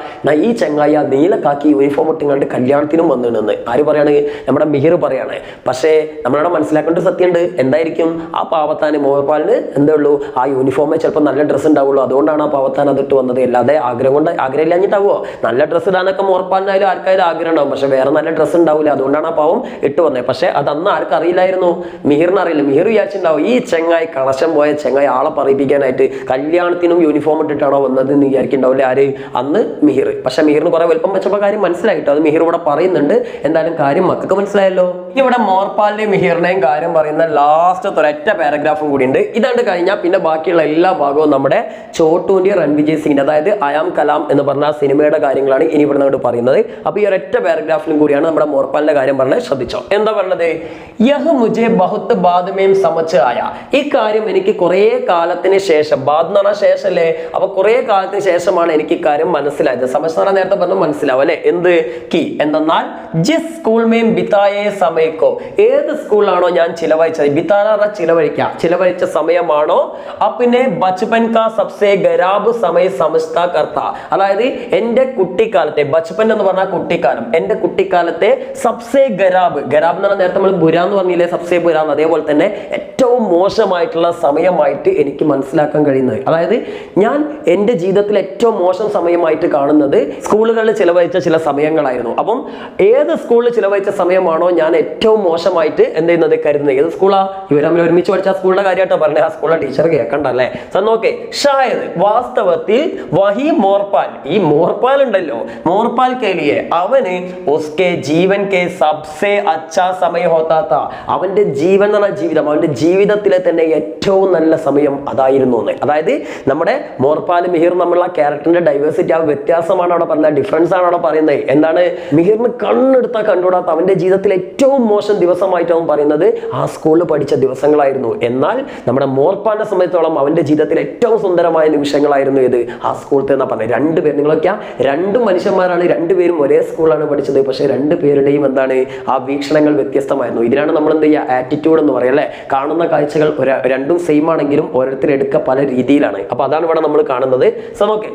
ഈ ചങ്ങായി ആ നീലക്കാക്കി യൂണിഫോം ഇട്ടുകൊണ്ട് കല്യാണത്തിനും വന്നിടുന്ന് ആര് പറയാണ്, നമ്മുടെ മിഹിർ പറയാണ്. പക്ഷേ നമ്മളവിടെ മനസ്സിലാക്കേണ്ട സത്യമുണ്ട്. എന്തായിരിക്കും, ആ പാവത്താന് മോർപ്പാലിന് എന്തേ ഉള്ളൂ, ആ യൂണിഫോമേ ചിലപ്പോൾ നല്ല ഡ്രസ്സ് ഉണ്ടാവുള്ളൂ. അതുകൊണ്ടാണ് ആ പാവത്താൻ അതിട്ട് വന്നത്. അല്ലാതെ ആഗ്രഹം ഇല്ലാഞ്ഞിട്ടാവോ. നല്ല ഡ്രസ്സ് ഇടാനൊക്കെ മോർപ്പാലിനായാലും ആർക്കായാലും ആഗ്രഹം ഉണ്ടാവും. പക്ഷെ വേറെ നല്ല ഡ്രസ്സ് ഉണ്ടാവില്ല. അതുകൊണ്ടാണ് ആ പാവം ഇട്ട് വന്നത്. പക്ഷെ അതന്ന് ആർക്കും അറിയില്ലായിരുന്നു, മിഹിറിന് അറിയില്ല. മിഹിർ വിചാരിച്ചിട്ടുണ്ടാവും ഈ ചങ്ങായി കണശം പോയ ചങ്ങായി ആളെ പറയിപ്പിക്കാനായിട്ട് കല്യാണത്തിനും യൂണിഫോം ഇട്ടിട്ടാണോ വന്നത് എന്ന് വിചാരിക്കണ്ടാവില്ല ആര്, അന്ന് മിഹിർ. പക്ഷെ മിഹിറിന് കുറെ വലുപ്പം വെച്ചപ്പോൾ കാര്യം മനസ്സിലായിട്ടോ. അത് മിഹിർ ഇവിടെ പറയുന്നുണ്ട്. എന്തായാലും കാര്യം മക്കൾക്ക് മനസ്സിലായല്ലോ. ഇവിടെ മോർപ്പാലിന്റെയും മിഹിറിന്റെയും കാര്യം പറയുന്ന ലാസ്റ്റത്തെ ഒരൊറ്റ പാരഗ്രാഫും കൂടി ഉണ്ട്. ഇതാണ്ട് കഴിഞ്ഞാൽ പിന്നെ ബാക്കിയുള്ള എല്ലാ ഭാഗവും നമ്മുടെ ചോട്ടുവിന്റെ രൺവിജയ് സിംഗിന്റെ, അതായത് അയാം കലാം എന്ന് പറഞ്ഞ സിനിമയുടെ കാര്യങ്ങളാണ് ഇനി ഇവിടെ നിന്ന് പറയുന്നത്. അപ്പൊ ഈ ഒരൊറ്റ പാരഗ്രാഫിലും കൂടിയാണ് നമ്മുടെ മോർപ്പാലിന്റെ കാര്യം പറഞ്ഞത്. ശ്രദ്ധിച്ചോ, എന്താ പറഞ്ഞത്, യഹ് മുജെ ബഹുത്ത് ബാദ്മേം സമച്ച് ആയ. ഈ കാര്യം എനിക്ക് കുറെ കാലത്തിന് ശേഷം, ബാദ് എന്ന് പറഞ്ഞാൽ ശേഷല്ലേ, അപ്പൊ കുറെ കാലത്തിന് ശേഷമാണ് എനിക്ക് ഇക്കാര്യം മനസ്സിലായത്. സമസ്താന നേരത്തെ പറഞ്ഞു മനസ്സിലാവും അല്ലെ. എന്ത് കി എന്തെന്നാൽ, ജിസ് സ്കൂൾ മേം ബിതായേ സമയക്കോ, ഏത് സ്കൂളിലാണോ ഞാൻ ചിലവഴിച്ചത്, ബിതാന ചിലവഴിച്ച സമയമാണോ, പിന്നെ ബച്പൻ കാ സബ്സെ ഗരാബ് സമയ സമസ്ത കർത്ത. അതായത് എന്റെ കുട്ടിക്കാലത്തെ, ബച്പൻ എന്ന് പറഞ്ഞാൽ കുട്ടിക്കാലം, എന്റെ കുട്ടിക്കാലത്തെ സബ്സെ ഗരാബ് എന്ന് പറഞ്ഞാൽ നേരത്തെ നമ്മൾ ബുര എന്ന് പറഞ്ഞില്ലേ, സബ്സെ ബുര, അതേപോലെ തന്നെ ഏറ്റവും മോശമായിട്ടുള്ള സമയമായിട്ട് എനിക്ക് മനസ്സിലായി. മനസ്സിലാക്കാൻ കഴിയുന്നത്. അതായത് ഞാൻ എൻ്റെ ജീവിതത്തിൽ ഏറ്റവും മോശം സമയമായിട്ട് കാണുന്നത് സ്കൂളുകളിൽ ചിലവഴിച്ച ചില സമയങ്ങളായിരുന്നു. അപ്പം ഏത് സ്കൂളിൽ ചിലവഴിച്ച സമയമാണോ ഞാൻ ഏറ്റവും മോശമായിട്ട് എന്ത് ചെയ്യുന്നത് കരുതുന്നത്, ഏത് സ്കൂളാ ഇവർ തമ്മിൽ ഒരുമിച്ച് പഠിച്ച ആ സ്കൂളിന്റെ കാര്യമായിട്ടോ പറഞ്ഞത്, ആ സ്കൂളിലെ ടീച്ചർ കേൾക്കണ്ടല്ലേ. നോക്കേ, ഷായത് വാസ്തവത്തിൽ വഹി മോർപാൽ, ഈ മോർപാൽ ഉണ്ടല്ലോ, മോർപാൽ കേലിയെ അവന് ഉസ്കെ ജീവൻ കെ സബ്സെ അച്ഛാ സമയ ഹോത്താത്ത, അവന്റെ ജീവൻ എന്ന് പറഞ്ഞ ജീവിതം, അവന്റെ ജീവിതത്തിലെ തന്നെ ഏറ്റവും നല്ല സമയം അതായിരുന്നു എന്ന്. അതായത് നമ്മുടെ മോർപാൽ മിഹിർ നമ്മളുള്ള ക്യാരക്ടറിന്റെ ഡൈവേഴ്സിറ്റി, ആ വ്യത്യാസമാണ് അവിടെ പറഞ്ഞത്, ഡിഫറൻസ് ആണ് അവിടെ പറയുന്നത്. എന്താണ്, മിഹിറിന് കണ്ണെടുത്താൽ കണ്ടുകൂടാത്ത അവന്റെ ജീവിതത്തിൽ ഏറ്റവും മോശം ദിവസമായിട്ട് അവൻ പറയുന്നത് ആ സ്കൂളിൽ പഠിച്ച ദിവസങ്ങളായിരുന്നു. എന്നാൽ നമ്മുടെ മോർപാലിനെ സംബന്ധിച്ചോളം അവന്റെ ജീവിതത്തിൽ ഏറ്റവും സുന്ദരമായ നിമിഷങ്ങളായിരുന്നു ഇത് ആ സ്കൂളത്തെ എന്നാ പറഞ്ഞത്. രണ്ടുപേർ, നിങ്ങളൊക്കെ രണ്ടു മനുഷ്യന്മാരാണ്, രണ്ടുപേരും ഒരേ സ്കൂളിലാണ് പഠിച്ചത്, പക്ഷേ രണ്ടുപേരുടെയും എന്താണ് ആ വീക്ഷണങ്ങൾ വ്യത്യസ്തമായിരുന്നു. ഇതിനാണ് നമ്മൾ എന്ത് ചെയ്യുക, ആറ്റിറ്റ്യൂഡ് എന്ന് പറയുക അല്ലെ. കാണുന്ന കാഴ്ചകൾ രണ്ടും സെയിം ആണെങ്കിലും ഓരോരുത്തർ എടുക്കുക പല രീതിയിലാണ്. അപ്പൊ അതാണ് ഇവിടെ നമ്മൾ കാണുന്നത്. നോക്കെ,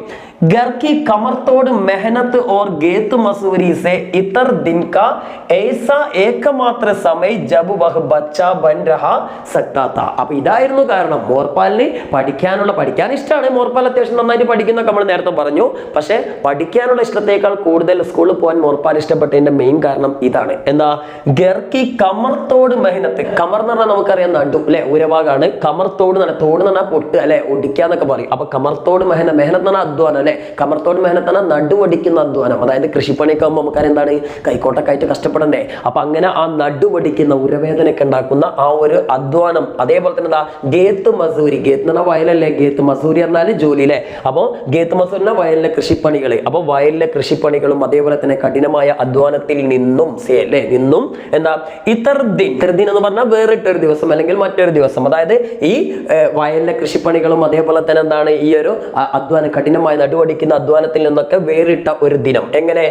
घर की कमर तोड़ मेहनत और गेत मसूरी से इतर दिन का ऐसा एकमात्र समय जब वह बच्चा बन रहा सकता था. അപ്പൊ ഇതായിരുന്നു കാരണം. മോർപാലിന് പഠിക്കാൻ ഇഷ്ടമാണ്, മോർപാൽ അത്യാവശ്യം നന്നായിട്ട് പഠിക്കുന്നൊക്കെ നമ്മൾ നേരത്തെ പറഞ്ഞു. പക്ഷെ പഠിക്കാനുള്ള ഇഷ്ടത്തേക്കാൾ കൂടുതൽ സ്കൂളിൽ പോകാൻ മോർപാൽ ഇഷ്ടപ്പെട്ടതിന്റെ മെയിൻ കാരണം ഇതാണ്. എന്താ, ഗർക്കി കമർത്തോട് മെഹനത്ത്. കമർ എന്ന് പറഞ്ഞാൽ നമുക്കറിയാം നടു അല്ലെ, ഉരഭാഗമാണ്. കമർത്തോട് തോട് എന്ന് പറഞ്ഞാൽ പൊട്ട് അല്ലെ, ഒടിക്കാന്നൊക്കെ പറയും. അപ്പൊ കമർത്തോട് മെഹനത്ത് എന്ന് പറഞ്ഞാൽ അധ്വാനം അല്ലെ, കമർത്തോട് മെഹനത്ത് പറഞ്ഞാൽ നടുവടിക്കുന്ന അധ്വാനം. അതായത് കൃഷിപ്പണിയൊക്കെ ആകുമ്പോൾ നമുക്കറിയാം എന്താണ്, കൈക്കോട്ടൊക്കെ ആയിട്ട് കഷ്ടപ്പെടണ്ടേ. അപ്പൊ അങ്ങനെ ആ നടുവടിക്കുന്ന ഉരവേദനയൊക്കെ ഉണ്ടാക്കുന്ന ആ ഒരു അധ്വാനം. അതേപോലെ തന്നെ എന്താ, ഗേത്ത് മസൂരി, ഗേത്ത് എന്ന് പറഞ്ഞാൽ വയലല്ലേ, ഗേത്ത് മസൂരി പറഞ്ഞാൽ ജോലി അല്ലെ. അപ്പോൾ ഗേത്ത് മസൂരിന്റെ വയലിലെ കൃഷിപ്പണികൾ. അപ്പോൾ വയലിലെ കൃഷിപ്പണികളും അതേപോലെ തന്നെ കഠിനമായ അധ്വാനത്തിൽ നിന്നും നിന്നും എന്താ ഇതർദിൻ എന്ന് പറഞ്ഞാൽ വേറിട്ടൊരു ദിവസം അല്ലെങ്കിൽ മറ്റൊരു ദിവസം. അതായത് ഈ വയലിലെ കൃഷിപ്പണികളും അതേപോലെ തന്നെ എന്താണ് ഈ ഒരു അധ്വാനം, കഠിനമായ നടുവടിക്കുന്ന അധ്വാനത്തിൽ നിന്നൊക്കെ വേറിട്ട ഒരു ദിനം. എങ്ങനെ,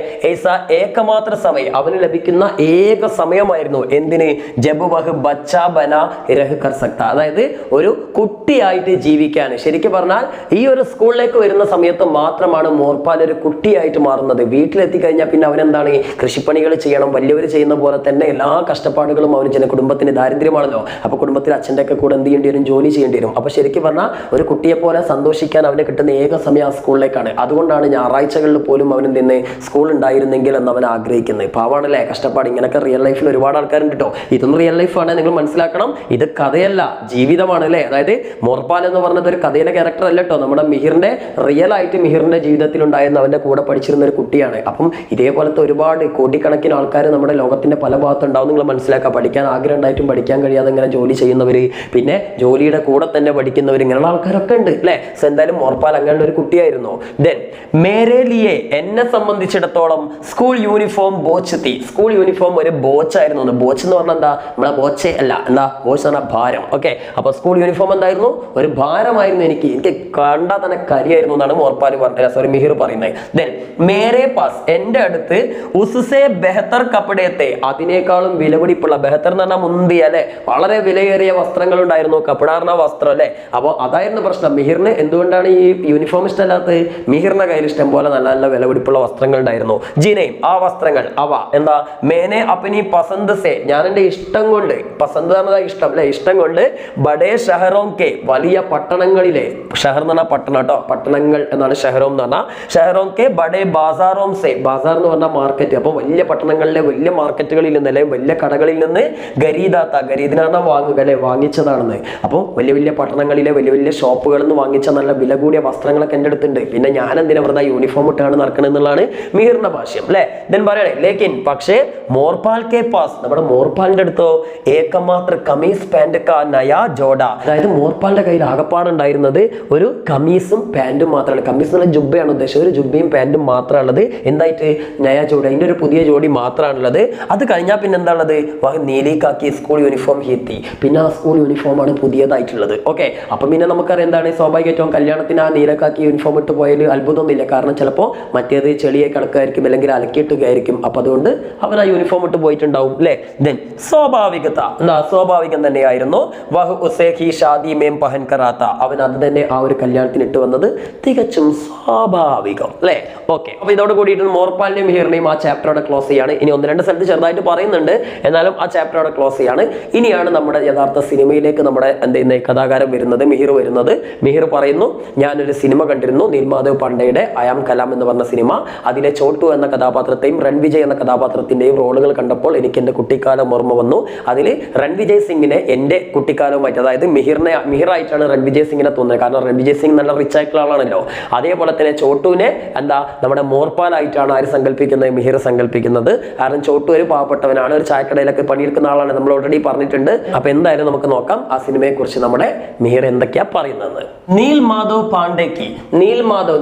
ഏകമാത്ര സമയം, അവന് ലഭിക്കുന്ന ഏക സമയമായിരുന്നു എന്തിന്, ജബ് വഹ് ബച്ചാ ബന രഹ് കർ സക്ത, അതായത് ഒരു കുട്ടിയായിട്ട് ജീവിക്കാൻ. ശരിക്കും പറഞ്ഞാൽ ഈ ഒരു സ്കൂളിലേക്ക് വരുന്ന സമയത്ത് മാത്രമാണ് മോർപാൽ ഒരു കുട്ടിയായിട്ട് മാറുന്നത്. വീട്ടിലെത്തി കഴിഞ്ഞാൽ പിന്നെ അവനെന്താണ്, കൃഷിപ്പണികൾ ചെയ്യണം, വലിയവർ ചെയ്യുന്ന പോലെ തന്നെ എല്ലാ കഷ്ടപ്പാടുകളും അവന് ചെയ്യുന്ന. കുടുംബത്തിന് ദാരിദ്ര്യമാണല്ലോ, അപ്പൊ കുടുംബത്തിൽ അച്ഛൻ്റെ ഒക്കെ കൂടെ എന്ത് ചെയ്യേണ്ടി വരും, ജോലി ചെയ്യേണ്ടി വരും. അപ്പൊ ശരിക്കും പറഞ്ഞാൽ ഒരു കുട്ടിയെ പോലെ സന്തോഷിക്കാൻ അവന് കിട്ടുന്ന ഏക സമയം ആ സ്കൂളിലേക്കാണ്. അതുകൊണ്ടാണ് ഞായറാഴ്ചകളിൽ പോലും അവൻ എന്തിന് സ്കൂൾ ഉണ്ടായിരുന്നെങ്കിൽ എന്ന് അവൻ ആഗ്രഹിക്കുന്നത്. പാവാണല്ലേ, കഷ്ടപ്പാട്. ഇങ്ങനെയൊക്കെ റിയൽ ലൈഫിൽ ഒരുപാട് ആൾക്കാരുണ്ട് കേട്ടോ. ഇതൊന്നും റിയൽ ലൈഫാണ്, നിങ്ങൾ മനസ്സിലാക്കണം. ഇത് കഥയല്ല, ജീവിതമാണ് അല്ലേ. അതായത് മോർപാൽ എന്ന് പറഞ്ഞത് ഒരു കഥയിലെ ക്യാരക്ടർ അല്ല കേട്ടോ. നമ്മുടെ മിഹിറിന്റെ റിയൽ ആയിട്ട് മിഹിറിന്റെ ജീവിതത്തിൽ ഉണ്ടായിരുന്ന അവന്റെ കൂടെ പഠിച്ചിരുന്ന ഒരു കുട്ടിയാണ്. അപ്പം ഇതേപോലത്തെ ഒരുപാട് കോടിക്കണക്കിന് ആൾക്കാർ നമ്മുടെ ലോകത്തിന്റെ പല ഭാഗത്തുണ്ടാവും. നിങ്ങൾ മനസ്സിലാക്കുക. പഠിക്കാൻ ആഗ്രഹം ഉണ്ടായിട്ടും പഠിക്കാൻ കഴിയാതെ ഇങ്ങനെ ജോലി ചെയ്യുന്നവര്, പിന്നെ ജോലിയുടെ കൂടെ തന്നെ പഠിക്കുന്നവർ, ഇങ്ങനെയുള്ള ആൾക്കാരൊക്കെ ഉണ്ട് അല്ലെ. സോ എന്തായാലും മോർപാൽ അങ്ങനെ ഒരു കുട്ടിയായിരുന്നു. ദെൻ മേരെ ലിയെ, എന്നെ സംബന്ധിച്ചിടത്തോളം സ്കൂൾ യൂണിഫോം ബോച്ച് തീ. സ്കൂൾ യൂണിഫോം ഒരു ബോച്ചായിരുന്നു. ബോച്ച് എന്ന് പറഞ്ഞാൽ എന്താ, നമ്മളെ ബോച്ചെ അല്ല, എന്താ ബോച്ച് എന്ന് പറഞ്ഞാൽ ഭാരം. ഓക്കെ, അപ്പൊ സ്കൂൾ യൂണിഫോം എന്തായിരുന്നു, ഒരു ഭാരമായിരുന്നു. എനിക്ക് കണ്ടാൽ തന്നെ കരിയായിരുന്നു എന്നാണ് മോർപാൽ പറഞ്ഞത്, മിഹിർ പറയുന്നത്. ദെൻ മേരെ പാസ്, എന്റെ അടുത്ത് ഉസ്സേ ബെഹത്തർ കപ്പടയത്തെ, അതിനേക്കാളും വിലപിടിപ്പുള്ള, ബെഹത്തർ എന്ന് പറഞ്ഞാൽ മുന്തിയ അല്ലെ, വളരെ വിലയേറിയ വസ്ത്രങ്ങൾ ഉണ്ടായിരുന്നു. കപ്പടാർന്ന വസ്ത്രം അല്ലെ. അപ്പോൾ അതായിരുന്നു പ്രശ്നം. മിഹിറിന് എന്തുകൊണ്ടാണ് ഈ യൂണിഫോം ഇഷ്ടമല്ലാത്തത്, മിഹിറിന്റെ കയ്യിൽ ഇഷ്ടം പോലെ നല്ല നല്ല വിലപിടിപ്പുള്ള വസ്ത്രങ്ങൾ ഉണ്ടായിരുന്നു. ജിനയും, ആ വസ്ത്രങ്ങൾ, അവ എന്താ, മേനെ അപ്പനി പസന്ത് സെ, ഞാൻ എൻ്റെ ഇഷ്ടം കൊണ്ട്, പസന്ത് പറഞ്ഞാൽ ഇഷ്ടം അല്ലെ, ഇഷ്ടം കൊണ്ട് ബഡേ ഷഹറോം കെ, വലിയ പട്ടണങ്ങളിലെ, ഷഹർ എന്ന് പറഞ്ഞാൽ പട്ടണം കേട്ടോ, പട്ടണങ്ങൾ എന്നാണ് ഷഹറോം എന്ന് പറഞ്ഞാൽ, ഷഹറോം കെ ബഡേ ബാസാറോം സെ, ബാസാർ എന്ന് പറഞ്ഞാൽ മാർക്കറ്റ്. അപ്പോൾ വലിയ പട്ടണങ്ങളിലെ വലിയ മാർക്കറ്റുകളിൽ നിന്ന് അല്ലെങ്കിൽ വലിയ കടകളിൽ നിന്ന് ഗരീദാത്ത, ഗരീദിനാണ് വാങ്ങുക അല്ലെ, വാങ്ങിച്ചതാണെന്ന്. അപ്പോൾ വലിയ വലിയ പട്ടണങ്ങളിലെ വലിയ വലിയ ഷോപ്പുകളിൽ നിന്ന് വാങ്ങിച്ച നല്ല വില കൂടിയ വസ്ത്രങ്ങളൊക്കെ എൻ്റെ അടുത്തുണ്ട്. പിന്നെ ഞാൻ എന്തിനാ വെറുതെ യൂണിഫോം ഇട്ടാണ് നടക്കുന്നത് എന്നുള്ളതാണ് മിഹിറിന്റെ ഭാഷ്യം അല്ലെ. ദെൻ പറയണേ, ലേക്കിൻ പക്ഷേ മോർപാൽ കെ പാസ്, നമ്മുടെ മോർപാലിന്റെ അടുത്തോ ഏകമാത്ര കമീസ് പാന്റ് കാ നയാ ജോഡ, അതായത് മോർപാലിന്റെ കയ്യിൽ ആകപ്പാടുണ്ടായിരുന്നത് ഒരു കമീസും പാന്റും മാത്രമാണ്. കമീസ് എന്നുള്ള ജുബയാണ് ഉദ്ദേശിച്ചത്, ഒരു ജുബയും പാന്റും മാത്രമാണ് ഉള്ളത്. എന്തായിട്ട് നയാ ജോഡ, അതിന്റെ ഒരു പുതിയ ജോഡി മാത്രമാണുള്ളത്. അത് കഴിഞ്ഞാൽ പിന്നെ എന്താ ഉള്ളത്, നീലിക്കാക്കി സ്കൂൾ യൂണിഫോം എത്തി. പിന്നെ ആ സ്കൂൾ യൂണിഫോം ആണ് പുതിയതായിട്ടുള്ളത്. ഓക്കെ, അപ്പൊ പിന്നെ നമുക്കറിയാം എന്താണ്, സ്വാഭാവികമായിട്ടും കല്യാണത്തിന് ആ നീലക്കാക്കി യൂണിഫോം ഇട്ട് പോയാൽ അത്ഭുതമൊന്നുമില്ല. കാരണം ചിലപ്പോൾ മറ്റേത് ചെളിയെ കിടക്കായിരിക്കും അല്ലെങ്കിൽ അലക്കിയിട്ടുകയായിരിക്കും. അപ്പൊ അതുകൊണ്ട് അവൻ ആ യൂണിഫോം ഇട്ട് പോയിട്ടുണ്ടാവും അല്ലെ. ദെൻ സ്വാഭാവികത, എന്താ സ്വാഭാവികം തന്നെയായിരുന്നു. വഹ് ഉസേ ഹി ഷാദി മേം പഹൻ കറാത്ത, അവൻ അത് തന്നെ ആ ഒരു കല്യാണത്തിന് ഇട്ട് വന്നത് തികച്ചും സ്വാഭാവികം അല്ലെ. ഓക്കെ, അപ്പൊ ഇതോട് കൂടിയിട്ട് മോർപാലിന്റെയും മിഹിറിന്റെയും ആ ചാപ്റ്ററോടെ ക്ലോസ് ചെയ്യാണ്. ഇനി ഒന്ന് രണ്ട് സ്ഥലത്ത് ചെറുതായിട്ട് പറയുന്നുണ്ട്, എന്നാലും ആ ചാപ്റ്ററോടെ ക്ലോസ് ചെയ്യാണ്. ഇനിയാണ് നമ്മുടെ യഥാർത്ഥ സിനിമയിലേക്ക് നമ്മുടെ എന്ത് ചെയ്യുന്ന കഥാകാരൻ വരുന്നത്. വരുന്നത്, മിഹിർ പറയുന്നു, ഞാനൊരു സിനിമ കണ്ടിരുന്നു, നീൽമാധവ് പാണ്ഡെയുടെ അയാം കലാം എന്ന് പറഞ്ഞ സിനിമ. അതിലെ ചോട്ടു എന്ന കഥാപാത്രത്തെയും രൺവിജയ് എന്ന കഥാപാത്രത്തിന്റെയും റോളുകൾ കണ്ടപ്പോൾ എനിക്ക് എൻ്റെ കുട്ടിക്കാലം ഓർമ്മ വന്നു. അതിൽ രൺവിജയ് സിംഗിനെ എൻ്റെ കുട്ടിക്കാലവുമായിട്ട്, അതായത് മിഹിറായിട്ടാണ് രൺവിജയ് സിംഗിനെ തോന്നുന്നത്. കാരണം രൺവിജയ് സിംഗ് നല്ല റിച്ച് ആയിട്ടുള്ള ആളാണല്ലോ. അതേപോലെ തന്നെ ചോട്ടുവിനെ നമ്മുടെ മോർപ്പാലായിട്ടാണ് ആര് സങ്കല്പിക്കുന്നത്, മിഹിർ സങ്കല്പിക്കുന്നത്. കാരണം ചോട്ടു ഒരു പാവപ്പെട്ടവനാണ്, ഒരു ചായക്കടയിലൊക്കെ പണിയെടുക്കുന്ന ആളാണ്, നമ്മൾ ഓൾറെഡി പറഞ്ഞിട്ടുണ്ട്. അപ്പൊ എന്തായാലും നമുക്ക് നോക്കാം ആ സിനിമയെ കുറിച്ച് നമ്മുടെ മിഹിർ എന്തൊക്കെയാ പറയുന്നത്. നീൽമാധവ് പാണ്ഡേക്ക്,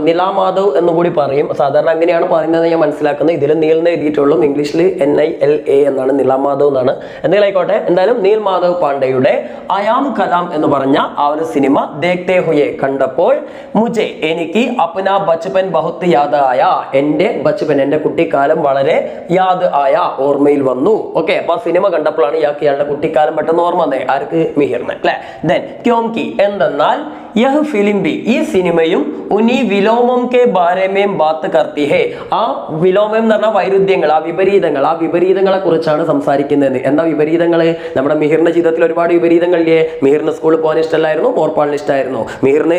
നിലാമാധവ് എന്ന് കൂടി പറയും, സാധാരണ അങ്ങനെയാണ് പറയുന്നത് ഞാൻ മനസ്സിലാക്കുന്നത്. ഇതിൽ നീൽന്ന് എഴുതിയിട്ടുള്ളൂ, ഇംഗ്ലീഷിൽ NILA എന്നാണ്, നിലാമാധവ് എന്നാണ്. എന്തെങ്കിലും ആയിക്കോട്ടെ. എന്തായാലും നീൽമാധവ് പാണ്ഡെയുടെ അയാം കലാം എന്ന് പറഞ്ഞ ആ ഒരു സിനിമ ദേഖ്തേ ഹുയെ കണ്ടപ്പോൾ മുझे എനിക്ക് അപ്നാ ബച്പൻ ബഹുത്ത് യാദ് ആയ, എൻ്റെ കുട്ടിക്കാലം വളരെ യാദ് ആയ, ഓർമ്മയിൽ വന്നു. ഓക്കെ, അപ്പൊ ആ സിനിമ കണ്ടപ്പോഴാണ് ഇയാളുടെ കുട്ടിക്കാലം പെട്ടെന്ന് ഓർമ്മ വന്നേ. ആർക്ക്? മിഹിറിന് അല്ലെ. ദെൻ ക്യോംകി എന്തെന്നാൽ യഹ് ഫിലിം ബി, ഈ സിനിമയും ഉനി വിലോമം കെ ബാരെ മേം ബാത്ത് കർത്തി ഹേ, ആ വിലോമം എന്ന് പറഞ്ഞാൽ വൈരുദ്ധ്യങ്ങൾ, ആ വിപരീതങ്ങളെ കുറിച്ചാണ് സംസാരിക്കുന്നത്. എന്താ വിപരീതങ്ങള്? നമ്മുടെ മിഹിറിന്റെ ജീവിതത്തിൽ ഒരുപാട് വിപരീതങ്ങളില്ലേ. മിഹിറിന് സ്കൂളിൽ പോകാൻ ഇഷ്ടമല്ലായിരുന്നു, മോർപ്പാലിന് ഇഷ്ടമായിരുന്നു. മിഹിറിന്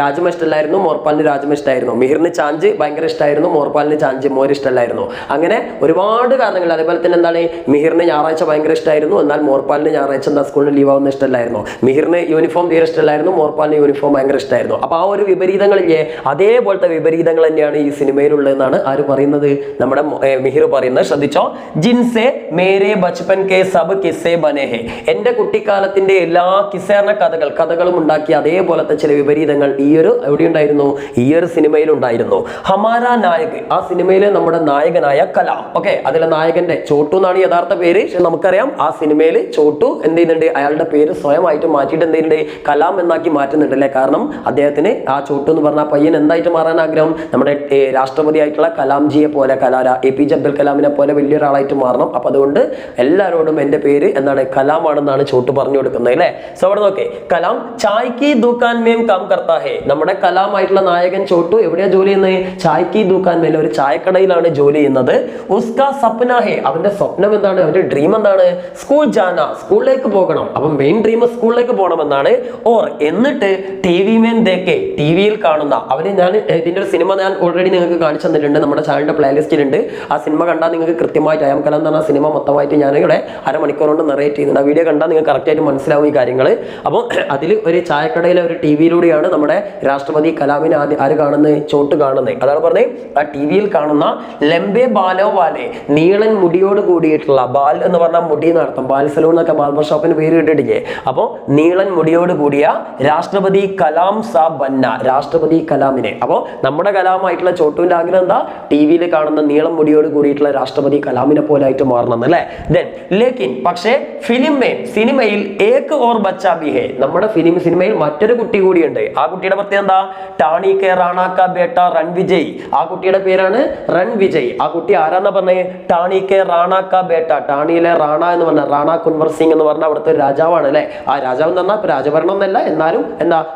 രാജമ ഇഷ്ടമല്ലായിരുന്നു, മോർപ്പാലിന് രാജമ ഇഷ്ടമായിരുന്നു. മിഹിറിന് ചാഞ്ച് ഭയങ്കര ഇഷ്ടമായിരുന്നു, മോർപ്പാലിന് മോര് ഇഷ്ടമല്ലായിരുന്നു. അങ്ങനെ ഒരുപാട് കാരണങ്ങൾ. അതേപോലെ തന്നെ മിഹിറിന് ഞായറാഴ്ച ഭയങ്കര ഇഷ്ടമായിരുന്നു, എന്നാൽ മോർപ്പാലിന് ഞായറാഴ്ച സ്കൂളിൽ ലീവ് ആവുന്ന ഇഷ്ടമല്ലായിരുന്നു. മിഹിറിന് യൂണിഫോം തീരെ ഇഷ്ടമല്ലായിരുന്നു, മോർപ്പാലിന് യൂണിഫോം ഭയങ്കര ഇഷ്ടമായിരുന്നു. അപ്പൊ ആ ഒരു വിപരീതങ്ങളില്ലേ, അതേപോലത്തെ വിപരീതങ്ങൾ തന്നെയാണ് ഈ സിനിമയിലുള്ളതെന്നാണ് ആര് പറയുന്നത്? നമ്മുടെ മിഹിർ പറയുന്നത്. ശ്രദ്ധിച്ചോ. ജിൻസെ മേരെ ബച്പൻ കെ സബ് കിസ്സേ ബനെ ഹേ, എന്റെ കുട്ടിക്കാലത്തിന്റെ എല്ലാ കിസ്സേറിന കഥകളും ഉണ്ടാക്കിയ അതേപോലത്തെ ചില വിപരീതങ്ങൾ എവിടെയുണ്ടായിരുന്നു? ഈ ഒരു സിനിമയിലുണ്ടായിരുന്നു. ഹമാര നായക്, ആ സിനിമയിലെ നമ്മുടെ നായകനായ കലാം. ഓക്കെ, അതിലെ നായകന്റെ ചോട്ടു എന്നാണ് യഥാർത്ഥ പേര്. പക്ഷെ നമുക്കറിയാം ആ സിനിമയിൽ ചോട്ടു എന്ത് ചെയ്യുന്നുണ്ട്, അയാളുടെ പേര് സ്വയമായിട്ട് മാറ്റിയിട്ട് എന്ത് ചെയ്യുന്നുണ്ട്, കലാം എന്നാക്കി മാറ്റുന്നുണ്ട് അല്ലെ. കാരണം അദ്ദേഹത്തിന് ആ ചോട്ടു എന്ന് പറഞ്ഞ പയ്യൻ എന്തായിട്ട് മാറാൻ ആഗ്രഹം? നമ്മുടെ രാഷ്ട്രപതി ആയിട്ടുള്ള കലാംജിയെ പോലെ, APJ അബ്ദുൽ കലാമിനെ പോലെ വലിയൊരാളായിട്ട് മാറണം. അപ്പൊ അതുകൊണ്ട് എല്ലാവരോടും എന്റെ പേര് എന്താണ്, കലാം ആണെന്നാണ് ചോട്ടു പറഞ്ഞു കൊടുക്കുന്നത് അല്ലെ. സോ അവിടെ നോക്കേ, കലാം ചായ് കി ദുകാൻ മേം കാം കർത്താ ഹേ, നമ്മുടെ കലാം ആയിട്ടുള്ള നായകൻ ചോട്ടു എവിടെയാ ജോലി ചെയ്യുന്നത്? ചായ് കി ദുകാൻ മേൽ, ഒരു ചായക്കടയിലാണ് ജോലി ചെയ്യുന്നത്. ഉസ്കാ സപ്ന ഹേ, അവന്റെ സ്വപ്നം എന്താണ്, അവന്റെ ഡ്രീം എന്താണ്? സ്കൂൾ ജാന, സ്കൂളിലേക്ക് പോകണം. അപ്പൊ മെയിൻ ഡ്രീം സ്കൂളിലേക്ക് പോകണമെന്നാണ്. ഓർ എന്നിട്ട് TV മേൻ ദേഖേ, ടിവിയിൽ കാണുന്ന അവന്, ഞാൻ ഇതിന്റെ ഒരു സിനിമ ഞാൻ ഓൾറെഡി നിങ്ങൾക്ക് കാണിച്ചു തന്നിട്ടുണ്ട്, നമ്മുടെ ചാനലിന്റെ പ്ലേലിസ്റ്റിലുണ്ട്. ആ സിനിമ കണ്ടാൽ നിങ്ങൾക്ക് കൃത്യമായിട്ട് അയാം കലാം എന്ന് പറഞ്ഞ സിനിമ മൊത്തമായിട്ട് ഞാൻ ഇവിടെ അരമണിക്കൂർ കൊണ്ട് നെറേറ്റ് ചെയ്യുന്നുണ്ട്. ആ വീഡിയോ കണ്ടാൽ നിങ്ങൾക്ക് കറക്റ്റായിട്ട് മനസ്സിലാവും ഈ കാര്യങ്ങൾ. അപ്പോൾ അതിൽ ഒരു ചായക്കടയിലെ ഒരു ടിവിയിലൂടെയാണ് നമ്മുടെ രാഷ്ട്രപതി കലാമിനെ ആര് കാണുന്നത്? ചോട്ട് കാണുന്നത്. അതാണ് പറഞ്ഞത്, ആ ടിവിയിൽ കാണുന്ന ലംബേ ബാലോ വാലെ, നീളൻ മുടിയോട് കൂടിയിട്ടുള്ള, ബാൽ എന്ന് പറഞ്ഞാൽ മുടി എന്നർത്ഥം, ബാൽ സലൂൺ എന്നൊക്കെ ബാർബർ ഷോപ്പിന് പേര് ഇട്ടിട്ടില്ലേ. അപ്പോൾ നീളൻ മുടിയോട് കൂടിയ രാഷ്ട്രപതി കലാം സാബ് ബന്ന, രാഷ്ട്രപതി കലാമിനെ. അപ്പോൾ നമ്മുടെ കലാമായിട്ടുള്ള ചോട്ടുവിന്റെ ആഗ്രഹം എന്താ? ടിവിയിൽ കാണുന്ന നീളം മുടിയോട് കൂടിയിട്ടുള്ള രാഷ്ട്രപതി കലാമിനെ പോലെ ആയിട്ട് മാറണം അല്ലേ. ദെൻ ലേക്കിൻ, പക്ഷേ സിനിമയിൽ ഏക് ഓർ ബച്ചാ ബി ഹേ, നമ്മുടെ സിനിമയിൽ മറ്റൊരു കുട്ടി കൂടിയുണ്ട്. ആ കുട്ടിയുടെ പ്രത്യേകത എന്താ? ടാണി കെ റാണ കാ ബേട്ട രൺവിജയ്, ആ കുട്ടിയുടെ പേരാണ് രൺവിജയ്. ആ കുട്ടി ആരാന്നാ പറഞ്ഞത്? ടാണി കെ റാണ കാ ബേട്ട, ടാണിയിലെ റാണ എന്ന് പറഞ്ഞ റാണ കുൻവർ സിംഗ് എന്ന് പറഞ്ഞ അവിടുത്തെ രാജാവാണ് അല്ലെ. ആ രാജാവ് എന്ന് പറഞ്ഞാൽ രാജഭരണം എന്നല്ല, എന്നാലും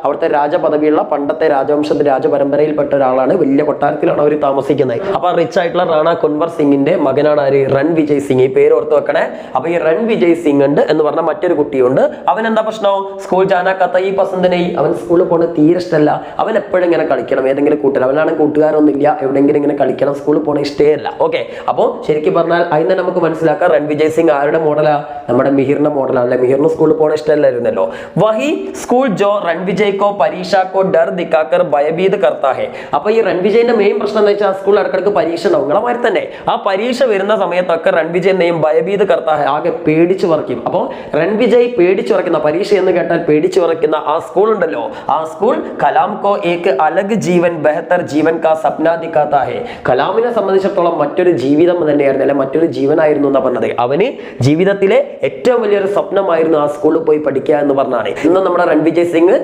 അവിടുത്തെ രാജപദവിയുള്ള പണ്ടത്തെ രാജവംശത്തിന്റെ രാജപരമ്പരയിൽപ്പെട്ട ഒരാളാണ്. വലിയ കൊട്ടാരത്തിലാണ് അവർ താമസിക്കുന്നത്. അപ്പൊ റിച്ച് ആയിട്ടുള്ള റാണ കുൻവർ സിംഗിന്റെ മകനാണ് ആര്? രൺവിജയ് സിംഗ്. ഈ പേര് ഓർത്ത് വെക്കണേ. അപ്പൊ ഈ രൺവിജയ് സിംഗ് ഉണ്ട് എന്ന് പറഞ്ഞ മറ്റൊരു കുട്ടിയുണ്ട്. അവൻ എന്താ പ്രശ്നം? സ്കൂൾ ജാനാ കത്തയി പസന്ദനായി, അവൻ സ്കൂളിൽ പോകുന്നത് തീരെ ഇഷ്ടമല്ല. അവൻ എപ്പോഴും ഇങ്ങനെ കളിക്കണം, ഏതെങ്കിലും കൂട്ടർ, അവനാണെങ്കിൽ കൂട്ടുകാരൊന്നും ഇല്ല, എവിടെയെങ്കിലും ഇങ്ങനെ കളിക്കണം, സ്കൂളിൽ പോകണ ഇഷ്ടമല്ല. ഓക്കെ, അപ്പോൾ ശരിക്കും പറഞ്ഞാൽ അതിന് നമുക്ക് മനസ്സിലാക്കാം രൺവിജയ് സിംഗ് ആരുടെ മോഡലാ? നമ്മുടെ മിഹിറിന്റെ മോഡലാണ് അല്ലെ. മിഹിറിന് സ്കൂളിൽ പോകണ ഇഷ്ടമല്ലായിരുന്നല്ലോ. വഹി സ്കൂൾ ജോ രൺവിജയ് കോ പരീക്ഷ കോ ഡർ ദിക്കാക്കർ ഭയഭീത് കർത്താ ഹേ. അപ്പൊ ഈ രൺവിജയന്റെ മെയിൻ പ്രശ്നം എന്ന് വെച്ചാൽ സ്കൂളിൽ ഇടക്കിടക്ക് പരീക്ഷ ഉണ്ടാവും. നിങ്ങളെ തന്നെ ആ പരീക്ഷ വരുന്ന സമയത്തൊക്കെ രൺവിജയനെയും ഭയഭീത് കർത്താ ഹേ, ആകെ പേടിച്ചു പറക്കും. അപ്പോൾ രൺവിജയ് പേടിച്ചു പറക്കുന്ന, പരീക്ഷ എന്ന് കേട്ടാൽ പേടിച്ചു പറക്കുന്ന ആ സ്കൂൾ ഉണ്ടല്ലോ, ആ സ്കൂൾ കലാം കോ ഏക് അലഗ് ജീവൻ ബെഹത്തർ ജീവൻ കാ സപ്ന ദിക്കാത്താ ഹേ, കലാമിനെ സംബന്ധിച്ചിടത്തോളം മറ്റൊരു ജീവിതം തന്നെയായിരുന്നു അല്ലെ, മറ്റൊരു ജീവനായിരുന്നു എന്നാ പറഞ്ഞത്. അവന് ജീവിതത്തിലെ ഏറ്റവും വലിയൊരു സ്വപ്നമായിരുന്നു ആ സ്കൂളിൽ പോയി പഠിക്കുക എന്ന് പറഞ്ഞാണ്. ഇന്ന് നമ്മുടെ രൺവിജയ് സിംഗ്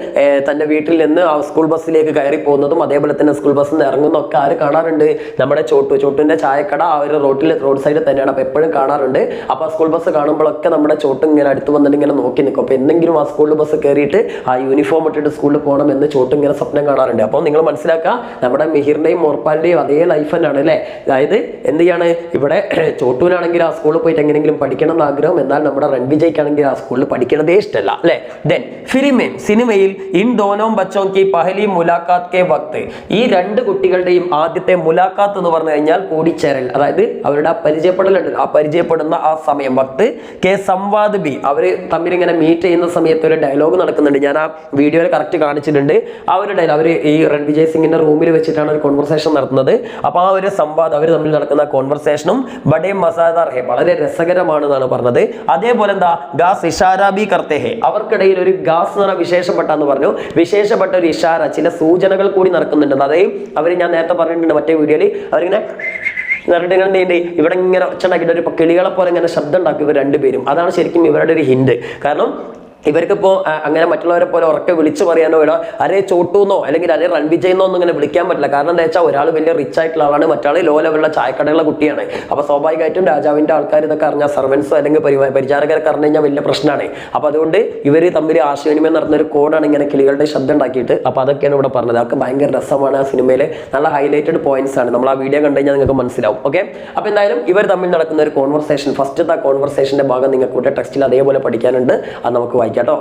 തന്റെ വീട്ടിൽ നിന്ന് ആ സ്കൂൾ ബസ്സിലേക്ക് കയറി പോകുന്നതും അതേപോലെ തന്നെ സ്കൂൾ ബസ്സിൽ നിന്ന് ഇറങ്ങുന്നതൊക്കെ ആര് കാണാറുണ്ട്? നമ്മുടെ ചോട്ടുവിന്റെ ചായക്കട ആ ഒരു റോഡ് സൈഡിൽ തന്നെയാണ്. അപ്പൊ എപ്പോഴും കാണാറുണ്ട്. അപ്പൊ സ്കൂൾ ബസ് കാണുമ്പോഴൊക്കെ നമ്മുടെ ചോട്ട് ഇങ്ങനെ അടുത്ത് വന്നിട്ട് ഇങ്ങനെ നോക്കി നിൽക്കും. അപ്പൊ എന്തെങ്കിലും ആ സ്കൂൾ ബസ് കയറിയിട്ട് ആ യൂണിഫോം ഇട്ടിട്ട് സ്കൂളിൽ പോകണം എന്ന് ചോട്ട് ഇങ്ങനെ സ്വപ്നം കാണാറുണ്ട്. അപ്പോൾ നിങ്ങൾ മനസ്സിലാക്കുക, നമ്മുടെ മിഹിറിന്റെയും മോർപ്പാലിന്റെയും അതേ ലൈഫ് തന്നെയാണ് അല്ലെ. അതായത് എന്ത് ചെയ്യാണ് ഇവിടെ ചോട്ടുവിനാണെങ്കിൽ ആ സ്കൂളിൽ പോയിട്ട് എങ്ങനെയെങ്കിലും പഠിക്കണം എന്ന് ആഗ്രഹം, എന്നാൽ നമ്മുടെ രൺവിജയ്ക്കാണെങ്കിൽ ആ സ്കൂളിൽ പഠിക്കണതേ ഇഷ്ടമല്ല അല്ലെ. ദെൻ ഫിലിമേൻ സിനിമയിൽ ഇൻ ദോനോ ബച്ചോं की पहली मुलाकात के वक्त ഈ രണ്ട് കുട്ടികളുടെയും ആദ്യത്തെ മുലാഖാത്ത് എന്ന് പറഞ്ഞു കഴിഞ്ഞാൽ കൂടിച്ചേരൽ, അതായത് അവരുടെ ആ പരിചയപ്പെടലുണ്ട്, ആ പരിചയപ്പെടുന്ന ആ സമയം വക്ത് കെ സംവാദ് ബി, അവര് തമ്മിൽ ഇങ്ങനെ മീറ്റ് ചെയ്യുന്ന സമയത്ത് ഒരു ഡയലോഗ് നടക്കുന്നുണ്ട്. ഞാൻ ആ വീഡിയോയിൽ കറക്റ്റ് കാണിച്ചിട്ടുണ്ട്. ആ ഒരു ഡയലോഗ് അവർ ഈ രൺവിജയ് സിംഗിന്റെ റൂമിൽ വെച്ചിട്ടാണ് ഒരു കോൺവെർസേഷൻ നടത്തുന്നത്. അപ്പൊ ആ ഒരു സംവാദം അവർ തമ്മിൽ നടക്കുന്ന കോൺവെർസേഷനും ബഡേ മസാദാർ ഹെ, വളരെ രസകരമാണെന്നാണ് പറഞ്ഞത്. അതേപോലെ എന്താ ഗാസ് ഇഷാര ബി കർത്തേ ഹെ, അവർക്കിടയിൽ ഒരു ഗാസ് എന്ന് പറഞ്ഞ വിശേഷപ്പെട്ടെന്ന് പറഞ്ഞു, വിശേഷപ്പെട്ട ഒരു ഇഷാര, ചില സൂചനകൾ കൂടി നടക്കുന്നുണ്ട്. അതായത് അവർ ഞാൻ നേരത്തെ പറഞ്ഞിട്ടുണ്ട് മറ്റേ വീഡിയോയിൽ, അവരിങ്ങനെ ഇവിടെ ഇങ്ങനെ ഒച്ചുണ്ടാക്കിയിട്ട് ഒരു കിളികളെ പോലെ ഇങ്ങനെ ശബ്ദം ഉണ്ടാക്കി ഇവർ രണ്ടുപേരും. അതാണ് ശരിക്കും ഇവരുടെ ഒരു ഹിന്റ്. കാരണം ഇവർക്കിപ്പോ അങ്ങനെ മറ്റുള്ളവരെ പോലെ ഉറക്കെ വിളിച്ചു പറയാനോ ഇടോ അരേ ചോട്ടൂന്നോ അല്ലെങ്കിൽ അരേ രൺവിജയ് എന്നോ ഒന്നും ഇങ്ങനെ വിളിക്കാൻ പറ്റില്ല. കാരണം എന്താ വെച്ചാൽ ഒരാൾ വലിയ റിച്ച് ആയിട്ടുള്ള ആളാണ്, മറ്റാൾ ലോ ലെവലുള്ള ചായക്കടയുള്ള കുട്ടിയാണ്. അപ്പൊ സ്വാഭാവികമായിട്ടും രാജാവിന്റെ ആൾക്കാർ ഇതൊക്കെ അറിഞ്ഞാൽ, സർവൻസോ അല്ലെങ്കിൽ പരിചാരകരൊക്കെ അറിഞ്ഞു കഴിഞ്ഞാൽ വലിയ പ്രശ്നമാണ്. അപ്പൊ അതുകൊണ്ട് ഇവർ തമ്മിൽ ആശയവിനിമയം നടന്ന ഒരു കോഡാണ് ഇങ്ങനെ കിളികളുടെ ശബ്ദം ഉണ്ടാക്കിയിട്ട്. അപ്പൊ അതൊക്കെയാണ് ഇവിടെ പറഞ്ഞത്. അതൊക്കെ ഭയങ്കര രസമാണ്. ആ സിനിമയിലെ നല്ല ഹൈലൈറ്റഡ് പോയിന്റ്സ് ആണ്. നമ്മൾ ആ വീഡിയോ കണ്ടു കഴിഞ്ഞാൽ നിങ്ങൾക്ക് മനസ്സിലാവും. ഓക്കെ, അപ്പൊ എന്തായാലും ഇവർ തമ്മിൽ നടക്കുന്ന ഒരു കോൺവെർസേഷൻ, ഫസ്റ്റത്തെ ആ കോൺവെർസേഷന്റെ ഭാഗം നിങ്ങൾക്ക് ഇവിടെ ടെക്സ്റ്റിൽ അതേപോലെ പഠിക്കാനുണ്ട്. അത് നമുക്ക് കേട്ടോ.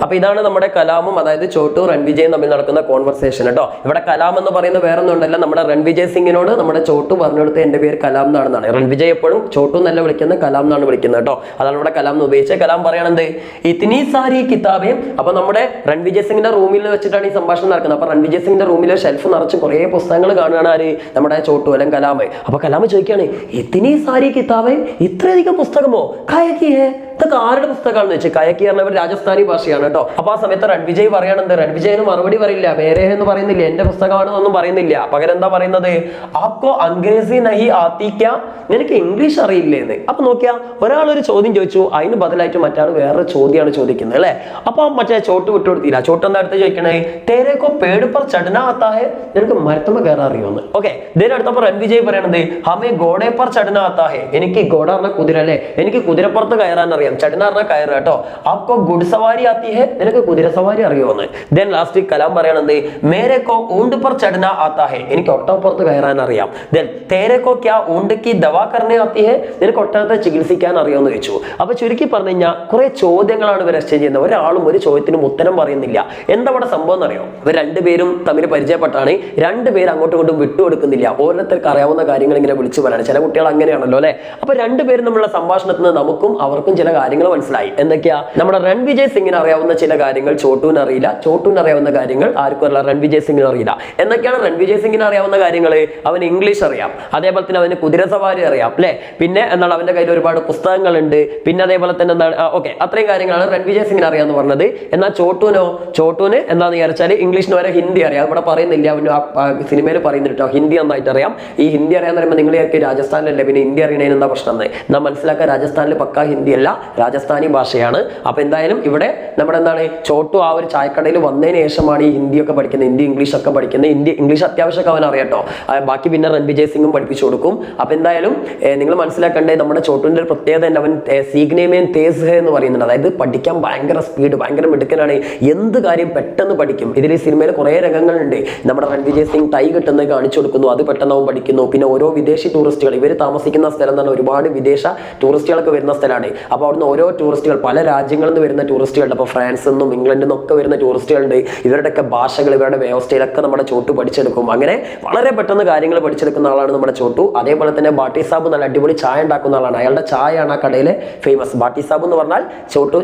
അപ്പൊ ഇതാണ് നമ്മുടെ കലാമും, അതായത് ചോട്ടു രൺവിജയും തമ്മിൽ നടക്കുന്ന കോൺവെർസേഷൻ കേട്ടോ. ഇവിടെ കലാം എന്ന് പറയുന്നത് വേറെ ഒന്നുമല്ല, നമ്മുടെ രൺവിജയ് സിംഗിനോട് നമ്മുടെ ചോട്ടു പറഞ്ഞെടുത്ത് എന്റെ പേര് കലാം എന്നാണെന്നാണ്. രൺവിജയ് എപ്പോഴും ചോട്ടു എന്നല്ല വിളിക്കുന്നത്, കലാം എന്നാണ് വിളിക്കുന്നത് കേട്ടോ. അതാണ് ഇവിടെ കലാം എന്ന് ഉപയോഗിച്ചത്. കലാം പറയണത് ഇത്തിനി സാരി കിതാബേ. അപ്പൊ നമ്മുടെ രൺവിജയ് സിംഗിന്റെ റൂമിൽ വെച്ചിട്ടാണ് ഈ സംഭാഷണം നടക്കുന്നത്. അപ്പൊ രൺവിജയ് സിംഗിന്റെ റൂമിൽ ഷെൽഫ് നിറച്ച് കുറേ പുസ്തകങ്ങൾ കാണുകയാണ് ആര്, നമ്മുടെ ചോട്ടു അല്ലെങ്കിൽ കലാം. അപ്പൊ കലാം ചോദിക്കുകയാണ്, ഇത്തിനി സാരി കിതാബേ, ഇത്രയധികം പുസ്തകമോ, കായകി ഹേ, ഇതൊക്കെ ആരുടെ പുസ്തകമാണെന്ന് വെച്ചാൽ കയക്കി പറഞ്ഞവർ രാജസ്ഥാനി ഭാഷയാണ് കേട്ടോ. അപ്പൊ ആ സമയത്ത് രൺവിജയ് പറയണത്, രൺവിജയന് മറുപടി പറയില്ല, മേരെ എന്ന് പറയുന്നില്ല, എന്റെ പുസ്തകമാണെന്നൊന്നും പറയുന്നില്ല. പകരം എന്താ പറയുന്നത്, ആപ്കോ അംഗ്രേസി നഹി ആത്തി ക്യാ, നിനക്ക് ഇംഗ്ലീഷ് അറിയില്ലേന്ന്. അപ്പൊ നോക്കിയാ ഒരാളൊരു ചോദ്യം ചോദിച്ചു, അതിന് ബദലായിട്ട് മറ്റാൾ വേറെ ചോദ്യമാണ് ചോദിക്കുന്നത് അല്ലെ. അപ്പൊ മറ്റേ ചോട്ട് വിട്ടുകൊടുത്തില്ല. ചോട്ട് എന്താ അടുത്ത് ചോദിക്കണേ, തേരേക്കോ പേട് പർ ചടന ആത്താ ഹെ, നിനക്ക് മരത്തുമ്പോ കയറാൻ അറിയുമെന്ന്. ഓക്കെ, ഇതിന് അടുത്തപ്പോ രൺവിജയ് പറയണത് ഹമേ ഗോഡെ പർ ചടന ആത്താ ഹെ, എനിക്ക് ഗോഡ പറഞ്ഞ കുതിര അല്ലെ, എനിക്ക് കുതിരപ്പുറത്ത് കയറാൻ അറിയാം. ചടന പറഞ്ഞ കയറ് കേട്ടോ. ആപ്കോ ഗുഡ് സവാരി ആത്തി ഹെ, നിനക്ക് കുതിര സവാരി അറിയുമെന്ന്. ദെൻ ലാസ്റ്റ് കലാം പറയണത് മേരേക്കോ ഊണ്ട് പർ ചടന ആത്താ ഹെ, എനിക്ക് ഒട്ടകപ്പുറത്ത് കയറാൻ അറിയാം. ദെൻ തേരേക്കോ ക്യാ ഊണ്ട് കി ദവാ കർനെ ആത്തി ഹെ, നിനക്ക് ഒട്ടകത്തെ ചികിത്സിക്കാൻ അറിയാമെന്ന് ചോദിച്ചു. അപ്പൊ ചുരുക്കി പറഞ്ഞു കഴിഞ്ഞാൽ കുറെ ചോദ്യങ്ങളാണ് ഇവർ എക്സ്ചേഞ്ച് ചെയ്യുന്നത്. ഒരാളും ഒരു ചോദ്യത്തിനും ഉത്തരം പറയുന്നില്ല. എന്താ ഇവിടെ സംഭവം എന്നറിയോ, ഇവർ രണ്ടുപേരും തമ്മിൽ പരിചയപ്പെട്ടാണ്, രണ്ടുപേരും അങ്ങോട്ടും ഇങ്ങോട്ടും വിട്ടുകൊടുക്കുന്നില്ല. ഓരോരുത്തർക്ക് അറിയാവുന്ന കാര്യങ്ങൾ ഇങ്ങനെ വിളിച്ചു പറയാണ്. ചില കുട്ടികൾ അങ്ങനെയാണല്ലോ അല്ലെ. അപ്പൊ രണ്ടുപേരും തമ്മിലുള്ള സംഭാഷണത്തിൽ നിന്ന് നമുക്കും അവർക്കും ചില കാര്യങ്ങൾ മനസ്സിലായി. എന്തൊക്കെയാ, നമ്മുടെ രൺവിജയ് സിംഗിന് അറിയാവുന്ന ചില കാര്യങ്ങൾ ചോട്ടൂന് അറിയില്ല, ചോട്ടൂന് അറിയാവുന്ന കാര്യങ്ങൾ ആർക്കും അറിയില്ല, രൺവിജയ് സിംഗിന് അറിയില്ല. എന്തൊക്കെയാണ് രൺവിജയ് സിംഗിന് അറിയാവുന്ന കാര്യങ്ങൾ, അവന് ഇംഗ്ലീഷ് അറിയാം, അതേപോലെ തന്നെ അവന് കുതിര സവാരി അറിയാം അല്ലെ, പിന്നെ എന്താണ് അവന്റെ കയ്യിൽ ഒരുപാട് പുസ്തകങ്ങളുണ്ട്, പിന്നെ അതേപോലെ തന്നെ എന്താണ് ഓക്കെ, അത്രയും കാര്യങ്ങളാണ് രൺവിജയ് സിംഗിന് അറിയാമെന്ന് പറഞ്ഞത്. എന്നാൽ ചോട്ടൂന് എന്താന്ന് വിചാരിച്ചാൽ ഇംഗ്ലീഷിന് വരെ ഹിന്ദി അറിയാം. ഇവിടെ പറയുന്നില്ല, അവന് സിനിമയിൽ പറയുന്നുണ്ട് കേട്ടോ, ഹിന്ദി നന്നായിട്ട് അറിയാം. ഈ ഹിന്ദി അറിയാന്ന് പറയുമ്പോൾ നിങ്ങൾ രാജസ്ഥാനിലല്ലേ, പിന്നെ ഹിന്ദി അറിയണതിന് എന്താ പ്രശ്നം എന്ന് നാം മനസ്സിലാക്കാൻ. രാജസ്ഥാനിൽ പക്കാ ഹിന്ദി അല്ല, രാജസ്ഥാനി ഭാഷയാണ്. അപ്പൊ എന്തായാലും ഇവിടെ നമ്മുടെ എന്താണ് ചോട്ടു ആ ഒരു ചായക്കടയിൽ വന്നതിന് ശേഷമാണ് ഈ ഹിന്ദിയൊക്കെ പഠിക്കുന്നത്, ഹിന്ദി ഇംഗ്ലീഷ് ഒക്കെ പഠിക്കുന്നത്. ഇംഗ്ലീഷ് അത്യാവശ്യമൊക്കെ അവൻ അറിയാട്ടോ. ബാക്കി പിന്നെ രൺവിജയ് സിംഗും പഠിപ്പിച്ചു കൊടുക്കും. അപ്പൊ എന്തായാലും നിങ്ങൾ മനസ്സിലാക്കേണ്ടത് നമ്മുടെ ചോട്ടുവിന്റെ ഒരു പ്രത്യേകത ഉണ്ട്, അവൻ സീഗ്നേമേൻ തേസ് ഹെ എന്ന് പറയുന്നുണ്ട്. അതായത് പഠിക്കാൻ ഭയങ്കര സ്പീഡ്, ഭയങ്കര മിടുക്കനാണ്, എന്ത് കാര്യം പെട്ടെന്ന് പഠിക്കും. ഇതിൽ ഈ സിനിമയിൽ കുറെ രംഗങ്ങളുണ്ട്. നമ്മുടെ രൺവിജയ് സിംഗ് ടൈ കിട്ടുന്നത് കാണിച്ചു കൊടുക്കുന്നു, അത് പെട്ടെന്ന് അവൻ പഠിക്കുന്നു. പിന്നെ ഓരോ വിദേശി ടൂറിസ്റ്റുകൾ, ഇവർ താമസിക്കുന്ന സ്ഥലം എന്ന് പറഞ്ഞാൽ ഒരുപാട് വിദേശ ടൂറിസ്റ്റുകളൊക്കെ വരുന്ന സ്ഥലമാണ്. അപ്പൊ അവിടുന്ന് ഓരോ ടൂറിസ്റ്റുകൾ, പല രാജ്യങ്ങളിൽ നിന്ന് വരുന്ന ടൂറിസ്റ്റുകളുണ്ട്. അപ്പോൾ ഫ്രാൻസിൽ നിന്നും ഇംഗ്ലണ്ടിൽ നിന്നും ഒക്കെ വരുന്ന ടൂറിസ്റ്റുകളുണ്ട്. ഇവരുടെയൊക്കെ ഭാഷകൾ, ഇവരുടെ വ്യവസ്ഥയിലൊക്കെ നമ്മുടെ ചോട്ടു പഠിച്ചെടുക്കും. അങ്ങനെ വളരെ പെട്ടെന്ന് കാര്യങ്ങൾ പഠിച്ചെടുക്കുന്ന ആളാണ് നമ്മുടെ ചോട്ടു. അതേപോലെ തന്നെ ബാട്ടി സാബ് നല്ല അടിപൊളി ചായ ഉണ്ടാക്കുന്ന ആളാണ്. അയാളുടെ ചായയാണ് ആ കടയിലെ ഫേമസ്. ബാട്ടി സാബ് എന്ന് പറഞ്ഞാൽ ചോട്ടു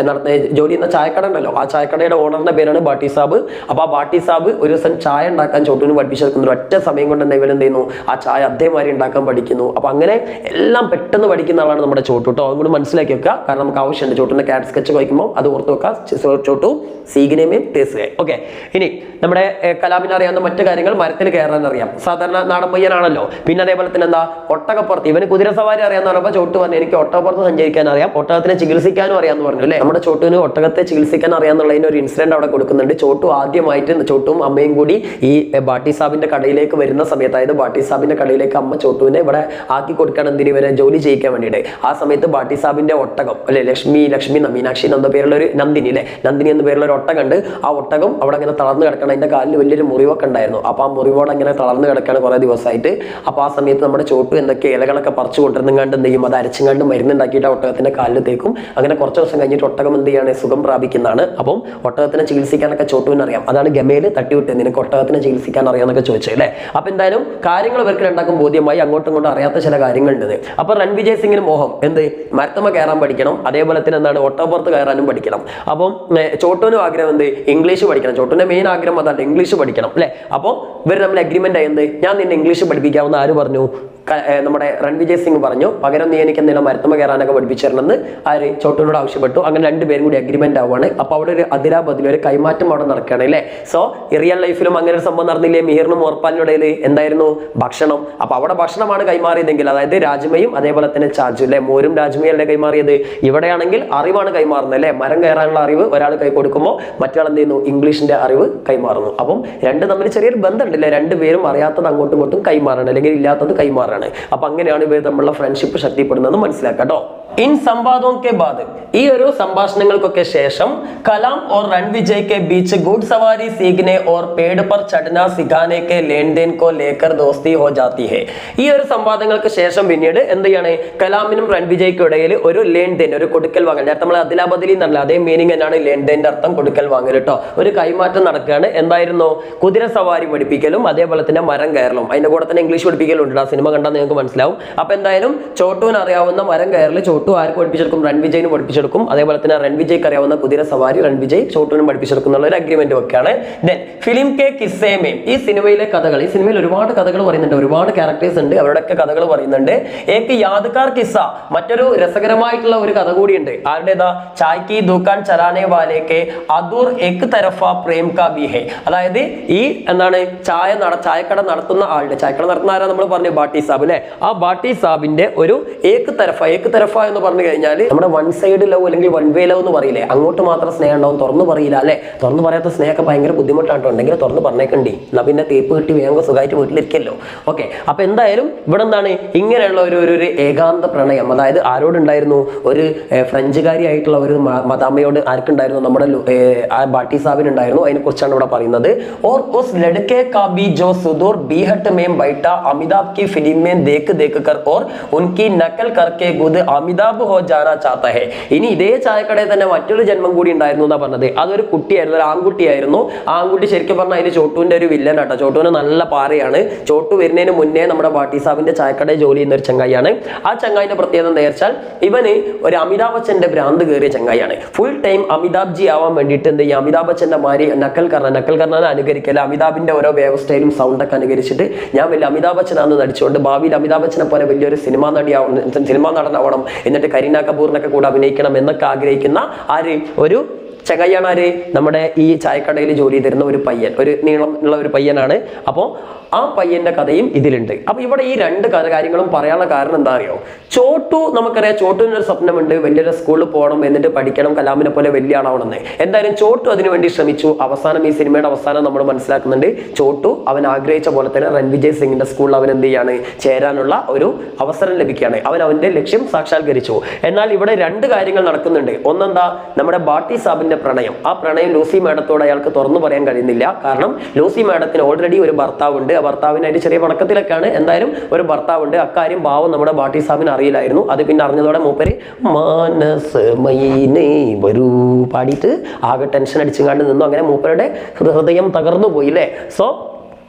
നടത്തുന്ന ജോലി ചെയ്യുന്ന ചായക്കട ഉണ്ടല്ലോ, ആ ചായക്കടയുടെ ഓണറിന്റെ പേരാണ് ബാട്ടി സാബ്. അപ്പൊ ആ ബാട്ടി സാബ് ഒരു ദിവസം ചായ ഉണ്ടാക്കാൻ ചോട്ടുവിന് പഠിപ്പിച്ചെടുക്കുന്നു. ഒറ്റ സമയം കൊണ്ട് തന്നെ ഇവരെന്ത് ചെയ്യുന്നു, ആ ചായ അതേമാതിരി ഉണ്ടാക്കാൻ പഠിക്കുന്നു. അപ്പൊ അങ്ങനെ എല്ലാം പെട്ടെന്ന് പഠിക്കുന്ന ആളാണ് നമ്മുടെ ചോട്ടു കേട്ടോ. അതുകൊണ്ട് മനസ്സിലാക്കി വെക്കുക, കാരണം നമുക്ക് ആവശ്യമുണ്ട്. ചോട്ടുവിന്റെ ക്യാറ്റ് സ്കെച്ച് വയ്ക്കുമ്പോൾ അത് ഓർത്ത് വെക്കുക. ചോട്ടു സീഗിനെയും തേസ്. ഓക്കെ, ഇനി നമ്മുടെ കലാമിന് അറിയാവുന്ന മറ്റു കാര്യങ്ങൾ, മരത്തിൽ കയറാൻ അറിയാം, സാധാരണ നാടൻ പയ്യനാണല്ലോ. പിന്നെ അതേപോലെ തന്നെ എന്താ, ഒട്ടകപ്പുറത്ത്, ഇവന് കുതിര സവാരി അറിയാന്ന് പറഞ്ഞപ്പോൾ ചോട്ടു പറഞ്ഞു എനിക്ക് ഒട്ടകപ്പുറത്ത് സഞ്ചരിക്കാൻ അറിയാം, ഒട്ടകത്തിനെ ചികിത്സിക്കാനും അറിയാന്ന് പറഞ്ഞു അല്ലേ. നമ്മുടെ ചോട്ടുവിന് ഒട്ടകത്തെ ചികിത്സിക്കാൻ അറിയാന്നുള്ളതിന് ഒരു ഇൻസിഡന്റ് അവിടെ കൊടുക്കുന്നുണ്ട്. ചോട്ടു ആദ്യമായിട്ട് ചോട്ടും അമ്മയും കൂടി ഈ ബാട്ടി സാബിന്റെ കടയിലേക്ക് വരുന്ന സമയത്ത്, അതായത് ബാട്ടി സാബിന്റെ കടയിലേക്ക് അമ്മ ചോട്ടുവിനെ ഇവിടെ ആക്കി കൊടുക്കണം, എന്തിന് ഇവരെ ജോലി ചെയ്യിക്കാൻ വേണ്ടിയിട്ട്. ആ സമയത്ത് ബാട്ടി സാബിന്റെ ഒട്ടകം അല്ലെ, ലക്ഷ്മി മീനാക്ഷി എന്ന പേരുള്ള ഒരു നന്ദിനി അല്ലെ, നന്ദിനി എന്ന പേരുള്ള ഒരു ഒട്ടകം ഉണ്ട്. ആ ഒട്ടകം അവിടെ അങ്ങനെ തളർന്നു കിടക്കണം, അതിന്റെ കാലിൽ വലിയൊരു മുറിവൊക്കെ ഉണ്ടായിരുന്നു. അപ്പൊ ആ മുറിവോട് അങ്ങനെ തളർന്നു കിടക്കുകയാണ് കുറെ ദിവസമായിട്ട്. അപ്പൊ ആ സമയത്ത് നമ്മുടെ ചോട്ടു എന്തൊക്കെ ഇലകളൊക്കെ പറിച്ചു കൊണ്ടിരുന്നുകൊണ്ട് എന്ത് ചെയ്യും, അത് അരച്ചുകൊണ്ട് മരുന്നുണ്ടാക്കിയിട്ട് ഒട്ടകത്തിന്റെ കാലിൽ തേക്കും. അങ്ങനെ കുറച്ച് ദിവസം കഴിഞ്ഞിട്ട് ഒട്ടകം എന്ത് ചെയ്യാണ്, സുഖം പ്രാപിക്കുന്നതാണ്. അപ്പം ഒട്ടകത്തിനെ ചികിത്സിക്കാനൊക്കെ ചോട്ടുവിന് അറിയാം. അതാണ് ഗമയില് തട്ടിവിട്ട് നിനക്ക് ഒട്ടകത്തിനെ ചികിത്സിക്കാൻ അറിയാമെന്നൊക്കെ ചോദിച്ചത് അല്ലേ. അപ്പൊ എന്തായാലും കാര്യങ്ങൾ ഇവർക്ക് രണ്ടാക്കും ബോധ്യമായി, അങ്ങോട്ടും ഇങ്ങോട്ടും അറിയാത്ത ചില കാര്യങ്ങളുണ്ട്. അപ്പൊ രൺവിജയ് സിംഗിന് മോഹം എന്ത്, മരത്തമ്മ കയറാൻ പഠിക്കണം, അതേപോലെ തന്നെ എന്താണ് ഒട്ടകപ്പുറത്ത് കയറാനും പഠിക്കണം. അപ്പം ചോട്ടുവിനും ആഗ്രഹം എന്ത്, ഇംഗ്ലീഷ് പഠിക്കണം. ചോട്ടുവിന്റെ മെയിൻ ആഗ്രഹം അതാണ്, ഇംഗ്ലീഷ് പഠിക്കണം അല്ലെ. അപ്പോൾ ഇവർ തമ്മിൽ അഗ്രിമെന്റ് ആയി എന്ത്, ഞാൻ നിന്നെ ഇംഗ്ലീഷ് പഠിപ്പിക്കാമെന്ന് ആര് പറഞ്ഞു, നമ്മുടെ രൺവിജയ് സിംഗ് പറഞ്ഞു. പകരം നീ എനിക്ക് എന്തെങ്കിലും മരത്തമ്മ കയറാനൊക്കെ പഠിപ്പിച്ചിരണമെന്ന് ആര് ചോട്ടുവിനോട് ആവശ്യപ്പെട്ടു. അങ്ങനെ രണ്ടുപേരും കൂടി അഗ്രിമെന്റ് ആവുകയാണ്. അപ്പൊ അവിടെ ഒരു അതിരാബദിൽ ഒരു കൈമാറ്റം അവിടെ നടക്കുകയാണ് അല്ലേ. സോ റിയൽ ലൈഫിലും അങ്ങനെ ഒരു സംഭവം നടന്നില്ലേ, മിഹിറിനും ഓർപ്പാലിനും ഇടയിൽ എന്തായിരുന്നു, ഭക്ഷണം. അപ്പൊ അവിടെ ഭക്ഷണമാണ് കൈമാറിയതെങ്കിൽ, അതായത് രാജ്മയും അതേപോലെ തന്നെ ചാജു അല്ലെ, മോരും രാജ്മയും അല്ലേ കൈമാറിയത്. ഇവിടെയാണെങ്കിൽ അറിവാണ് കൈമാറുന്നത് അല്ലെ, മരം കയറാനുള്ള അറിവ് ഒരാൾ കൈ കൊടുക്കുമ്പോൾ മറ്റൊരാൾ എന്ത് ചെയ്യുന്നു, ഇംഗ്ലീഷിന്റെ അറിവ് കൈമാറുന്നു. അപ്പം രണ്ട് തമ്മിൽ ചെറിയൊരു ബന്ധമുണ്ടല്ലേ, രണ്ടുപേരും അറിയാത്തത് അങ്ങോട്ടും ഇങ്ങോട്ടും കൈമാറണം, അല്ലെങ്കിൽ ഇല്ലാത്തത് കൈമാറണം. അപ്പൊ അങ്ങനെയാണ് ഇവർ തമ്മിലുള്ള ഫ്രണ്ട്ഷിപ്പ് ശക്തിപ്പെടുന്നത് മനസ്സിലാക്കാം കേട്ടോ. इन संवादों के बाद ഈ ഒരു സംഭാഷണങ്ങൾക്കൊക്കെ ശേഷം കലാം और रणविजय के बीच घुड़सवारी सीखने और पेड़ पर चढ़ना सिखाने के लेन देन को लेकर दोस्ती हो जाती है. ഈ ഒരു സംവാദങ്ങൾക്ക് ശേഷം പിന്നീട് എന്ത് ചെയ്യാണ്, കലാമിനും രൺവിജയ്ക്കും ഇടയിൽ ഒരു ലേൺ ദേൻ, ഒരു കൊടുക്കൽ വാങ്ങൽ. നേരത്തെ നമ്മൾ അതിലാബദലി എന്നല്ല, അതേ മീനിങ് തന്നെയാണ് ലേൺ ദേന്റെ അർത്ഥം, കൊടുക്കൽ വാങ്ങൽ കേട്ടോ. ഒരു കൈമാറ്റം നടക്കുകയാണ്. എന്തായിരുന്നു, കുതിര സവാരി പഠിപ്പിക്കലും അതേപോലെ തന്നെ മരം കയറലും. അതിന്റെ കൂടെ തന്നെ ഇംഗ്ലീഷ് പഠിപ്പിക്കലും ഉണ്ട്. ആ സിനിമ കണ്ടാൽ നിങ്ങൾക്ക് മനസ്സിലാവും. അപ്പൊ എന്തായാലും ചോട്ടുവിന് അറിയാവുന്ന മരം കയറൽ ചോട്ടു ആർക്ക് പഠിപ്പിച്ചെടുക്കും, രൺവിജയിന് പഠിപ്പിച്ചെടുക്കും. അതേപോലെ തന്നെ രൺവിജയ്ക്ക് അറിയാവുന്ന കുതിര സവാരി രൺവിജയ് ചോട്ടുവിനും പഠിപ്പിച്ചെടുക്കും എന്നുള്ള ഒരു അഗ്രിമെന്റ് ഒക്കെയാണ്. ദെൻ ഫിലിം കെ കിസ്സേമേ, ഈ സിനിമയിലെ കഥകൾ, ഈ സിനിമയിൽ ഒരുപാട് കഥകൾ പറയുന്നുണ്ട്, ഒരുപാട് ക്യാരക്ടേഴ്സ് ഉണ്ട്, അവരുടെയൊക്കെ കഥകൾ പറയുന്നുണ്ട്. ഏക്ക് യാദ്കാർ കിസ്സ, മറ്റൊരു രസകരമായിട്ടുള്ള ഒരു കഥ കൂടിയുണ്ട്. ആരുടേതാ, ചായ് കി ദുകാൻ ചലാനെ വാലേക്കെ അദൂർ എക് തരഫ പ്രേം കാ ബി ഹേ. അതായത് ഈ എന്താണ്, ചായക്കട നടത്തുന്ന ആളുടെ, ചായക്കട നടത്തുന്ന ആരാ നമ്മൾ പറഞ്ഞു, ബാട്ടി സാബ് അല്ലെ. ആ ബാട്ടി സാബിന്റെ ഒരു ഏക് തരഫ എന്ന് പറഞ്ഞു കഴിഞ്ഞാൽ നമ്മുടെ വൺ സൈഡ് ലവ് അല്ലെങ്കിൽ വൺ വേ ലവ് എന്ന് പറയില്ലേ, അങ്ങോട്ട് മാത്രം സ്നേഹം ഉണ്ടാവും, തുറന്നു പറയില്ല അല്ലെ. തുറന്നു പറയാത്ത സ്നേഹമൊക്കെ ഭയങ്കര ബുദ്ധിമുട്ടാണ്, ഉണ്ടെങ്കിൽ തുറന്ന് പറഞ്ഞേക്കണ്ടി, എന്നാ പിന്നെ തേപ്പ് കിട്ടി വേഗം സുഖമായിട്ട് വീട്ടിലിരിക്കല്ലോ. ഓക്കെ, അപ്പൊ എന്തായാലും ഇവിടെ എന്താണ്, ഇങ്ങനെയുള്ള ഒരു ഏകാന്ത പ്രണയം, അതായത് ആരോടുണ്ടായിരുന്നു, ഒരു ഫ്രഞ്ചുകാരി ആയിട്ടുള്ള ഒരു മദാമയോട് ആർക്കുണ്ടായിരുന്നു, നമ്മുടെ ബാട്ടി സാബിനുണ്ടായിരുന്നു. അതിനെ കുറിച്ചാണ് ഇവിടെ പറയുന്നത്. और उस लड़के का भी जो सुदूर बीहट में बैठा अमिताभ की फिल्म में देख कर और उनकी नकल करके खुद अमिताभ हो जाना चाहता है. ഇനി ഇതേ ചായക്കടയിൽ തന്നെ മറ്റൊരു ജന്മം കൂടി ഉണ്ടായിരുന്നു എന്നാ പറഞ്ഞത്. അതൊരു കുട്ടിയായിരുന്നു, ഒരു ആൺകുട്ടിയായിരുന്നു. ആ ആൺകുട്ടി ശരിക്കും പറഞ്ഞാൽ അതിൽ ചോട്ടുവിന്റെ ഒരു വില്ലൻ ആട്ടോ. ചോട്ടുവിന് നല്ല പാറയാണ്. ചോട്ടു വരുന്നതിന് മുന്നേ നമ്മുടെ ബാട്ടി സാബിന്റെ ചായക്കടയിൽ ജോലി ചെയ്യുന്ന ഒരു ചങ്ങായിയാണ്. ആ ചങ്ങായിന്റെ പ്രത്യേകത എന്താ വെച്ചാൽ ഇവന് ഒരു അമിതാഭ് ബച്ചന്റെ ഭ്രാന്ത് കയറിയ ചങ്ങായിയാണ്. ഫുൾ ടൈം അമിതാഭ് ജി ആവാൻ വേണ്ടിയിട്ട് എന്ത് ചെയ്യും, അമിതാഭ് ബച്ചന്റെ മാരി നക്കൽ കർണ അനുകരിക്കല, അമിതാഭിന്റെ ഓരോ വേവ് സ്റ്റൈലും സൗണ്ടൊക്കെ അനുകരിച്ചിട്ട് ഞാൻ വലിയ അമിതാഭ് ബച്ചനാണെന്ന് നടിച്ചുകൊണ്ട് ഭാവിയിൽ അമിതാഭ് ബച്ചനെ പോലെ വലിയൊരു സിനിമാ നടനാവണം, എന്നിട്ട് കരീന കപൂറിനൊക്കെ കൂടെ അഭിനയിക്കണം എന്നൊക്കെ ആഗ്രഹിക്കുന്ന ആര്, ഒരു ചങ്ങായിയാണ്. ആര്, നമ്മുടെ ഈ ചായക്കടയിൽ ജോലി തരുന്ന ഒരു പയ്യൻ, ഒരു നീളം ഉള്ള ഒരു പയ്യനാണ്. അപ്പോൾ ആ പയ്യന്റെ കഥയും ഇതിലുണ്ട്. അപ്പൊ ഇവിടെ ഈ രണ്ട് കാര്യങ്ങളും പറയാനുള്ള കാരണം എന്താ അറിയോ, ചോട്ടു നമുക്കറിയാം, ചോട്ടുവിന് ഒരു സ്വപ്നമുണ്ട്, വലിയൊരു സ്കൂളിൽ പോകണം, എന്നിട്ട് പഠിക്കണം, കലാമിനെ പോലെ വലിയ ആളാവണമെന്ന്. എന്തായാലും ചോട്ടു അതിനു വേണ്ടി ശ്രമിച്ചു. അവസാനം ഈ സിനിമയുടെ അവസാനം നമ്മൾ മനസ്സിലാക്കുന്നുണ്ട്, ചോട്ടു അവൻ ആഗ്രഹിച്ച പോലെ തന്നെ രൺവിജയ് സിംഗിന്റെ സ്കൂളിൽ അവൻ എന്ത് ചെയ്യാണ്, ചേരാനുള്ള ഒരു അവസരം ലഭിക്കുകയാണ്. അവൻ അവന്റെ ലക്ഷ്യം സാക്ഷാത്കരിച്ചു. എന്നാൽ ഇവിടെ രണ്ട് കാര്യങ്ങൾ നടക്കുന്നുണ്ട്. ഒന്നെന്താ, നമ്മുടെ ബാട്ടി സാബിന്റെ പ്രണയം. ആ പ്രണയം ലൂസി മാഡത്തോട് അയാൾക്ക് തുറന്നു പറയാൻ കഴിയുന്നില്ല. കാരണം ലൂസി മാഡത്തിന് ഓൾറെഡി ഒരു ഭർത്താവുണ്ട്. ആ ഭർത്താവിനായിട്ട് ചെറിയ പണക്കത്തിലൊക്കെയാണ്, എന്തായാലും ഒരു ഭർത്താവുണ്ട്. അക്കാര്യം ഭാവം നമ്മുടെ ബാട്ടി സാബിന് അറിയില്ലായിരുന്നു. അത് പിന്നെ അറിഞ്ഞതോടെ മൂപ്പര് മാനസമയിനെ വരൂ പാടിയിട്ട് ആകെ ടെൻഷൻ അടിച്ചുകൊണ്ട് നിന്നു. അങ്ങനെ മൂപ്പരുടെ ഹൃദയം തകർന്നു പോയില്ലേ. സോ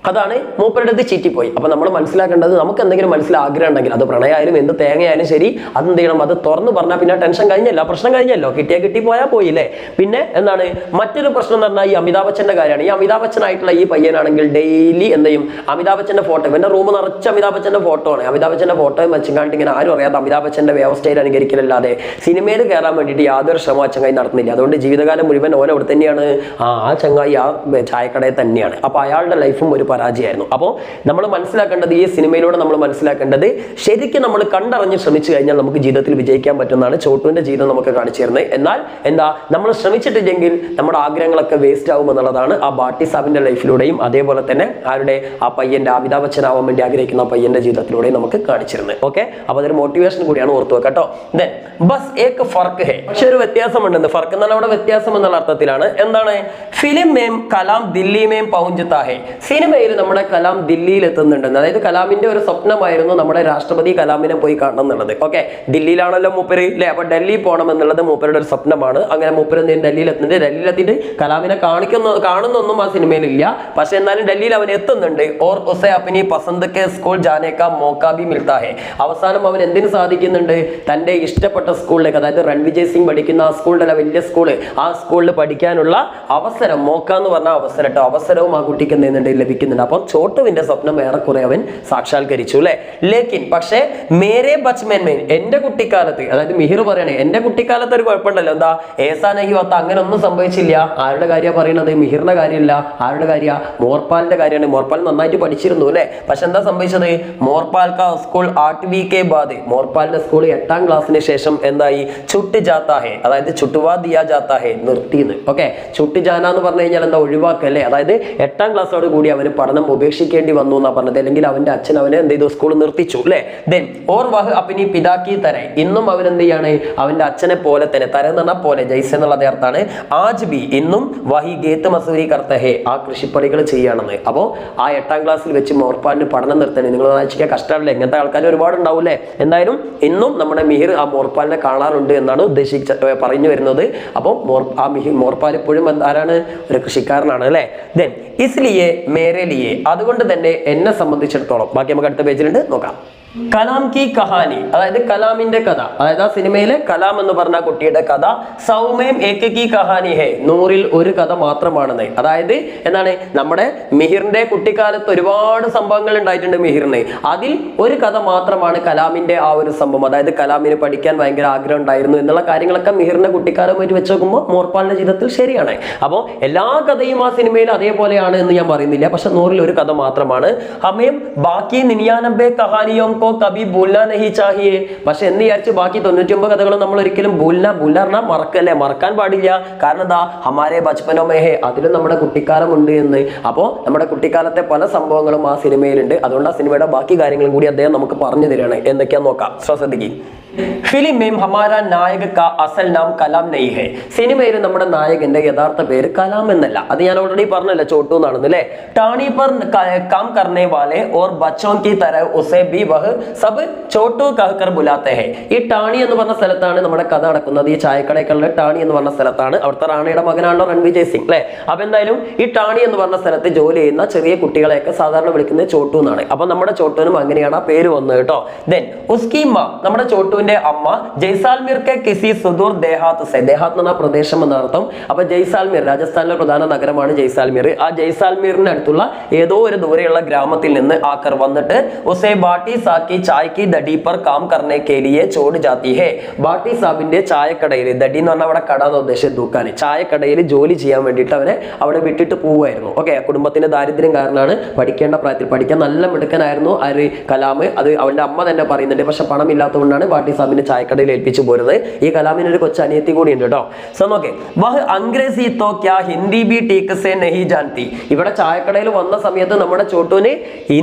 അതാണ് മൂപ്പരുടെ ഇത് ചീറ്റിപ്പോയി. അപ്പൊ നമ്മൾ മനസ്സിലാക്കേണ്ടത്, നമുക്ക് എന്തെങ്കിലും മനസ്സിൽ ആഗ്രഹം ഉണ്ടെങ്കിൽ അത് പ്രണയമായാലും എന്ത് തേങ്ങയായാലും ശരി, അതെന്ത് ചെയ്യണം, അത് തുറന്നു പറഞ്ഞാൽ പിന്നെ ടെൻഷൻ കഴിഞ്ഞല്ലോ, പ്രശ്നം കഴിഞ്ഞല്ലോ, കിട്ടി പോയാൽ പോയില്ലേ. പിന്നെ എന്താണ് മറ്റൊരു പ്രശ്നം എന്ന് പറഞ്ഞാൽ ഈ അമിതാഭ് ബച്ചന്റെ കാര്യമാണ്. ഈ അമിതാഭ് ബച്ചനായിട്ടുള്ള ഈ പയ്യനാണെങ്കിൽ ഡെയിലി എന്ത് ചെയ്യും, അമിതാഭ് ബച്ചന്റെ ഫോട്ടോ, ഇവന്റെ റൂം നിറച്ച് അമിതാഭ് ബച്ചന്റെ ഫോട്ടോ ആണ്. അമിതാഭ് ബച്ചന്റെ ഫോട്ടോ വെച്ചുകൊണ്ട് ഇങ്ങനെ ആരും അറിയാതെ അമിതാഭ് ബച്ചന്റെ വ്യവസ്ഥയിൽ അനുകരിക്കലല്ലാതെ സിനിമയിൽ കയറാൻ വേണ്ടിയിട്ട് യാതൊരു ശ്രമം ആ ചങ്ങായി നടത്തുന്നില്ല. അതുകൊണ്ട് ജീവിതകാലം മുഴുവൻ ഓരോ അവിടെ തന്നെയാണ്, ആ ചങ്ങായി ആ ചായക്കടയിൽ തന്നെയാണ്. അപ്പൊ അയാളുടെ ലൈഫും ഒരു പരാജയമായിരുന്നു. അപ്പോൾ നമ്മൾ മനസ്സിലാക്കേണ്ടത്, ഈ സിനിമയിലൂടെ നമ്മൾ മനസ്സിലാക്കേണ്ടത്, ശരിക്കും നമ്മൾ കണ്ടറിഞ്ഞ് ശ്രമിച്ചു കഴിഞ്ഞാൽ നമുക്ക് ജീവിതത്തിൽ വിജയിക്കാൻ പറ്റുന്നതാണ് ചോട്ടുവിന്റെ ജീവിതം നമുക്ക് കാണിച്ചു തരുന്നത്. എന്നാൽ എന്താ, നമ്മൾ ശ്രമിച്ചിട്ടില്ലെങ്കിൽ നമ്മുടെ ആഗ്രഹങ്ങളൊക്കെ വേസ്റ്റ് ആവും എന്നുള്ളതാണ് ആ ബാട്ടി സാബിന്റെ ലൈഫിലൂടെയും അതേപോലെ തന്നെ ആരുടെ ആ പയ്യന്റെ അമിതാഭ് ബച്ചൻ ആവാൻ വേണ്ടി ആഗ്രഹിക്കുന്ന ആ പയ്യന്റെ ജീവിതത്തിലൂടെയും നമുക്ക് കാണിച്ചിരുന്നത്. ഓക്കെ, അപ്പൊ അതൊരു മോട്ടിവേഷൻ കൂടിയാണ്, ഓർത്തു വെക്കട്ടോ. ദെൻ ബസ് ഏക് ഫർക്ക് ഹേ, പക്ഷെ ഒരു വ്യത്യാസമുണ്ട്. ഫർക്ക് എന്നാൽ അവിടെ വ്യത്യാസം എന്നുള്ള അർത്ഥത്തിലാണ്. എന്താണ്? ഫിലിം മേം കലാം ദില്ലി മേം പൗഞ്ചത്താ ഹേ, സിനിമയിൽ നമ്മുടെ കലാം ദില്ലിയിൽ എത്തുന്നുണ്ടെന്ന്. അതായത് കലാമിന്റെ ഒരു സ്വപ്നമായിരുന്നു നമ്മുടെ രാഷ്ട്രപതി കലാമിനെ പോയി കാണണം എന്നുള്ളത്. ഓക്കെ, ദില്ലിയിലാണല്ലോ മൂപ്പര് അല്ലെ, അപ്പൊ ഡൽഹി പോകണം എന്നുള്ളത് മൂപ്പരുടെ ഒരു സ്വപ്നമാണ്. അങ്ങനെ മൂപ്പര് ഡൽഹിയിൽ എത്തുന്നുണ്ട്. ഡൽഹിയിൽ എത്തിയിട്ട് കലാമിനെ കാണുന്നൊന്നും ആ സിനിമയിലില്ല, പക്ഷെ എന്നാലും ഡൽഹിയിൽ അവൻ എത്തുന്നുണ്ട്. ഓർ ഉസേ അപ്നി പസന്ത് കെ സ്കൂൾ ജാനെ കാ മൗകാ ഭി മിൽതാ ഹേ, അവസാനം അവൻ എന്തിനു സാധിക്കുന്നുണ്ട്? തന്റെ ഇഷ്ടപ്പെട്ട സ്കൂളിലേക്ക്, അതായത് രൺവിജയ് സിംഗ് പഠിക്കുന്ന ആ സ്കൂളിലെ വലിയ സ്കൂള്, ആ സ്കൂളിൽ പഠിക്കാനുള്ള അവസരം, മോക്ക എന്ന് പറഞ്ഞ അവസരം കേട്ടോ, അവസരവും ആ കുട്ടിക്ക് എന്ത് ചെയ്യുന്നുണ്ട്? ലഭിക്കുന്നുണ്ട്. അപ്പം ചോട്ടുവിന്റെ സ്വപ്നം ഏറെക്കുറെ അവൻ സാക്ഷാത്കരിച്ചു അല്ലെ. ലേക്കിൻ പക്ഷേ മേരെ ബച്ച്മൻ മേൻ, എന്റെ കുട്ടിക്കാലത്ത്, അതായത് മിഹിർ പറയണേ എന്റെ കുട്ടിക്കാലത്ത് ഒരു കുഴപ്പമുണ്ടല്ലോ, എന്താ ഏസാ നഹി ഹോത്താ, അങ്ങനെ ഒന്നും സംഭവിച്ചില്ല. ആരുടെ കാര്യമാണ് പറയുന്നത്? മിഹിറിന്റെ കാര്യമില്ല. ആരുടെ കാര്യ? മോർപാലിന്റെ കാര്യമാണ്. മോർപാൽ നന്നായിട്ട് പഠിച്ചിരുന്നു അല്ലെ, പക്ഷെ എന്താ സംഭവിച്ചത്? മോർപാൽ കാ സ്കൂൾ 8വീं के बाद, മോർപാലിന്റെ സ്കൂൾ 8ാം ക്ലാസ്സിന് ശേഷം എന്തായി? ചുട്ട് ജാത്താ ഹേ, അതായത് ചുട്ടുവാ ദിയാ ജാത്താ ഹേ, നിർത്തിന്ന്. ഓക്കെ, ചുട്ട് ജാന എന്ന് പറഞ്ഞു കഴിഞ്ഞാൽ എന്താ? ഒഴിവാക്കല്ലേ. അതായത് 8ാം ക്ലാസ്സോട് കൂടി അവന് പഠനം ഉപേക്ഷിക്കേണ്ടി വന്നു എന്നാ പറഞ്ഞത്. അല്ലെങ്കിൽ അവന്റെ അച്ഛൻ അവനെ എന്ത് ചെയ്തു? സ്കൂൾ നിർത്തിച്ചു അല്ലെ. ദെൻ ഓർ വഹ് അപ്നി പിതാക്കി തര, ഇന്നും അവൻ എന്ത് ചെയ്യാണ്? അവന്റെ അച്ഛനെ പോലെ തന്നെ, തര എന്ന് പറഞ്ഞാൽ പോലെ, ജയ്സ് എന്നുള്ള അർത്ഥമാണ്. ആജ് ബി, ഇന്നും വഹി ഗേത്ത് മസൂരി കർത്ത ഹേ, ആ കൃഷിപ്പണികൾ ചെയ്യാണെന്ന്. അപ്പോൾ ആ 8ാം ക്ലാസ്സിൽ വെച്ച് മോർപാലിന് പഠനം നിർത്തണേ. നിങ്ങൾ വായിച്ചിരിക്കാൻ കഷ്ടമല്ലേ? ഇങ്ങനത്തെ ആൾക്കാർ ഒരുപാട് ഉണ്ടാവൂല്ലേ. എന്തായാലും ഇന്നും നമ്മുടെ മിഹിർ ആ മോർപാലിനെ കാണാറുണ്ട് എന്നാണ് പറഞ്ഞു വരുന്നത്. അപ്പോൾ ആ മോർപാൽ ഇപ്പോഴും ആരാണ്? ഒരു കൃഷിക്കാരനാണ് അല്ലെ. ദെൻ ഇസ്ലിയെ മേരെ ലിയെ, അതുകൊണ്ട് തന്നെ എന്നെ സംബന്ധിച്ചിടത്തോളം, ബാക്കി നമുക്ക് അടുത്ത പേജിലുണ്ട്, നോക്കാം. കലാം കി കഹാനി, അതായത് കലാമിന്റെ കഥ, അതായത് ആ സിനിമയിലെ കലാം എന്ന് പറഞ്ഞ കുട്ടിയുടെ കഥ. സൗമേം ഏക് കി കഹാനി ഹേ, 100ൽ ഒരു കഥ മാത്രമാണെന്ന്. അതായത് എന്താണ്? നമ്മുടെ മിഹിറിന്റെ കുട്ടിക്കാലത്ത് ഒരുപാട് സംഭവങ്ങൾ ഉണ്ടായിട്ടുണ്ട് മിഹിറിന്, അതിൽ ഒരു കഥ മാത്രമാണ് കലാമിന്റെ ആ ഒരു സംഭവം. അതായത് കലാമിന് പഠിക്കാൻ ഭയങ്കര ആഗ്രഹം ഉണ്ടായിരുന്നു എന്നുള്ള കാര്യങ്ങളൊക്കെ മിഹിറിന്റെ കുട്ടിക്കാലമായിട്ട് വെച്ച് നോക്കുമ്പോൾ മോർപാലിന്റെ ജീവിതത്തിൽ ശരിയാണ്. അപ്പോൾ എല്ലാ കഥയും ആ സിനിമയിൽ അതേപോലെയാണ് എന്ന് ഞാൻ പറയുന്നില്ല, പക്ഷെ 100ൽ ഒരു കഥ മാത്രമാണ്. ഹമേം ബാക്കി 99 കഹാനിയോ കബി ഭൂൽനാ നഹി ചാഹിയേ, പക്ഷെ എന്ന് വിചാരിച്ച് ബാക്കി 99 കഥകളും നമ്മൾ ഒരിക്കലും ഭൂൽനാ പറഞ്ഞാൽ മറക്കല്ലേ, മറക്കാൻ പാടില്ല. കാരണം എന്താ? ഹമാരെ ബച്പനോ മേ ഹേ, അതിലും നമ്മുടെ കുട്ടിക്കാലം ഉണ്ട് എന്ന്. അപ്പോൾ നമ്മുടെ കുട്ടിക്കാലത്തെ പല സംഭവങ്ങളും ആ സിനിമയിലുണ്ട്. അതുകൊണ്ട് ആ സിനിമയുടെ ബാക്കി കാര്യങ്ങളും കൂടി അദ്ദേഹം നമുക്ക് പറഞ്ഞു തരികയാണ്. എന്തൊക്കെയാന്ന് നോക്കാം, ശ്രദ്ധിക്കും. ഫിലിം മേം ഹമാര നായക കാ അസൽ നാം കലാം നഹി ഹേ, സിനിമയിൽ നമ്മുടെ നായകന്റെ യഥാർത്ഥ പേര് കലാം എന്നല്ല. അത് ഞാൻ ഓൾറെഡി പറഞ്ഞല്ലോ, ചോട്ടു എന്നാണെന്ന് അല്ലേ. ടാണി പർ കാം കർനെ വാലെ ഓർ ബച്ചോൻ കി തരഹ് ഉസേ ഭി വഹ് സബ് ചോട്ടു കഹ്കർ ബുലാത്തെ ഹേ. ഈ ടാണി എന്ന് പറഞ്ഞ സ്ഥലത്താണ് നമ്മുടെ കഥ നടക്കുന്നത്. ഈ ചായക്കടയ്ക്കുള്ള ടാണി എന്ന് പറഞ്ഞ സ്ഥലത്താണ്. അവിടുത്തെ റാണിയുടെ മകനാണല്ലോ രൺവിജയ് സിംഗ് അല്ലെ. അപ്പൊ എന്തായാലും ഈ ടാണി എന്ന് പറഞ്ഞ സ്ഥലത്ത് ജോലി ചെയ്യുന്ന ചെറിയ കുട്ടികളെയൊക്കെ സാധാരണ വിളിക്കുന്നത് ചോട്ടു എന്നാണ്. അപ്പൊ നമ്മുടെ ചോട്ടുവിനും അങ്ങനെയാണ് ആ പേര് വന്നത് കേട്ടോ. ദെൻ ഉസ്കി മാ, നമ്മുടെ ചോട്ടുവിന്റെ അമ്മ ജയ്സാൽമീർ കെ കിസി സുദൂർ ദേഹാത്ത് സെ, ദേഹാത്ത് എന്ന പ്രദേശം എന്നർത്ഥം. അപ്പൊ ജയ്സാൽമീർ രാജസ്ഥാനിലെ പ്രധാന നഗരമാണ് ജയ്സാൽമീർ. ആ ജയ്സാൽമീറിന് അടുത്തുള്ള ഏതോ ഒരു ദൂരെയുള്ള ഗ്രാമത്തിൽ നിന്ന് ആക്കർ വന്നിട്ട് ഉസേ ബാട്ടി സാക്കി ചായ് കി ദടി പർ കാം കർനെ കെ ലിയെ ചോട് ജാത്തി ഹേ, ബാട്ടി സാബിന്റെ ചായക്കടയിൽ, ദടി എന്ന് പറഞ്ഞാൽ അവിടെ കട എന്ന് ഉദ്ദേശിച്ചത് ദുഃഖാന്, ചായക്കടയിൽ ജോലി ചെയ്യാൻ വേണ്ടിയിട്ട് അവനെ അവിടെ വിട്ടിട്ട് പോവുമായിരുന്നു. ഓക്കെ, കുടുംബത്തിന്റെ ദാരിദ്ര്യം കാരണമാണ്. പഠിക്കേണ്ട പ്രായത്തിൽ പഠിക്കാൻ നല്ല മിടുക്കനായിരുന്നു ആര്? കലാം. അത് അവന്റെ അമ്മ തന്നെ പറയുന്നുണ്ട്. പക്ഷെ പണം ഇല്ലാത്തതുകൊണ്ടാണ് ബാട്ടി സാബിന്റെ ചായക്കടയിൽ ഏൽപ്പിച്ചു പോരുന്നത്. ഈ കലാമിന് ഒരു കൊച്ചു അനിയത്തി കൂടി ഉണ്ട് കേട്ടോ. സോ നോക്കേ, വഹ് അംഗ്രേസി തോ ക്യാ ഹിന്ദി ബി ടീക്ക് സേ നഹി ജാൻതി, ഇവിടെ ചായക്കടയിൽ വന്ന സമയത്ത് നമ്മുടെ ചോട്ടുവിന്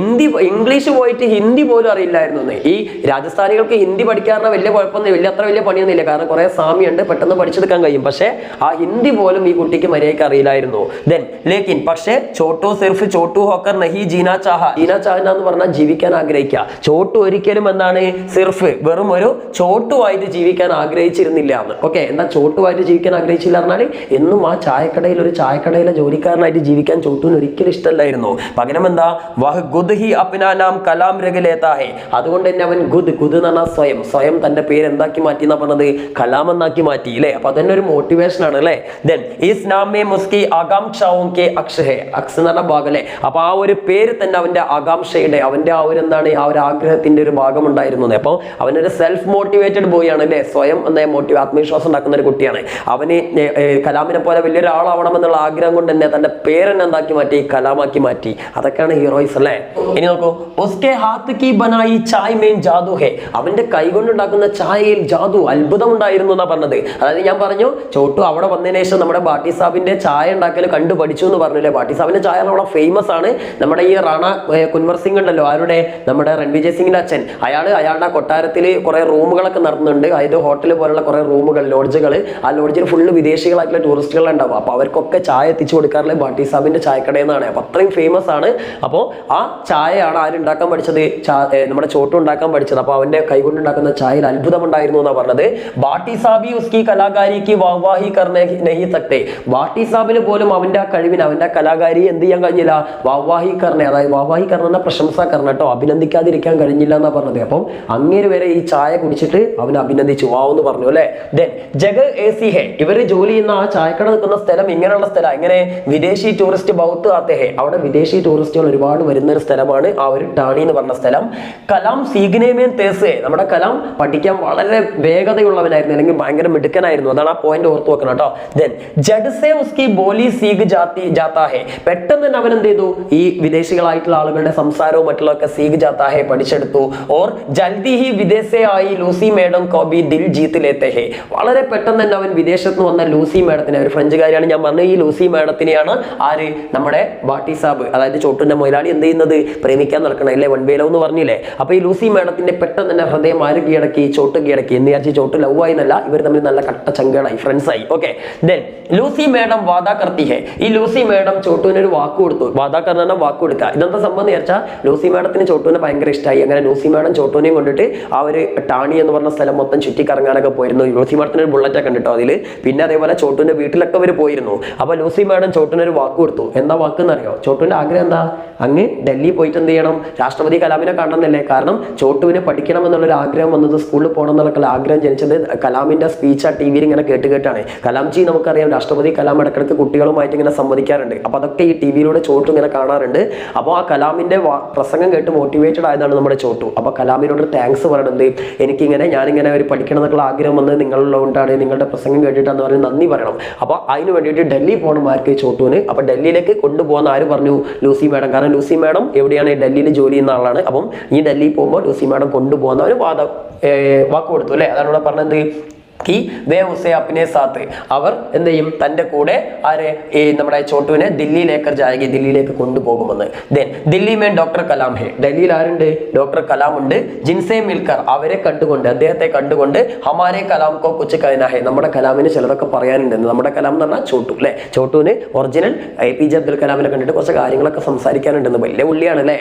ഇംഗ്ലീഷ് പോയിട്ട് ഹിന്ദി പോലും അറിയില്ലായിരുന്നു. ഈ രാജസ്ഥാനികൾക്ക് ഹിന്ദി പഠിക്കാറുള്ള വലിയ കുഴപ്പമൊന്നും അത്ര വലിയ പണിയൊന്നുമില്ല, കാരണം കുറെ സാമ്യമുണ്ട്, പെട്ടെന്ന് പഠിച്ചെടുക്കാൻ കഴിയും. പക്ഷെ ആ ഹിന്ദി പോലും ഈ കുട്ടിക്ക് മര്യാദയ്ക്ക് അറിയില്ലായിരുന്നു. ദെൻ ലേക്കിൻ പക്ഷേ ചോട്ടു സിർഫ് ചോട്ടു ഹോക്കർ നഹി ജീന ചാഹ, ജീന ചാഹ എന്ന് പറഞ്ഞാൽ ജീവിക്കാൻ ആഗ്രഹിക്കുക. ചോട്ടു ഒരിക്കലും എന്താണ്? സിർഫ് വെറും ഒരു ചോട്ടുമായിട്ട് ജീവിക്കാൻ ആഗ്രഹിച്ചിരുന്നില്ല എന്ന്. ഓക്കെ, എന്താ ചോട്ടുമായിട്ട് ജീവിക്കാൻ ആഗ്രഹിച്ചില്ല പറഞ്ഞാൽ എന്നും ആ ചായക്കടയിൽ ഒരു ചായക്കടയിലെ ജോലിക്കാരനായിട്ട് ജീവിക്കാൻ ചോട്ടുവിന് ഒരിക്കലും ഇഷ്ടമല്ലായിരുന്നു. പകരം എന്താ? വഹ് ഗുദ് ഹി അപ്നാ നാം കലാം രഗലേതാ ഹേ, അതുകൊണ്ട് തന്നെ അവൻ ഗുദ് എന്ന് പറഞ്ഞാൽ സ്വയം തന്റെ പേര് എന്താക്കി മാറ്റി എന്നാ പറഞ്ഞത്? കലാം എന്നാക്കി മാറ്റി അല്ലേ. അപ്പൊ അതന്നെ ഒരു മോട്ടിവേഷൻ ആണ് അല്ലേ. ദെൻ ഈസ് നാമേ മുസ്കി ആകാംക്ഷാവും കെ അക്ഷ ഹേ, അക്ഷ എന്ന് പറഞ്ഞ ഭാഗം അല്ലേ. അപ്പൊ ആ ഒരു പേര് തന്നെ അവന്റെ ആകാംക്ഷയുടെ, അവന്റെ ആ ഒരു എന്താണ്, ആ ഒരു ആഗ്രഹത്തിന്റെ ഒരു ഭാഗം ഉണ്ടായിരുന്നു. അപ്പൊ അവനൊരു സെൽഫ് സെൽഫ് മോട്ടിവേറ്റഡ് ബോയ് ആണ് അല്ലേ, സ്വയം ആത്മവിശ്വാസം ഉണ്ടാക്കുന്ന ഒരു കുട്ടിയാണ്. അവന് കലാമിനെ പോലെ വലിയൊരാളാവണമെന്നുള്ള ആഗ്രഹം കൊണ്ട് തന്നെ തന്റെ പേരെന്നെ എന്താക്കി മാറ്റി, കലാമാക്കി മാറ്റി. അതൊക്കെയാണ് ഹീറോയിസ് അല്ലേ. ഇനി നോക്കൂ, ഉസ്കെ ഹാത്ത് കി ബനായി ചായ് മേൻ ജാദു ഹേ, അവന്റെ കൈകൊണ്ടുണ്ടാക്കുന്ന ചായയിൽ ജാദു, അത്ഭുതം ഉണ്ടായിരുന്നു എന്നാ പറഞ്ഞത്. അതായത് ഞാൻ പറഞ്ഞു ചോട്ടു അവിടെ വന്നതിന് ശേഷം നമ്മുടെ ബാട്ടി സാബിന്റെ ചായ ഉണ്ടാക്കൽ കണ്ടു പഠിച്ചു എന്ന് പറഞ്ഞില്ലേ. ബാട്ടി സാബിന്റെ ചായ അവിടെ ഫേമസ് ആണ്. നമ്മുടെ ഈ റാണ കുൻവർ സിംഗ് ഉണ്ടല്ലോ, ആരുടെ, നമ്മുടെ രൺവിജയ് സിംഗിന്റെ അച്ഛൻ, അയാളുടെ കൊട്ടാരത്തിൽ കുറെ റൂമുകളൊക്കെ നടത്തുന്നുണ്ട്. അതായത് ഹോട്ടൽ പോലുള്ള കുറെ റൂമുകൾ, ലോഡ്ജുകൾ. ആ ലോഡ്ജിൽ ഫുള്ള് വിദേശികളായിട്ടുള്ള ടൂറിസ്റ്റുകൾ ഉണ്ടാവും. അപ്പൊ അവർക്കൊക്കെ ചായ എത്തിച്ചു കൊടുക്കാറില്ല ബാട്ടി സാബിന്റെ ചായക്കടയിൽ നിന്നാണ്. അപ്പൊ അത്രയും ഫേമസ് ആണ്. അപ്പോൾ ആ ചായയാണ് ആരുണ്ടാക്കാൻ പഠിച്ചത്, നമ്മുടെ ചോട്ടു ഉണ്ടാക്കാൻ പഠിച്ചത്. അപ്പൊ അവന്റെ കൈകൊണ്ട് ഉണ്ടാക്കുന്ന ചായയിൽ അത്ഭുതം ഉണ്ടായിരുന്നു എന്നാ പറഞ്ഞത്. ബാട്ടി സാബി ഉസ്കി കലാകാരിക്ക് വാഹ്വാഹി കർനെ നഹി സക്തേ, ബാട്ടി സാബിന് പോലും അവന്റെ ആ കഴിവിന്, അവന്റെ കലാകാരി എന്ത് ചെയ്യാൻ കഴിഞ്ഞില്ല, വാഹ്വാഹി കർണെ, അതായത് വാഹ്വാഹി കർണ പ്രശംസ കർണ കേട്ടോ, അഭിനന്ദിക്കാതിരിക്കാൻ കഴിഞ്ഞില്ല എന്നാ പറഞ്ഞത്. അപ്പം അങ്ങേര് വരെ ഈ ചായ കുടിച്ചിട്ട് അവൻ അഭിനന്ദിച്ചു, വാവെന്ന് പറഞ്ഞു അല്ലെ. ദെൻ ജഗ എസി ഹെ, ഇവര് ജോലി ചെയ്യുന്ന ആ ചായക്കട നിൽക്കുന്ന സ്ഥലം ഇങ്ങനെയുള്ള സ്ഥലം, ഇങ്ങനെ വിദേശി ടൂറിസ്റ്റ് ബൗത്ത് ആത്തെ ഹെ, അവിടെ വിദേശി ടൂറിസ്റ്റുകൾ ഒരുപാട് വരുന്ന ഒരു സ്ഥലമാണ് ആ ഒരു ടാണി എന്ന് പറഞ്ഞ സ്ഥലം. കലാം സീഗ്നേമേൻ തേസേ, നമ്മുടെ കലാം പഠിക്കാൻ വളരെ വേഗതയുള്ളവനായിരുന്നു, അല്ലെങ്കിൽ ഭയങ്കര മിടുക്കനായിരുന്നു. അതാണ് ആ പോയിന്റ് ഓർത്ത് വെക്കണം കേട്ടോ. ദെൻ ജഡ്സേ ഉസ്കി ബോലി സീഗ് ജാത്താ ഹെ, പെട്ടെന്ന് തന്നെ അവൻ എന്ത് ചെയ്തു, ഈ വിദേശികളായിട്ടുള്ള ആളുകളുടെ സംസാരവും മറ്റുള്ളതൊക്കെ സീഗ് ജാത്താ ഹെ പഠിച്ചെടുത്തു. ഓർ ജൽദി ഹി വിദേശേ ആയി ലൂസി മേഡം കോബി ദിൽ ജീത്ത് ലേത്തെ ഹെ, വളരെ പെട്ടെന്ന് തന്നെ അവൻ വിദേശത്ത് വന്ന ലൂസി മേഡത്തിനെ, ഒരു ഫ്രഞ്ചുകാരിയാണ് ഞാൻ പറഞ്ഞത്, ഈ ലൂസി മേഡത്തിനെയാണ് ആര്, നമ്മുടെ ബാട്ടി സാബ്, അതായത് ചോട്ടുന്റെ മുതലാളി എന്ത് ചെയ്യുന്നത്, പ്രേമിക്കാൻ നടക്കണം അല്ലേ, വൺ വേ ലവ് എന്ന് പറഞ്ഞില്ലേ. അപ്പൊ ഈ ലൂസി മേഡത്തിന്റെ പെട്ടെന്ന് തന്നെ ഹൃദയം ആര് കീഴടക്കി, ചോട്ട് കീഴടക്കി. എന്ന് വിചാരിച്ച് ചോട്ട് ലവ് ആയി എന്നല്ല, ഇവർ തമ്മിൽ നല്ല കട്ട ചങ്കളായി, ഫ്രണ്ട്സ് ആയി. ഓക്കെ, ദെൻ ലൂസി മേഡം വാദാ കർത്തി ഹെ, ഈ ലൂസി മേഡം ചോട്ടുവിന് ഒരു വാക്ക് കൊടുത്തു. വാദാ കർണ വാക്ക് കൊടുക്കുക. ഇതെന്താ സംഭവം എന്ന് വെച്ചാൽ ലൂസി മേഡത്തിന് ചോട്ടുവിനെ ഭയങ്കര ഇഷ്ടമായി. അങ്ങനെ ലൂസി മേഡം ചോട്ടുവിനെയും കൊണ്ടിട്ട് ആ ഒരു ടാണി എന്ന് പറഞ്ഞ സ്ഥലം മൊത്തം ചുറ്റിക്കറങ്ങാനൊക്കെ പോയിരുന്നു. ലൂസി മേഡത്തിന് ഒരു ബുള്ളറ്റ് ഒക്കെ ഉണ്ടോ അതിൽ. പിന്നെ അതേപോലെ ചോട്ടുവിന്റെ വീട്ടിലൊക്കെ അവർ പോയിരുന്നു. അപ്പൊ ലൂസി മേഡം ചോട്ടുവിന് ഒരു വാക്ക് കൊടുത്തു. എന്താ വാക്ക് എന്നറിയോ? ചോട്ടുവിന്റെ ആഗ്രഹം എന്താ, അങ്ങ് ഡൽഹി പോയിട്ട് എന്ത് ചെയ്യണം, രാഷ്ട്രപതി കലാമിനെ കാണണമെന്നല്ലേ. കാരണം ചോട്ടുവിനെ പഠിക്കണം എന്നുള്ളൊരു ആഗ്രഹം വന്നത്, സ്കൂളിൽ പോകണം എന്നുള്ള ആഗ്രഹം ജനിച്ചത് കലാമിന്റെ സ്പീച്ച് ആ ടി വിയിൽ ഇങ്ങനെ കേട്ടാണ്. കലാംജി നമുക്കറിയാം, രാഷ്ട്രപതി കലാം ഇടക്കിടക്ക് കുട്ടികളുമായിട്ട് ഇങ്ങനെ സംവദിക്കാറുണ്ട്. അപ്പൊ അതൊക്കെ ഈ ടി വിയിലൂടെ ചോട്ടു ഇങ്ങനെ കാണാറുണ്ട്. അപ്പോൾ ആ കലാമിന്റെ പ്രസംഗം കേട്ട് മോട്ടിവേറ്റഡ് ആയതാണ് നമ്മുടെ ചോട്ടു. അപ്പൊ കലാമിനോട് താങ്ക്സ് പറയണത്, ഞാനിങ്ങനെ ഒരു പഠിക്കണം എന്നുള്ള ആഗ്രഹം വന്നത് നിങ്ങളുള്ളതുകൊണ്ടാണ്, നിങ്ങളുടെ പ്രസംഗം കേട്ടിട്ടാന്ന് പറഞ്ഞ് നന്ദി പറയണം. അപ്പൊ അതിന് വേണ്ടിയിട്ട് ഡൽഹി പോകണം ആർക്ക്, ചോട്ടുവിന്. അപ്പൊ ഡൽഹിയിലേക്ക് കൊണ്ടുപോകുന്ന ആര് പറഞ്ഞു, ലൂസി മാഡം. കാരണം ലൂസി മാഡം എവിടെയാണ്, ഡൽഹിയിൽ ജോലി ചെയ്യുന്ന ആളാണ്. അപ്പം ഈ ഡൽഹി പോകുമ്പോൾ ലൂസി മാഡം കൊണ്ടുപോകുന്ന ഒരു വാക്ക് കൊടുത്തു അല്ലെ. അതാണ് ഇവിടെ പറഞ്ഞത്, അവർ എന്ത് ചെയ്യും, തന്റെ കൂടെ ആരെ, ഈ നമ്മുടെ ചോട്ടുവിനെ ദില്ലിയിലേക്ക് കൊണ്ടുപോകുമെന്ന്. ദെൻ ദില്ലി മേൻ ഡോക്ടർ കലാം ഹെ, ഡൽഹിയിൽ ആരുണ്ട്, ഡോക്ടർ കലാം ഉണ്ട്. ജിൻസെ മിൽക്കർ, അവരെ കണ്ടുകൊണ്ട്, അദ്ദേഹത്തെ കണ്ടുകൊണ്ട്, ഹമാരെ കലാം കോ കുച്ച് കഹനാ ഹെ, നമ്മുടെ കലാമിന് ചിലതൊക്കെ പറയാനുണ്ടെന്ന്. നമ്മുടെ കലാം എന്ന് പറഞ്ഞാൽ ചോട്ടു അല്ലെ. ചോട്ടുവിന് ഒറിജിനൽ APJ അബ്ദുൽ കലാമിനെ കണ്ടിട്ട് കുറച്ച് കാര്യങ്ങളൊക്കെ സംസാരിക്കാനുണ്ടെന്ന്. വലിയ പുള്ളിയാണ് അല്ലേ.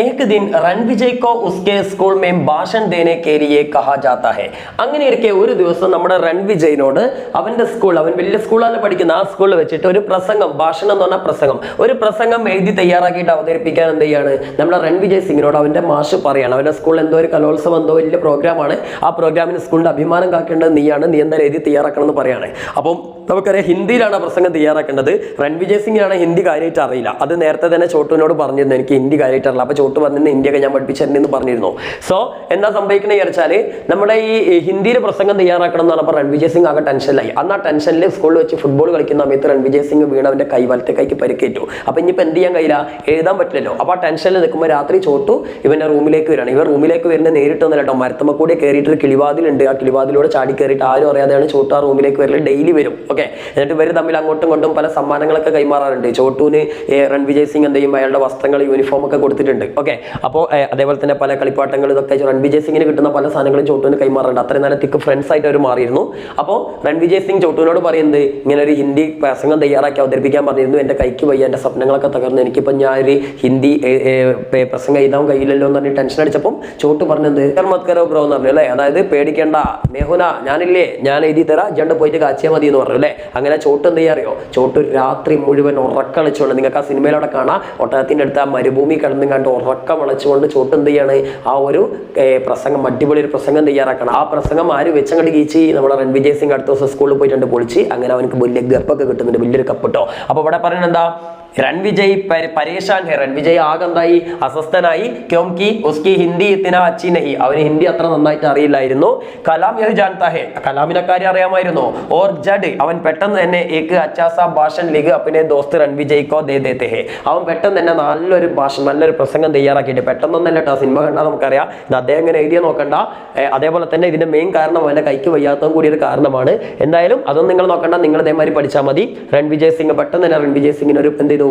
एक दिन रणविजय को उसके स्कूल में भाषण देने के लिए कहा जाता है. അങ്ങനെ ഇരിക്കെ ഒരു ദിവസം നമ്മുടെ രൺവിജയിനോട് അവന്റെ സ്കൂൾ, അവൻ വലിയ സ്കൂളാണ് പഠിക്കുന്ന, ആ സ്കൂളിൽ വെച്ചിട്ട് ഒരു പ്രസംഗം, ഭാഷണം എന്ന് പറഞ്ഞാൽ പ്രസംഗം, ഒരു പ്രസംഗം എഴുതി തയ്യാറാക്കിയിട്ട് അവതരിപ്പിക്കാൻ എന്ത് ചെയ്യാണ് നമ്മുടെ രൺവിജയ് സിംഗിനോട് അവന്റെ മാഷ് പറയാണ്. അവന്റെ സ്കൂളിൽ എന്തോ ഒരു കലോത്സവം, എന്തോ വലിയ പ്രോഗ്രാമാണ്, ആ പ്രോഗ്രാമിന് സ്കൂളിന്റെ അഭിമാനം കാക്കേണ്ടത് നീയാണ്, നീ എന്തായാലും എഴുതി തയ്യാറാക്കണം എന്ന് പറയാണ്. അപ്പം നമുക്കറിയാം ഹിന്ദിയിലാണ് ആ പ്രസംഗം തയ്യാറാക്കേണ്ടത്. രൺവിജയ് സിംഗിനാണ് ഹിന്ദി കാര്യമായിട്ട് അറിയില്ല. അത് നേരത്തെ തന്നെ ചോട്ടുവിനോട് പറഞ്ഞിരുന്നു, എനിക്ക് ഹിന്ദി കാര്യമായിട്ട് അറിയില്ല. അപ്പൊ ചോട്ട് പറഞ്ഞിരുന്നു, ഇന്ത്യയൊക്കെ ഞാൻ പഠിപ്പിച്ചിരുന്നു പറഞ്ഞിരുന്നു. സോ എന്താ സംഭവിക്കണമെന്ന് വെച്ചാൽ, നമ്മുടെ ഈ ഹിന്ദിയിൽ പ്രസംഗം തയ്യാറാക്കണം എന്ന് പറഞ്ഞപ്പോൾ രൺവിജയ് സിംഗ് ആകെ ടെൻഷനിലായി. അന്ന് ആ ടെൻഷനിൽ സ്കൂളിൽ വെച്ച് ഫുട്ബോൾ കളിക്കുന്ന സമയത്ത് രൺവിജയ് സിംഗ് വീണ് അവന്റെ വലത്തെ കൈക്ക് പരിക്കേറ്റു. അപ്പൊ ഇനിയിപ്പോൾ എന്ത് ചെയ്യാൻ കഴിയില്ല, എഴുതാൻ പറ്റില്ലല്ലോ. അപ്പൊ ആ ടെൻഷനിൽ നിൽക്കുമ്പോൾ രാത്രി ചോട്ടു ഇവന്റെ റൂമിലേക്ക് വരികയാണ്. ഇവർ റൂമിലേക്ക് വരുന്നത് നേരിട്ട് ഒന്നല്ല കേട്ടോ, മരത്തമ്മ കൂടെ കയറിയിട്ട് ഒരു കിളിവാതിലുണ്ട്, ആ കിളിവാതിലൂടെ ചാടി കയറിയിട്ട് ആരും അറിയാതെയാണ് ചോട്ടു ആ റൂമിലേക്ക് വരല്. ഡെയിലി വരും. ഓക്കെ, എന്നിട്ട് ഇവർ തമ്മിൽ അങ്ങോട്ടും ഇങ്ങോട്ടും പല സമ്മാനങ്ങളൊക്കെ കൈമാറാറുണ്ട്. ചോട്ടുവിന് രൺവിജയ് സിംഗ് എന്ത് ചെയ്യും, അയാളുടെ വസ്ത്രങ്ങൾ, യൂണിഫോം ഒക്കെ കൊടുത്തിട്ടുണ്ട്. ഓക്കെ, അപ്പോൾ അതേപോലെ തന്നെ പല കളിപ്പാട്ടങ്ങൾ, ഇതൊക്കെ രൺവിജയ് സിംഗിന് കിട്ടുന്ന പല സാധനങ്ങളും ചോട്ടുവിന് കൈമാറുന്നുണ്ട്. അത്രയും നല്ല തിക്ക് ഫ്രണ്ട്സ് ആയിട്ട് അവർ മാറിയിരുന്നു. അപ്പോൾ രൺവിജയ് സിംഗ് ചോട്ടുവിനോട് പറയുന്നത്, ഇങ്ങനെ ഒരു ഹിന്ദി പ്രസംഗം തയ്യാറാക്കി അവതരിപ്പിക്കാൻ പറഞ്ഞിരുന്നു, എൻ്റെ കൈക്ക് വയ്യ, എൻ്റെ സ്വപ്നങ്ങളൊക്കെ തകർന്നു, എനിക്കിപ്പോൾ ഞാൻ ഒരു ഹിന്ദി പ്രസംഗം എഴുതാൻ കഴിയില്ലല്ലോ എന്ന് പറഞ്ഞ് ടെൻഷൻ അടിച്ചപ്പം ചോട്ട് പറഞ്ഞത് കർമ്മത്കരോ ബ്രോ എന്ന് പറഞ്ഞു അല്ലേ. അതായത് പേടിക്കേണ്ട മേഹുന, ഞാനില്ലേ, ഞാൻ എഴുതി തരാം, ജണ്ട് പോയിട്ട് കാച്ചിയാൽ മതി എന്ന് പറഞ്ഞു അല്ലേ. അങ്ങനെ ചോട്ട് എന്ത് ചെയ്യാ അറിയോ, ചോട്ട് രാത്രി മുഴുവൻ ഉറക്കളിച്ചുകൊണ്ട്, നിങ്ങൾക്ക് ആ സിനിമയിലൂടെ കാണാം, ഒട്ടകത്തിൻ്റെ അടുത്ത് ആ മരുഭൂമി കിടന്നും കണ്ട് ഉറക്കം വിളച്ചുകൊണ്ട് ചോട്ട് എന്ത് ചെയ്യാണ്, ആ ഒരു പ്രസംഗം, അടിപൊളി ഒരു പ്രസംഗം തയ്യാറാക്കണം. ആ പ്രസംഗം ആര് വെച്ചങ്ങോട്ട് കീച്ച്, നമ്മുടെ രൺവിജയ് സിംഗ് അടുത്ത ദിവസം സ്കൂളിൽ പോയിട്ടുണ്ട് പൊളിച്ച്. അങ്ങനെ അവനക്ക് വലിയ ഗപ്പൊക്കെ കിട്ടുന്നുണ്ട്, വലിയൊരു കപ്പ് കേട്ടോ. അപ്പൊ ഇവിടെ പറയുന്നത് എന്താ, रणविजय परेशान है रणविजय ആകെന്തായി അസ്വസ്ഥനായി क्योंकि उसकी हिंदी इतना अच्छी नहीं അവന് ഹിന്ദി അത്ര നന്നായിട്ട് അറിയില്ലായിരുന്നു കലാം യഹ് ജാൻതാ ഹെ കലാമിനെ കാര്യം അറിയാമായിരുന്നു और जड അവൻ പെട്ടെന്ന് തന്നെ एक अच्छा सा भाषण लिख अपने दोस्त रणविजय को दे देते हैं അവൻ പെട്ടെന്ന് തന്നെ നല്ലൊരു ഭാഷണം നല്ലൊരു പ്രസംഗം തയ്യാറാക്കിയിട്ട് പെട്ടെന്നൊന്നല്ല കേട്ടോ സിനിമ കണ്ടാൽ നമുക്കറിയാം ഇത് അദ്ദേഹം ഇങ്ങനെ എഴുതിയ നോക്കണ്ട അതേപോലെ തന്നെ ഇതിന്റെ മെയിൻ കാരണം അവന്റെ കൈക്ക് വയ്യാത്തതും കൂടി ഒരു കാരണമാണ് എന്തായാലും അതൊന്നും നിങ്ങൾ നോക്കണ്ട നിങ്ങൾ ഇതേമാതിരി പഠിച്ചാൽ മതി रणविजय सिंह പെട്ടെന്ന് തന്നെ रणविजय സിംഗിന് ഒരു എന്ത് ചെയ്തു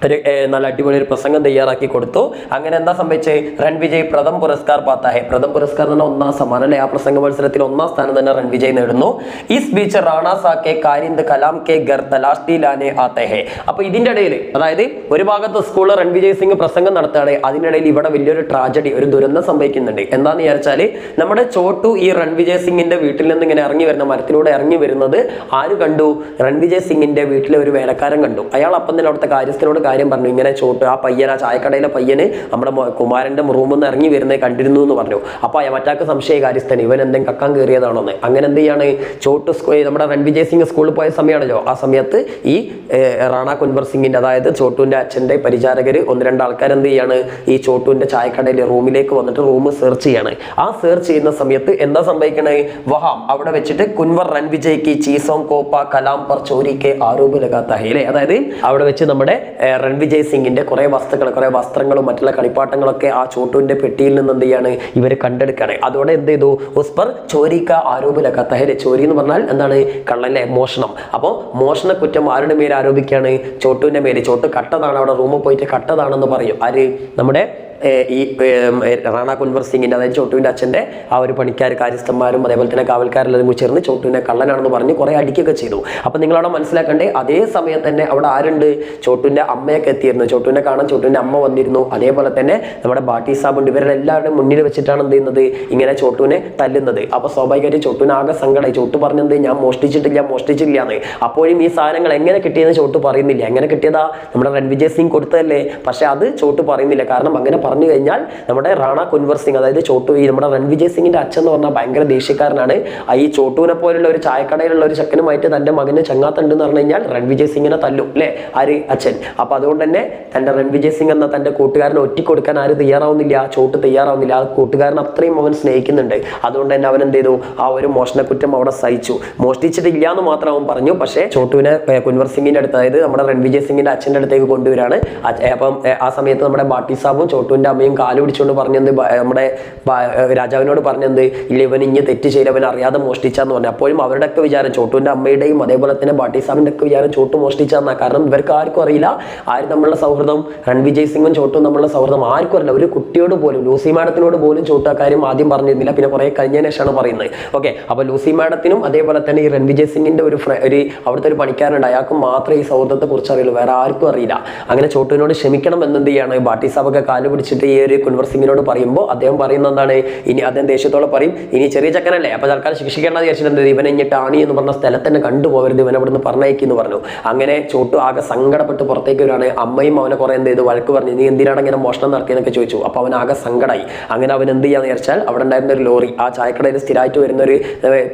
ഒരു നല്ല അടിപൊളി ഒരു പ്രസംഗം തയ്യാറാക്കി കൊടുത്തു അങ്ങനെ എന്താ സംഭവിച്ചത് रणविजय പ്രഥം പുരസ്കാർ പാത്താ ഹെ പ്രഥം പുരസ്കാർ എന്ന് പറഞ്ഞാൽ ഒന്നാം സമ്മാനം അല്ലെ ആ പ്രസംഗ മത്സരത്തിൽ ഒന്നാം സ്ഥാനം തന്നെ रणविजय നേടുന്നു ഇസ് ബീച്ച് റാണ സാക്കെ കാരിന്ദ് കലാം കെ ഗർ തലാഷ്തി ലാനെ ആത്തെ ഹെ അപ്പൊ ഇതിന്റെ ഇടയിൽ അതായത് ഒരു ഭാഗത്ത് സ്കൂളിൽ रणविजय സിംഗ് പ്രസംഗം നടത്തുകയാണ് അതിന്റെ ഇടയിൽ ഇവിടെ വലിയൊരു ട്രാജഡി ഒരു ദുരന്തം സംഭവിക്കുന്നുണ്ട് എന്താന്ന് വിചാരിച്ചാല് നമ്മുടെ ചോട്ടു ഈ रणविजय സിംഗിന്റെ വീട്ടിൽ നിന്ന് ഇങ്ങനെ ഇറങ്ങി വരുന്ന മരത്തിലൂടെ ഇറങ്ങി വരുന്നത് ആര് കണ്ടു रणविजय സിംഗിന്റെ വീട്ടിലെ ഒരു വേലക്കാരൻ കണ്ടു അയാൾ അപ്പം തന്നെ അവിടുത്തെ കാര്യസ്ഥനോട് കാര്യം പറഞ്ഞു ഇങ്ങനെ ചോട്ട് ആ പയ്യൻ ആ ചായക്കടയിലെ പയ്യന് നമ്മുടെ കുമാരന്റെ റൂമിൽ നിന്ന് ഇറങ്ങി വരുന്നത് കണ്ടിരുന്നു എന്ന് പറഞ്ഞു അപ്പൊ മറ്റാക്ക് സംശയ കാര്യസ്ഥൻ ഇവൻ എന്തെങ്കിലും കക്കാൻ കയറിയതാണോന്ന് അങ്ങനെ എന്ത് ചെയ്യാണ് ചോട്ട് നമ്മുടെ रणविजय സിംഗ് സ്കൂളിൽ പോയ സമയമാണല്ലോ ആ സമയത്ത് ഈ റാണ കുൻവർ സിംഗിന്റെ അതായത് ചോട്ടുവിന്റെ അച്ഛന്റെ പരിചാരകര് ഒന്ന് രണ്ട് ആൾക്കാർ എന്ത് ചെയ്യാണ് ഈ ചോട്ടുവിന്റെ ചായക്കടയിലെ റൂമിലേക്ക് വന്നിട്ട് റൂം സെർച്ച് ചെയ്യാണ് ആ സെർച്ച് ചെയ്യുന്ന സമയത്ത് എന്താ സംഭവിക്കണേ വഹാം അവിടെ വെച്ചിട്ട് കുൻവർ रणविजय की चीसों കോപ്പ കലാം പർ ചോരി കെ ആരോപ് ലഗാത്താ ഹെ അതായത് അവിടെ വെച്ച് നമ്മുടെ रणविजय സിംഗിന്റെ കുറെ വസ്തുക്കൾ കുറെ വസ്ത്രങ്ങളും മറ്റുള്ള കളിപ്പാട്ടങ്ങളൊക്കെ ആ ചോട്ടുവിന്റെ പെട്ടിയിൽ നിന്ന് എന്ത് ചെയ്യാണ് ഇവര് കണ്ടെടുക്കുകയാണ് അതോടെ എന്ത് ചെയ്തു ഉസ്പർ ചോരിക്ക ആരോപ് ലഗാത്താ ഹെ ചോരി എന്ന് പറഞ്ഞാൽ എന്താണ് കള്ളല്ലേ മോഷണം അപ്പോൾ മോഷണ കുറ്റം ആരുടെ മേൽ ആരോപിക്കുകയാണ് ചോട്ടുവിന്റെ മേല് ചോട്ട് കട്ടതാണ് അവിടെ റൂമിൽ പോയിട്ട് കട്ടതാണെന്ന് പറയും ആര് നമ്മുടെ ഈ റാണ കുൻവർ സിംഗിന്റെ അതായത് ചോട്ടുവിന്റെ അച്ഛന്റെ ആ ഒരു പണിക്കാർ കാര്യസ്ഥന്മാരും അതേപോലെ തന്നെ കാവൽക്കാരെല്ലാം കൂടി ചേർന്ന് ചോട്ടുവിനെ കള്ളനാണെന്ന് പറഞ്ഞ് കുറെ അടിക്കുകയൊക്കെ ചെയ്തു അപ്പൊ നിങ്ങളവിടെ മനസ്സിലാക്കണ്ടേ അതേ സമയം തന്നെ അവിടെ ആരുണ്ട് ചോട്ടുവിന്റെ അമ്മയൊക്കെ എത്തിയിരുന്നു ചോട്ടുവിനെ കാണാൻ ചോട്ടുവിന്റെ അമ്മ വന്നിരുന്നു അതേപോലെ തന്നെ നമ്മുടെ ബാട്ടി സാബുണ്ട് ഇവരുടെ എല്ലാവരുടെയും മുന്നിൽ വെച്ചിട്ടാണ് എന്ത് ചെയ്യുന്നത് ഇങ്ങനെ ചോട്ടുവിനെ തല്ലുന്നത് അപ്പൊ സ്വാഭാവികമായിട്ട് ചോട്ടുവിന് ആകെ സങ്കടമായി ചോട്ട് പറഞ്ഞത് ഞാൻ മോഷ്ടിച്ചിട്ടില്ല എന്ന് അപ്പോഴും ഈ സാധനങ്ങൾ എങ്ങനെ കിട്ടിയെന്ന് ചോട്ട് പറയുന്നില്ല എങ്ങനെ കിട്ടിയതാ നമ്മുടെ रणविजय സിംഗ് കൊടുത്തതല്ലേ പക്ഷെ അത് ചോട്ട് പറയുന്നില്ല കാരണം അങ്ങനെ പറഞ്ഞു കഴിഞ്ഞാൽ നമ്മുടെ റാണ കുൻവർ സിംഗ് അതായത് ചോട്ടു ഈ നമ്മുടെ रणविजय സിംഗിന്റെ അച്ഛൻ എന്ന് പറഞ്ഞാൽ ഭയങ്കര ദേഷ്യക്കാരനാണ് ഈ ചോട്ടുവിനെ പോലുള്ള ഒരു ചായക്കടയിലുള്ള ഒരു ചെക്കനുമായിട്ട് തന്റെ മകന് ചങ്ങാത്തുണ്ടെന്ന് പറഞ്ഞു കഴിഞ്ഞാൽ रणविजय സിംഗിനെ തല്ലും അല്ലെ ആര് അച്ഛൻ അപ്പൊ അതുകൊണ്ട് തന്നെ തന്റെ रणविजय സിംഗ് എന്ന തന്റെ കൂട്ടുകാരനെ ഒറ്റിക്കൊടുക്കാൻ ആര് തയ്യാറാവുന്നില്ല ചോട്ട് തയ്യാറാവുന്നില്ല ആ കൂട്ടുകാരൻ അത്രയും അവൻ സ്നേഹിക്കുന്നുണ്ട് അതുകൊണ്ട് തന്നെ അവൻ എന്ത് ചെയ്തു ആ ഒരു മോഷണക്കുറ്റം അവിടെ സഹിച്ചു മോഷ്ടിച്ചിട്ടില്ല എന്ന് മാത്രം അവൻ പറഞ്ഞു പക്ഷേ ചോട്ടുവിനെ കുൻവർ സിംഗിന്റെ അടുത്ത് അതായത് നമ്മുടെ रणविजय സിംഗിന്റെ അച്ഛന്റെ അടുത്തേക്ക് കൊണ്ടുവരാണ് അപ്പം ആ സമയത്ത് നമ്മുടെ ബാട്ടി സാബും ചോട്ടുവിന്റെ അമ്മയും കാല് പിടിച്ചുകൊണ്ട് പറഞ്ഞത് നമ്മുടെ രാജാവിനോട് പറഞ്ഞത് ഇല്ല ഇവൻ ഇനി തെറ്റ് ചെയ്ത് അവൻ അറിയാതെ മോഷ്ടിച്ചാന്ന് പറഞ്ഞു അപ്പോഴും അവരുടെ ഒക്കെ വിചാരം ചോട്ടുവിന്റെ അമ്മയുടെയും അതേപോലെ തന്നെ ബാട്ടി സാബിന്റെ ഒക്കെ വിചാരം ചോട്ട് മോഷ്ടിച്ചാന്നാ കാരണം ഇവർക്ക് ആർക്കും അറിയില്ല ആര് തമ്മിലുള്ള സൗഹൃദം रणविजय സിംഗും ചോട്ടും തമ്മിലുള്ള സൗഹൃദം ആർക്കും അറിയില്ല ഒരു കുട്ടിയോട് പോലും ലൂസി മാഡത്തിനോട് പോലും ചോട്ട് ആ കാര്യം ആദ്യം പറഞ്ഞിരുന്നില്ല പിന്നെ കുറെ കഴിഞ്ഞതിന് ശേഷമാണ് പറയുന്നത് ഓക്കെ അപ്പൊ ലൂസി മാഡത്തിനും അതേപോലെ തന്നെ ഈ रणविजय സിംഗിന്റെ ഒരു അവിടുത്തെ ഒരു പണിക്കാരുണ്ട് അയാൾക്ക് മാത്രമേ ഈ സൗഹൃദത്തെ കുറിച്ച് അറിയുള്ളൂ വേറെ ആർക്കും അറിയില്ല അങ്ങനെ ചോട്ടുവിനോട് ക്ഷമിക്കണം എന്നെന്ത് ചെയ്യാണ് ബാട്ടി സാബൊക്കെ കാല് പിടിച്ചിട്ട് ഈ ഒരു കുൻവർ സിംഗിനോട് പറയുമ്പോൾ അദ്ദേഹം പറയുന്ന എന്താണ് ഇനി അദ്ദേഹം ദേഷ്യത്തോടെ പറയും ഇനി ചെറിയ ചക്കനല്ലേ അപ്പൊ തൽക്കാലം ശിക്ഷിക്കേണ്ടത് വിചാരിച്ചിട്ടുണ്ട് ഇവനെ ഇനി ടാണി എന്ന് പറഞ്ഞ സ്ഥലത്ത് തന്നെ കണ്ടുപോകരുത് ഇവനെ അവിടുന്ന് പറഞ്ഞയക്കെന്ന് പറഞ്ഞു അങ്ങനെ ചോട്ടു ആകെ സങ്കടപ്പെട്ട് പുറത്തേക്ക് വരാണ് അമ്മയും അവനെ കുറെ എന്ത് ചെയ്തു വഴക്ക് പറഞ്ഞു നീ എന്തിനാണ് ഇങ്ങനെ മോഷണം നടത്തിയെന്നൊക്കെ ചോദിച്ചു അപ്പൊ അവൻ ആകെ സങ്കടമായി അങ്ങനെ അവൻ എന്ത് ചെയ്യാന്ന് വിചാരിച്ചാൽ അവിടെ ഉണ്ടായിരുന്ന ഒരു ലോറി ആ ചായക്കടയിൽ സ്ഥിരമായിട്ട് വരുന്ന ഒരു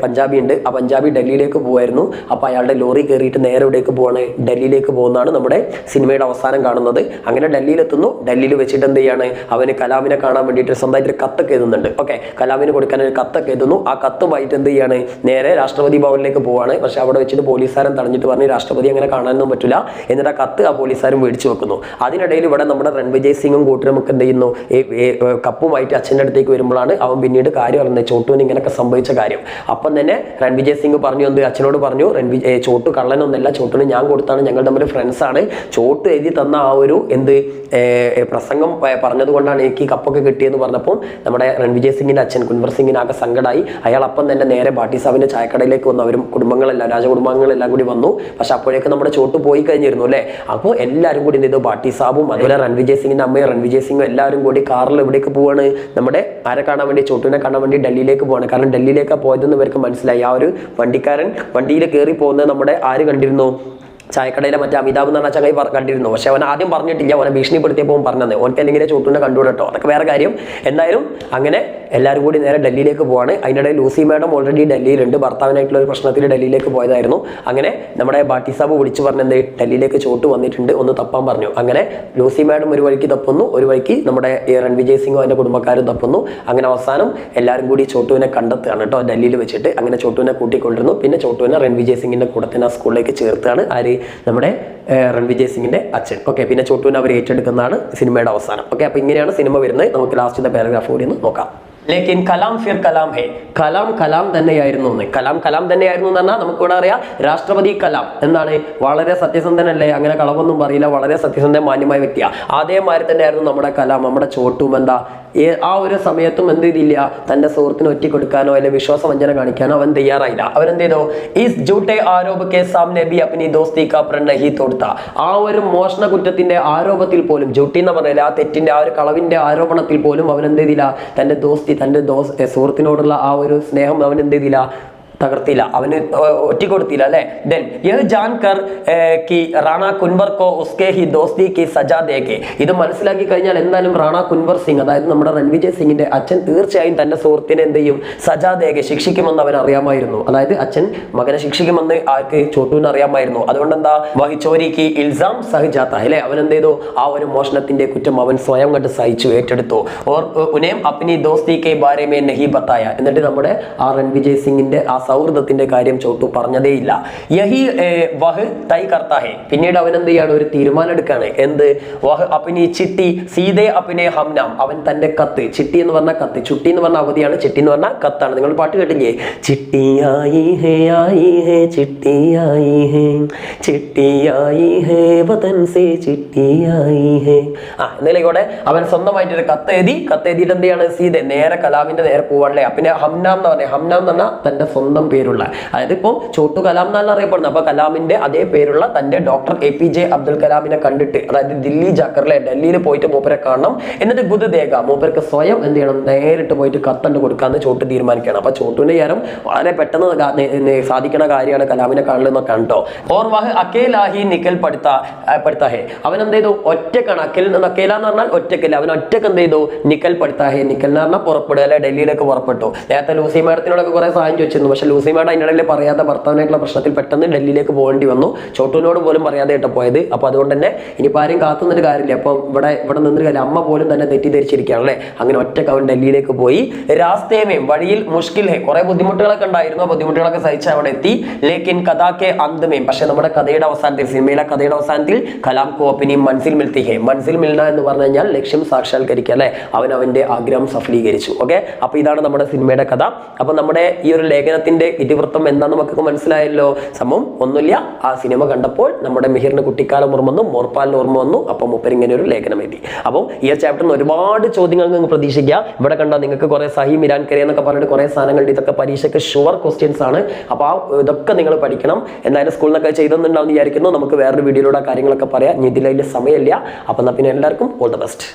പഞ്ചാബി ഉണ്ട് ആ പഞ്ചാബി ഡൽഹിയിലേക്ക് പോകുമായിരുന്നു അപ്പൊ അയാളുടെ ലോറി കയറിയിട്ട് നേരെ എവിടേക്ക് പോവാണ് ഡൽഹിയിലേക്ക് പോകുന്നതാണ് നമ്മുടെ സിനിമയുടെ അവസാനം കാണുന്നത് അങ്ങനെ ഡൽഹിയിലെത്തുന്നു ഡൽഹിയിൽ വെച്ചിട്ട് എന്ത് ചെയ്യാണ് അവന് കലാമിനെ കാണാൻ വേണ്ടിയിട്ട് സ്വന്തമായിട്ട് കത്തൊക്കെ എഴുതുന്നുണ്ട് ഓക്കെ കലാമിന് കൊടുക്കാൻ ഒരു കത്തൊക്കെ എഴുതുന്നു ആ കത്തുമായിട്ട് എന്ത് ചെയ്യാണ് നേരെ രാഷ്ട്രപതി ഭവനിലേക്ക് പോവാണ് പക്ഷെ അവിടെ വെച്ചിട്ട് പോലീസുകാരൻ തടഞ്ഞിട്ട് പറഞ്ഞു രാഷ്ട്രപതി അങ്ങനെ കാണാനൊന്നും പറ്റില്ല എന്നിട്ട് ആ കത്ത് ആ പോലീസുകാരൻ മേടിച്ചു വെക്കുന്നു അതിനിടയിൽ ഇവിടെ നമ്മുടെ रणविजय സിംഗും കൂട്ടരും ഒക്കെ എന്ത് ചെയ്യുന്നു കപ്പുമായിട്ട് അച്ഛൻ്റെ അടുത്തേക്ക് വരുമ്പോഴാണ് അവൻ പിന്നീട് കാര്യം അറിഞ്ഞത് ചോട്ടുവിന് ഇങ്ങനെയൊക്കെ സംഭവിച്ച കാര്യം അപ്പം തന്നെ रणविजय സിംഗ് പറഞ്ഞു എന്ത് അച്ഛനോട് പറഞ്ഞു ചോട്ടു കള്ളനൊന്നല്ല ചോട്ടിന് ഞാൻ കൊടുത്താണ് ഞങ്ങൾ തമ്മിൽ ഫ്രണ്ട്സാണ് ചോട്ട് എഴുതി തന്ന ആ ഒരു എന്ത് പ്രസംഗം പറഞ്ഞതുകൊണ്ടാണ് എനിക്ക് ഈ കപ്പൊക്കെ കിട്ടിയെന്ന് പറഞ്ഞപ്പോൾ നമ്മുടെ रणविजय സിംഗിന്റെ അച്ഛൻ കുൻവർ സിംഗിന് ആകെ സങ്കടമായി അയാൾ അപ്പം തന്നെ നേരെ ബാട്ടി സാബിന്റെ ചായക്കടയിലേക്ക് വന്നു അവരും കുടുംബങ്ങളെല്ലാം രാജകുടുംബാംഗങ്ങളെല്ലാം കൂടി വന്നു പക്ഷെ അപ്പോഴേക്ക് നമ്മുടെ ചോട്ട് പോയി കഴിഞ്ഞിരുന്നു അല്ലേ അപ്പോൾ എല്ലാവരും കൂടി എന്ത് ചെയ്തു ബാട്ടി സാബും അതുപോലെ रणविजय സിംഗിന്റെ അമ്മയും रणविजय സിംഗും എല്ലാവരും കൂടി കാറിൽ എവിടേക്ക് പോവാണ് നമ്മുടെ ആരെ കാണാൻ വേണ്ടി ചോട്ടുവിനെ കാണാൻ വേണ്ടി ഡൽഹിയിലേക്ക് പോവാണ് കാരണം ഡൽഹിയിലേക്ക് പോയതെന്ന് ഇവർക്ക് മനസ്സിലായി ആ ഒരു വണ്ടിക്കാരൻ വണ്ടിയിൽ കയറി പോകുന്നത് നമ്മുടെ ആര് കണ്ടിരുന്നു ചായക്കടയിലെ മറ്റേ അമിതാഭ് എന്ന് പറഞ്ഞ ചങ്ങായി കണ്ടിരുന്നു. പക്ഷെ അവൻ ആദ്യം പറഞ്ഞിട്ടില്ല, അവനെ ഭീഷണിപ്പെടുത്തിയപ്പോൾ പറഞ്ഞത് ഓനക്ക് അല്ലെങ്കിൽ ചോട്ടൂനെ കണ്ടുകൂടട്ടോ, അതൊക്കെ വേറെ കാര്യം. എന്തായാലും അങ്ങനെ എല്ലാവരും കൂടി നേരെ ഡൽഹിയിലേക്ക് പോവാണ്. അതിനിടയിൽ ലൂസി മാഡം ഓൾറെഡി ഡൽഹിയിലുണ്ട്, ഭർത്താവിനായിട്ടുള്ള ഒരു പ്രശ്നത്തിൽ ഡൽഹിയിലേക്ക് പോയതായിരുന്നു. അങ്ങനെ നമ്മുടെ ബാട്ടി സാബ് വിളിച്ചു പറഞ്ഞത് ഡൽഹിയിലേക്ക് ചോട്ടു വന്നിട്ടുണ്ട്, ഒന്ന് തപ്പാൻ പറഞ്ഞു. അങ്ങനെ ലൂസി മാഡം ഒരു വഴിക്ക് തപ്പുന്നു, ഒരു വഴിക്ക് നമ്മുടെ രൺവിജയ് സിംഗും അതിൻ്റെ കുടുംബക്കാരും തപ്പുന്നു. അങ്ങനെ അവസാനം എല്ലാവരും കൂടി ചോട്ടുവിനെ കണ്ടെത്തുകയാണ് കേട്ടോ ഡൽഹിയിൽ വെച്ചിട്ട്. അങ്ങനെ ചോട്ടുവിനെ കൂട്ടിക്കൊണ്ടിരുന്നു. പിന്നെ ചോട്ടുവിനെ രൺവിജയ് സിംഗിന്റെ കൂടെ തന്നെ ആ സ്കൂളിലേക്ക് ചേർത്താണ് ആര്, നമ്മുടെ രൺവിജയ് സിംഗിന്റെ അച്ഛൻ. ഓക്കെ, പിന്നെ ചോട്ടുവിനെ അവർ ഏറ്റെടുക്കുന്നതാണ് സിനിമയുടെ അവസാനം. ഓക്കെ, അപ്പോൾ ഇങ്ങനെയാണ് സിനിമ വരുന്നത്. നമുക്ക് ലാസ്റ്റത്തെ പാരഗ്രാഫ് കൂടി ഒന്ന് നോക്കാം. ലേക്കിൻ കലാം ഫിർ കലാം ഹേ, കലാം തന്നെയായിരുന്നു എന്ന്. കലാം തന്നെയായിരുന്നു എന്ന് പറഞ്ഞാൽ നമുക്കിവിടെ അറിയാം രാഷ്ട്രപതി കലാം എന്താണ്, വളരെ സത്യസന്ധനല്ലേ, അങ്ങനെ കളവൊന്നും പറയില്ല, വളരെ സത്യസന്ധ മാന്യമായ വ്യക്തിയാണ്. അതേമാതിരി തന്നെയായിരുന്നു നമ്മുടെ കലാം, നമ്മുടെ ചോട്ടും എന്താ ആ ഒരു സമയത്തും എന്ത് ചെയ്തില്ല, തന്റെ സുഹൃത്തിന് ഒറ്റിക്കൊടുക്കാനോ അല്ലെങ്കിൽ വിശ്വാസവഞ്ചന കാണിക്കാനോ അവൻ തയ്യാറായില്ല. അവരെന്ത് ചെയ്തു, ഈസ് ജൂട്ടെ ആരോപ് കെ സാമനെ ബി അപ്നി ദോസ്തി കാ പ്രൺ നഹീ തോഡ്താ, ആ ഒരു മോഷണ കുറ്റത്തിന്റെ ആരോപത്തിൽ പോലും, ജൂട്ടി എന്ന് പറഞ്ഞാൽ ആ തെറ്റിന്റെ ആ ഒരു കളവിന്റെ ആരോപണത്തിൽ പോലും അവൻ എന്ത് ചെയ്തില്ല, തന്റെ സുഹൃത്തിനോടുള്ള ആ ഒരു സ്നേഹം അവൻ എന്ത് ചെയ്തില്ല, തകർത്തില്ല, അവന് ഒറ്റിക്കൊടുത്തില്ല അല്ലെ. ദെൻ യഹ് ജാൻകർ കി റാണ കുൻവർ കോ ഉസ്കെ ഹി ദോസ്തി കി സജാ ദേകെ, ഇത് മനസ്സിലാക്കി കഴിഞ്ഞാൽ എന്തായാലും റാണ കുൻവർ സിംഗ്, അതായത് നമ്മുടെ രൺവിജയ് സിംഗിന്റെ അച്ഛൻ തീർച്ചയായും തന്റെ സുഹൃത്തിനെ എന്ത് ചെയ്യും, സജാ ദേകെ ശിക്ഷിക്കുമെന്ന് അവൻ അറിയാമായിരുന്നു. അതായത് അച്ഛൻ മകനെ ശിക്ഷിക്കുമെന്ന് ആർക്ക്, ചോട്ടുവിന് അറിയാമായിരുന്നു. അതുകൊണ്ട് എന്താ, വഹി ചോരിക്ക് ഇൽസാം സഹജാത്ത അല്ലെ, അവൻ എന്ത് ചെയ്തു, ആ ഒരു മോഷണത്തിന്റെ കുറ്റം അവൻ സ്വയം കണ്ട് സഹിച്ചു, ഏറ്റെടുത്തു. Or ഉനേം അപ്നി Dosti K Bare may നഹി ബത്തായ, എന്നിട്ട് നമ്മുടെ ആ രൺവിജയ് സിംഗിന്റെ ആ സൗഹൃദത്തിന്റെ കാര്യം ചോട്ടു പറഞ്ഞതേയില്ല. യഹി വഹ് തൈ കർത്താ ഹെ, പിന്നീട് അവൻ എന്ത് ചെയ്യാണ്, ഒരു തീരുമാനം എടുക്കുകയാണ്. എന്ത്, വഹ് അപ്നി ചിട്ടി സീതേ അപ്നെ ഹംനാം, അവൻ തന്റെ കത്ത്, ചിട്ടി എന്ന് പറഞ്ഞ കത്ത്, ചുട്ടി എന്ന് പറഞ്ഞ അവധിയാണ്, ചിട്ടി എന്ന് പറഞ്ഞ കത്താണ്. നിങ്ങൾ പാട്ട് കേട്ടില്ലേ, ചിട്ടി ആയി ഹേ ചിട്ടി ആയി ഹേ ചിട്ടി ആയി ഹേ വതൻ സേ ചിട്ടി ആയി ഹേ. എന്നാലും കൂടെ അവൻ സ്വന്തമായിട്ടൊരു കത്തെഴുതിയിട്ട് എന്ത് ചെയ്യാണ്, സീതെ നേരെ കലാമിന്റെ നേരെ പോവാണല്ലേ. പിന്നെ ഹംനാം എന്ന് പറഞ്ഞാൽ, ഹംനാം എന്ന് പറഞ്ഞാൽ തന്റെ സ്വന്തം പേരുള്ള, അതായത് ഇപ്പം ചോട്ടു കലാം എന്നാണ് അറിയപ്പെടുന്നത്. അപ്പൊ കലാമിന്റെ അതേ പേരുള്ള തന്റെ ഡോക്ടർ APJ അബ്ദുൽ കലാമിനെ കണ്ടിട്ട്, അതായത് ദില്ലി ജാക്കറിലെ ഡൽഹിയിൽ പോയിട്ട് മൂപ്പരെ കാണണം, എന്നിട്ട് ബുദ്ധ ദേഗ മൂപ്പർക്ക് സ്വയം എന്ത് ചെയ്യണം, നേരിട്ട് പോയിട്ട് കത്തണ്ട് കൊടുക്കാന്ന് ചോട്ട് തീരുമാനിക്കണം. അപ്പൊ ചോട്ടുവിന്റെ വിചാരം വളരെ പെട്ടെന്ന് സാധിക്കുന്ന കാര്യമാണ് കലാമിനെ കാണലെന്നൊക്കെ കണ്ടോ. ഓർ വഹ് അക്കേലാഹി നിക്കൽ പഠിത്താഹേ, അവൻ എന്ത് ചെയ്തു, ഒറ്റക്കാണ്. അക്കേല എന്ന് പറഞ്ഞാൽ ഒറ്റക്കല്ല, അവൻ ഒറ്റക്ക് എന്ത് ചെയ്തു, നിക്കൽ പഠിത്താഹേ, നിക്കൽ എന്ന് പറഞ്ഞാൽ പുറപ്പെടുക അല്ലെ, ഡൽഹിയിലേക്ക് പുറപ്പെട്ടു. നേരത്തെ ലൂസി മാഡത്തിനോടൊക്കെ കുറെ സഹായം ചോദിച്ചിരുന്നു, പക്ഷെ ലൂസി മാഡം അതിനിടയിൽ പറയാതെ ഭർത്താവിനായിട്ടുള്ള പ്രശ്നത്തിൽ പെട്ടെന്ന് ഡൽഹിയിലേക്ക് പോകേണ്ടി വന്നു. ചോട്ടുവിനോട് പോലും പറയാതെ കേട്ടോ പോയത്. അപ്പൊ അതുകൊണ്ട് തന്നെ ഇനിയിപ്പോൾ ആരും കാത്തുന്നൊരു കാര്യമില്ല. അപ്പൊ ഇവിടെ നിന്നൊരു കാര്യം, അമ്മ പോലും തന്നെ തെറ്റിദ്ധരിച്ചിരിക്കുകയാണ് അല്ലെ. അങ്ങനെ ഒറ്റക്ക് അവൻ ഡൽഹിയിലേക്ക് പോയി. രാസ്തേമേം, വഴിയിൽ മുഷ്കിൽ ഹേ, കുറെ ബുദ്ധിമുട്ടുകളൊക്കെ ഉണ്ടായിരുന്നു, ബുദ്ധിമുട്ടുകളൊക്കെ സഹിച്ച് അവിടെ എത്തി. ലേക്കിൻ കഥാക്കെ അന്തമേം, പക്ഷെ നമ്മുടെ കഥയുടെ അവസാനത്തിൽ, സിനിമയിലെ കഥയുടെ അവസാനത്തിൽ കലാം കോ അപ്നി മൻസിൽ മിൽത്തി ഹേ, മൻസിൽ മിൽന എന്ന് പറഞ്ഞു കഴിഞ്ഞാൽ ലക്ഷ്യം സാക്ഷാത്കരിക്കുക അല്ലെ, അവന്റെ ആഗ്രഹം സഫലീകരിച്ചു. ഓക്കെ, അപ്പൊ ഇതാണ് നമ്മുടെ സിനിമയുടെ കഥ. അപ്പൊ നമ്മുടെ ഈ ഒരു ലേഖനത്തിന്റെ ഇതിവൃത്തം എന്താണെന്ന് നമുക്ക് മനസ്സിലായല്ലോ. സംഭവം ഒന്നുമില്ല, ആ സിനിമ കണ്ടപ്പോൾ നമ്മുടെ മിഹിറിന് കുട്ടിക്കാലം ഓർമ്മ വന്നു, മോർപ്പാലിന് ഓർമ്മ വന്നു. അപ്പം മൂപ്പർ ഇങ്ങനെ ഒരു ലേഖനം എഴുതി. അപ്പോൾ ഈ ചാപ്റ്ററിന് ഒരുപാട് ചോദ്യങ്ങൾ നിങ്ങൾ പ്രതീക്ഷിക്കുക. ഇവിടെ കണ്ടാൽ നിങ്ങൾക്ക് കുറെ സഹി മിരാൻ കരി എന്നൊക്കെ പറഞ്ഞിട്ട് കുറെ സാധനങ്ങളുണ്ട്. ഇതൊക്കെ പരീക്ഷയ്ക്ക് ഷുവർ ക്വസ്റ്റ്യൻസ് ആണ്. അപ്പോൾ ഇതൊക്കെ നിങ്ങൾ പഠിക്കണം. എന്തായാലും സ്കൂളിൽ നിന്നൊക്കെ ചെയ്തെന്നുണ്ടാവും വിചാരിക്കുന്നു. നമുക്ക് വേറൊരു വീഡിയോയിലൂടെ കാര്യങ്ങളൊക്കെ പറയാം. ഇതിൽ സമയമില്ല. അപ്പം എന്നാൽ പിന്നെ എല്ലാവർക്കും ഓൾ ദ ബെസ്റ്റ്.